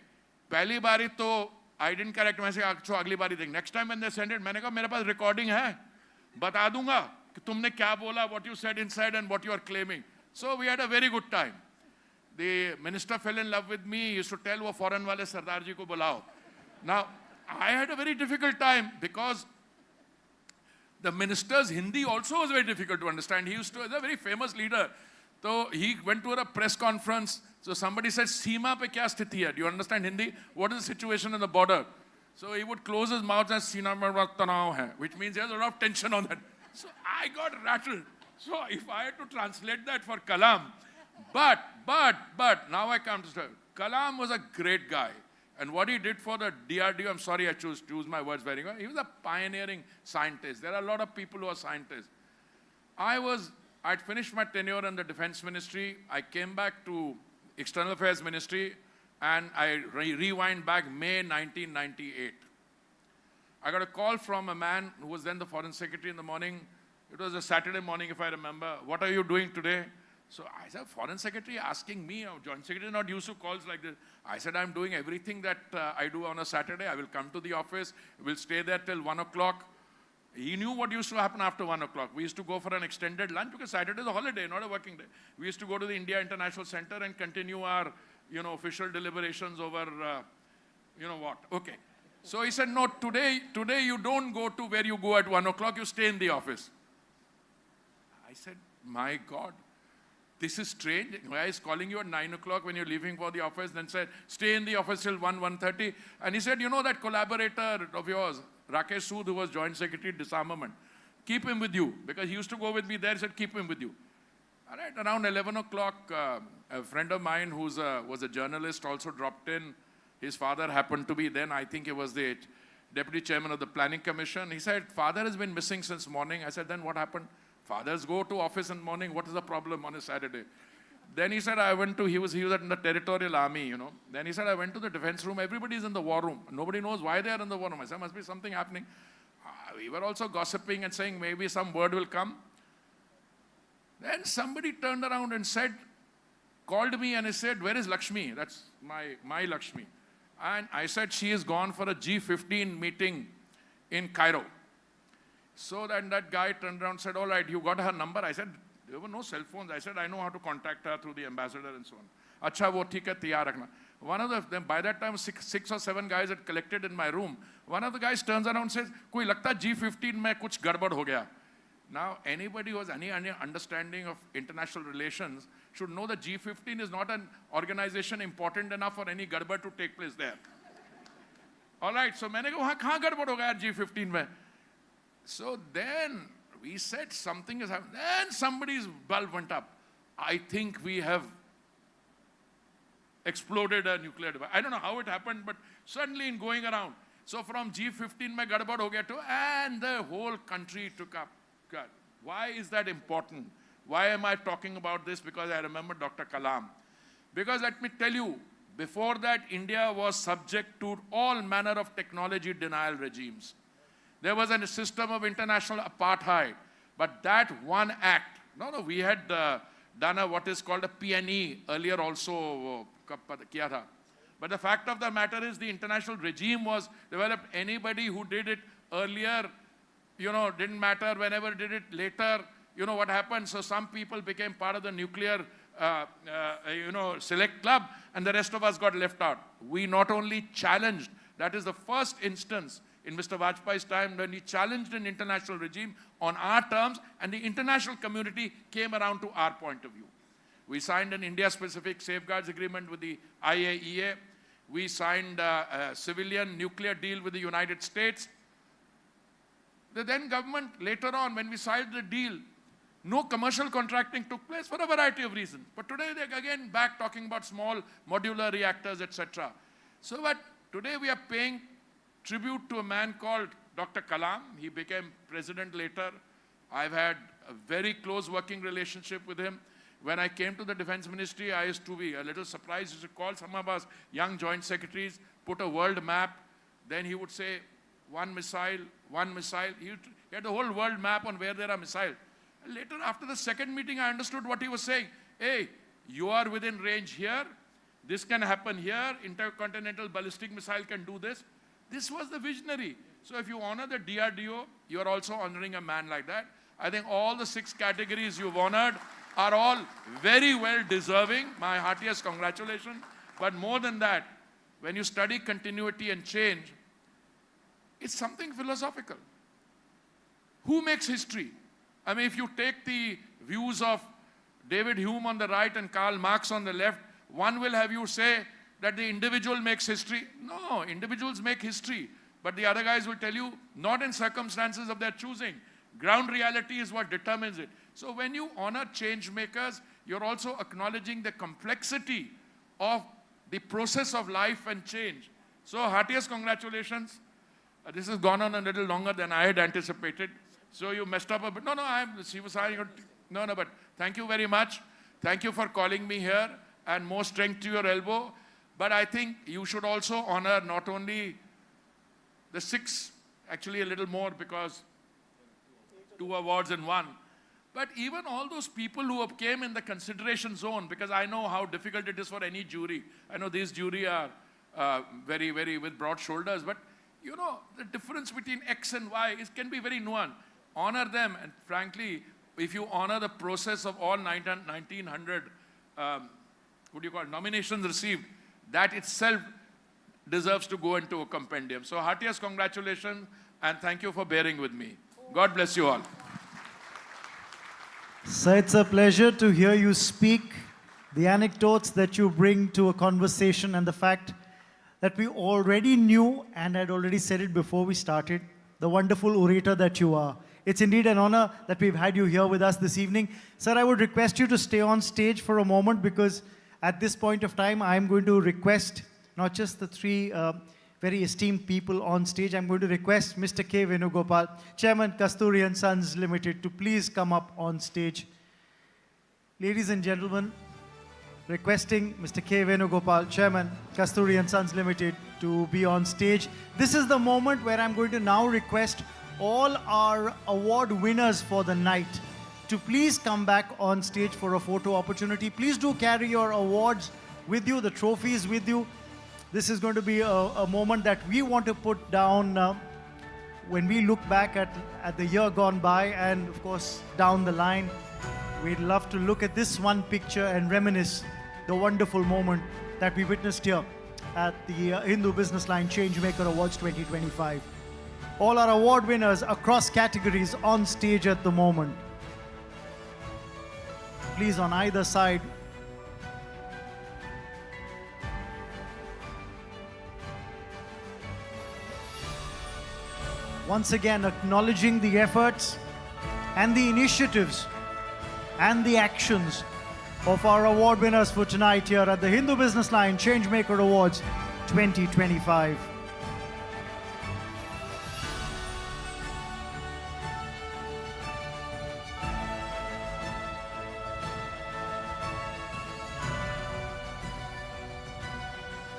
Pehli bari to I didn't correct myself, so agli bari dekh. Next time when they send it, मैंने कहा मेरे पास recording है, बता दूंगा कि तुमने क्या बोला, what you said inside and what you are claiming. So we had a very good time. The minister fell in love with me. He used to tell wo foreign wale Sardar ji ko bulao. Now, I had a very difficult time because the minister's Hindi also was very difficult to understand. He was a very famous leader. So he went to a press conference. So somebody said, "Seema pe kya sthiti hai? Do you understand Hindi? What is the situation in the border?" So he would close his mouth and say, "Seema mein tanav hai," which means there's a lot of tension on that. So I got rattled. So if I had to translate that for Kalam, but now I come to say, Kalam was a great guy. And what he did for the DRDO, I'm sorry I choose my words very well, he was a pioneering scientist. There are a lot of people who are scientists. I'd finished my tenure in the Defense Ministry. I came back to External Affairs Ministry and I rewind back May 1998. I got a call from a man who was then the Foreign Secretary in the morning. It was a Saturday morning, if I remember. "What are you doing today?" So I said, "Foreign Secretary asking me, Joint Secretary not used to calls like this." I said, "I'm doing everything that I do on a Saturday. I will come to the office. We'll stay there till 1 o'clock. He knew what used to happen after 1 o'clock. We used to go for an extended lunch because Saturday is a holiday, not a working day. We used to go to the India International Center and continue our, official deliberations over, Okay. So he said, no, today you don't go to where you go at 1 o'clock, you stay in the office. I said, my God, this is strange. Why is calling you at 9 o'clock when you're leaving for the office, then said, stay in the office till 1:30. And he said, you know that collaborator of yours, Rakesh Sood, who was Joint Secretary Disarmament, keep him with you. Because he used to go with me there, he said, keep him with you. All right, around 11 o'clock, a friend of mine who was a journalist also dropped in. His father happened to be then, I think he was the Deputy Chairman of the Planning Commission. He said, father has been missing since morning. I said, then what happened? Fathers go to office in the morning. What is the problem on a Saturday? Then he said, he was in the territorial army, you know. Then he said, I went to the defense room. Everybody's in the war room. Nobody knows why they are in the war room. I said, must be something happening. We were also gossiping and saying maybe some word will come. Then somebody turned around and called me and he said, where is Lakshmi? That's my Lakshmi. And I said, she is gone for a G15 meeting in Cairo. So then that guy turned around and said, all right, you got her number? I said, there were no cell phones. I said, I know how to contact her through the ambassador and so on. Acha, wo theek hai, tiyar rakhna. One of them, by that time, six or seven guys had collected in my room. One of the guys turns around and says, koi lagta G15 mein kuch gadbad ho gaya. Now, anybody who has any understanding of international relations should know that G15 is not an organization important enough for any gadbad to take place there. All right, so maine kaha, kahan gadbad ho gaya G15 mein? So then we said something has happened. Then somebody's bulb went up. I think we have exploded a nuclear device. I don't know how it happened, but suddenly in going around. So from G15 mein gadbad ho gaya to, and the whole country took up. God, why is that important? Why am I talking about this? Because I remember Dr. Kalam. Because let me tell you, before that, India was subject to all manner of technology denial regimes. There was a system of international apartheid. But that one act, we had done what is called a PNE earlier also. Kiya tha. But the fact of the matter is the international regime was developed. Anybody who did it earlier, didn't matter. Whenever did it later, what happened? So some people became part of the nuclear, select club, and the rest of us got left out. We not only challenged, that is the first instance in Mr. Vajpayee's time when he challenged an international regime on our terms, and the international community came around to our point of view. We signed an India-specific safeguards agreement with the IAEA. We signed a civilian nuclear deal with the United States. The then government, later on, when we signed the deal, no commercial contracting took place for a variety of reasons. But today they're again back talking about small modular reactors, etc. So but today we are paying tribute to a man called Dr. Kalam. He became president later. I've had a very close working relationship with him. When I came to the Defense Ministry, I used to be a little surprised. He used to call some of us young joint secretaries, put a world map. Then he would say, one missile. He had the whole world map on where there are missiles. Later, after the second meeting, I understood what he was saying. Hey, you are within range here. This can happen here. Intercontinental ballistic missile can do this. This was the visionary. So if you honor the DRDO, you are also honoring a man like that. I think all the 6 categories you've honored are all very well deserving. My heartiest congratulations. But more than that, when you study continuity and change, it's something philosophical. Who makes history? I mean, if you take the views of David Hume on the right and Karl Marx on the left, one will have you say that the individual makes history. No, individuals make history. But the other guys will tell you, not in circumstances of their choosing. Ground reality is what determines it. So when you honor change makers, you're also acknowledging the complexity of the process of life and change. So heartiest congratulations. This has gone on a little longer than I had anticipated. So you messed up a bit. No, but thank you very much. Thank you for calling me here, and more strength to your elbow. But I think you should also honor not only the 6, actually a little more because 2 awards in 1, but even all those people who came in the consideration zone, because I know how difficult it is for any jury. I know these jury are very, very with broad shoulders, but the difference between X and Y can be very nuanced. Honor them, and frankly, if you honor the process of all 1900 nominations received, that itself deserves to go into a compendium. So heartiest congratulations and thank you for bearing with me. God bless you all. Sir, it's a pleasure to hear you speak, the anecdotes that you bring to a conversation, and the fact that we already knew, and I'd already said it before we started, the wonderful orator that you are. It's indeed an honor that we've had you here with us this evening. Sir, I would request you to stay on stage for a moment, because at this point of time, I'm going to request not just the three very esteemed people on stage. I'm going to request Mr. K. Venugopal, Chairman, Kasturi and Sons Limited, to please come up on stage. Ladies and gentlemen, requesting Mr. K. Venugopal, Chairman, Kasturi and Sons Limited, to be on stage. This is the moment where I'm going to now request all our award winners for the night to please come back on stage for a photo opportunity. Please do carry your awards with you, the trophies with you. This is going to be a moment that we want to put down when we look back at the year gone by, and of course down the line. We'd love to look at this one picture and reminisce the wonderful moment that we witnessed here at the Hindu Businessline Changemaker Awards 2025. All our award winners across categories on stage at the moment. Please, on either side. Once again, acknowledging the efforts and the initiatives and the actions of our award winners for tonight here at the Hindu Businessline Changemaker Awards 2025.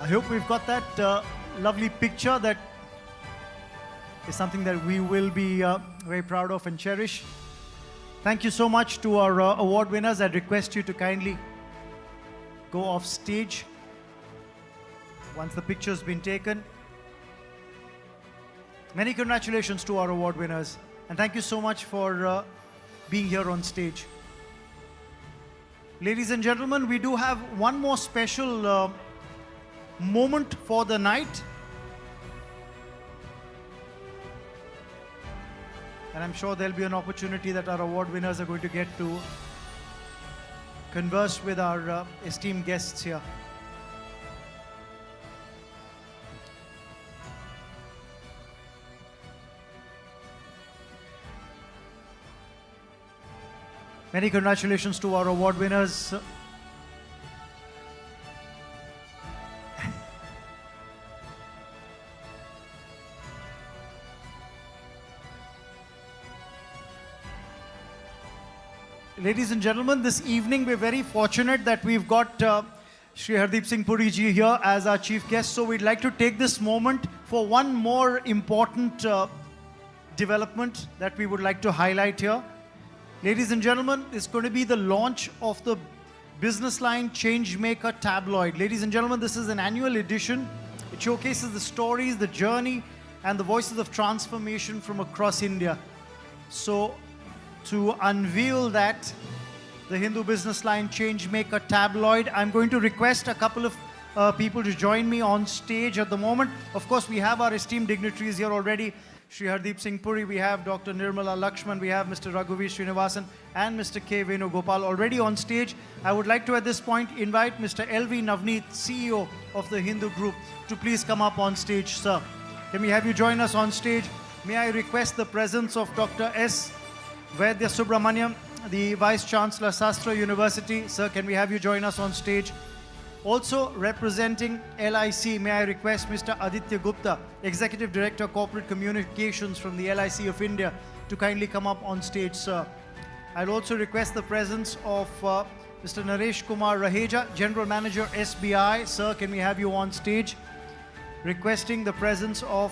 I hope we've got that lovely picture. That is something that we will be very proud of and cherish. Thank you so much to our award winners. I'd request you to kindly go off stage once the picture's been taken. Many congratulations to our award winners, and thank you so much for being here on stage. Ladies and gentlemen, we do have one more special moment for the night. And I'm sure there'll be an opportunity that our award winners are going to get to converse with our esteemed guests here. Many congratulations to our award winners. Ladies and gentlemen, this evening we're very fortunate that we've got Shri Hardeep Singh Puri ji here as our chief guest. So we'd like to take this moment for one more important development that we would like to highlight here. Ladies and gentlemen, it's going to be the launch of the Businessline Changemaker Tabloid. Ladies and gentlemen, this is an annual edition. It showcases the stories, the journey, and the voices of transformation from across India. So, to unveil that, the Hindu Businessline Changemaker Tabloid, I'm going to request a couple of people to join me on stage at the moment. Of course, we have our esteemed dignitaries here already. Shri Hardeep Singh Puri, we have Dr. Nirmala Lakshman, we have Mr. Raghuveer Srinivasan and Mr. K. Venugopal already on stage. I would like to at this point invite Mr. L.V. Navneet, CEO of the Hindu Group, to please come up on stage, sir. Can we have you join us on stage? May I request the presence of Dr. S. Vaidya Subramaniam, the Vice Chancellor, Sastra University. Sir, can we have you join us on stage? Also representing LIC, may I request Mr. Aditya Gupta, Executive Director, Corporate Communications from the LIC of India, to kindly come up on stage, sir. I'll also request the presence of Mr. Naresh Kumar Raheja, General Manager, SBI. Sir, can we have you on stage? Requesting the presence of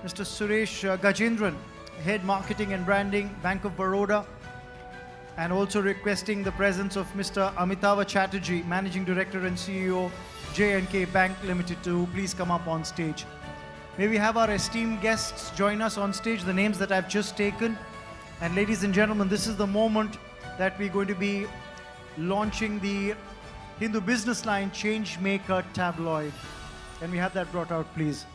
Mr. Suresh Gajendran, Head Marketing and Branding, Bank of Baroda, and also requesting the presence of Mr. Amitava Chatterjee, Managing Director and CEO, J&K Bank Limited, to please come up on stage. May we have our esteemed guests join us on stage, the names that I've just taken. And ladies and gentlemen, this is the moment that we're going to be launching the Hindu Businessline Changemaker Tabloid. Can we have that brought out, please?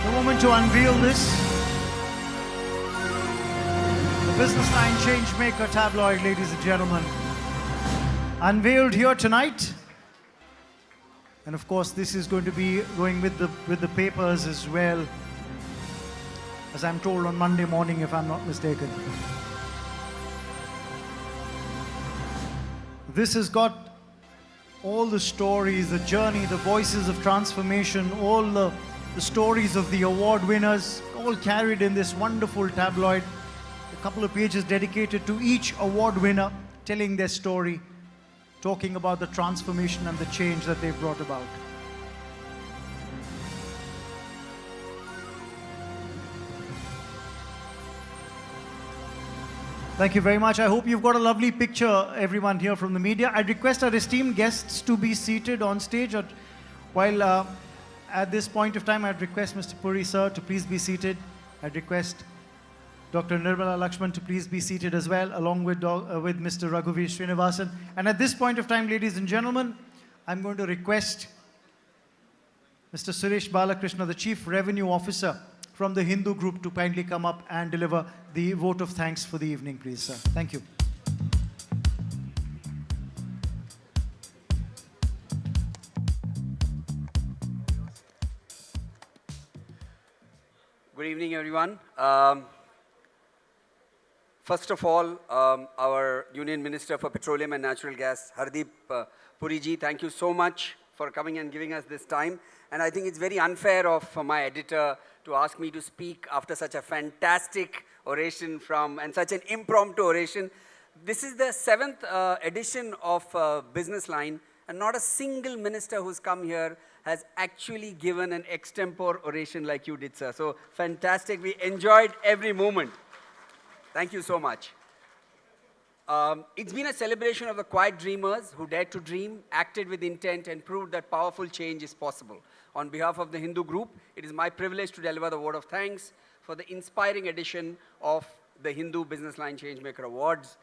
The moment to unveil this. The Businessline Changemaker Tabloid, ladies and gentlemen. Unveiled here tonight. And of course, this is going to be going with the papers as well, as I'm told on Monday morning, if I'm not mistaken. This has got all the stories, the journey, the voices of transformation, all the stories of the award winners, all carried in this wonderful tabloid. A couple of pages dedicated to each award winner, telling their story, talking about the transformation and the change that they've brought about. Thank you very much. I hope you've got a lovely picture, everyone here from the media. I'd request our esteemed guests to be seated on stage. While at this point of time, I'd request Mr. Puri, sir, to please be seated. I'd request Dr. Nirmala Lakshman to please be seated as well, along with Mr. Raghuveer Srinivasan. And at this point of time, ladies and gentlemen, I'm going to request Mr. Suresh Balakrishna, the Chief Revenue Officer from the Hindu Group, to kindly come up and deliver the vote of thanks for the evening, please, sir. Thank you. Good evening, everyone. First of all, our Union Minister for Petroleum and Natural Gas, Hardeep Puri ji, thank you so much for coming and giving us this time. And I think it's very unfair of my editor to ask me to speak after such a fantastic oration and such an impromptu oration. This is the 7th edition of Businessline, and not a single minister who's come here has actually given an extempore oration like you did, sir. So fantastic. We enjoyed every moment. Thank you so much. It's been a celebration of the quiet dreamers who dared to dream, acted with intent, and proved that powerful change is possible. On behalf of the Hindu Group, it is my privilege to deliver the word of thanks for the inspiring edition of the Hindu Businessline Changemaker Awards.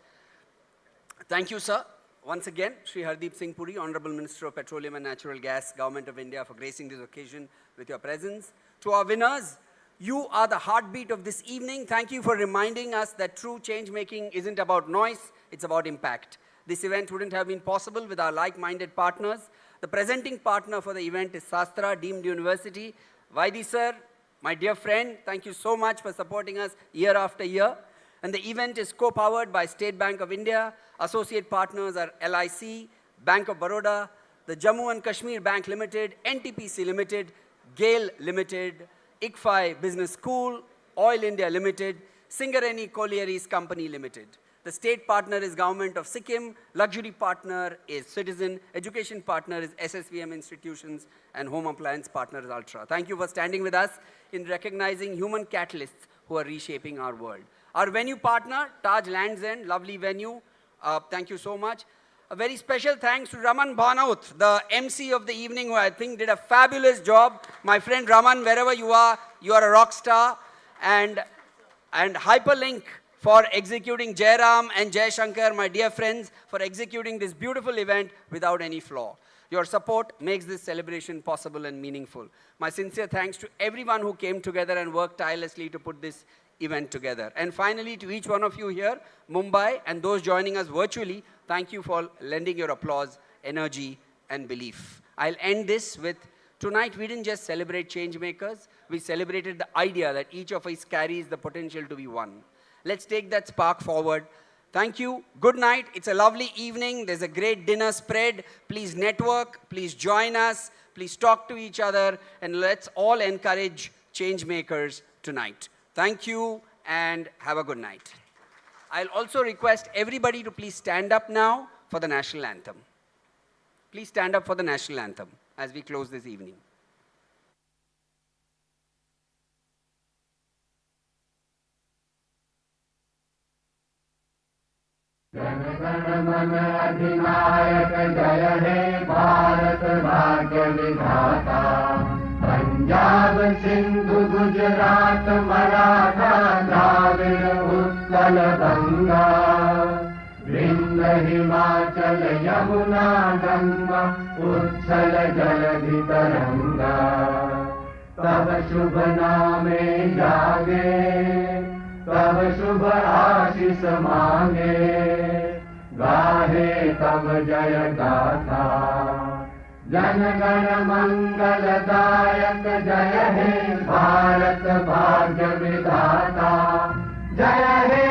Thank you, sir. Once again, Shri Hardeep Singh Puri, Honorable Minister of Petroleum and Natural Gas, Government of India, for gracing this occasion with your presence. To our winners, you are the heartbeat of this evening. Thank you for reminding us that true change making isn't about noise, it's about impact. This event wouldn't have been possible with our like-minded partners. The presenting partner for the event is Sastra Deemed University. Vaidi sir, my dear friend, thank you so much for supporting us year after year. And the event is co-powered by State Bank of India. Associate partners are LIC, Bank of Baroda, the Jammu and Kashmir Bank Limited, NTPC Limited, GAIL Limited, ICFI Business School, Oil India Limited, Singareni Collieries Company Limited. The state partner is Government of Sikkim, luxury partner is Citizen, education partner is SSVM Institutions, and home appliance partner is Ultra. Thank you for standing with us in recognizing human catalysts who are reshaping our world. Our venue partner, Taj Land's End, lovely venue. Thank you so much. A very special thanks to Raman Bhanaut, the MC of the evening, who I think did a fabulous job. My friend Raman, wherever you are a rock star. And Hyperlink for executing Jairam and Jai Shankar, my dear friends, for executing this beautiful event without any flaw. Your support makes this celebration possible and meaningful. My sincere thanks to everyone who came together and worked tirelessly to put this event together. And finally, to each one of you here, Mumbai, and those joining us virtually, thank you for lending your applause, energy, and belief. I'll end this with, tonight we didn't just celebrate changemakers, we celebrated the idea that each of us carries the potential to be one. Let's take that spark forward. Thank you. Good night. It's a lovely evening. There's a great dinner spread. Please network. Please join us. Please talk to each other. And let's all encourage change makers tonight. Thank you and have a good night. I'll also request everybody to please stand up now for the national anthem. Please stand up for the national anthem as we close this evening. Jana Gana मन अधिनायक जय हे भारत भाग्य विधाता पंजाब सिंधु गुजरात मराठा द्राविड़ उत्कल गंगा हिमाचल यमुना गंगा उच्छल जलधि तरंगा तब शुभ नामे जागे तब शुभ आशीष मांगे गाहे तब जय गाथा जन गण मंगलदायक जय हे भारत भाग्य विधाता जय हे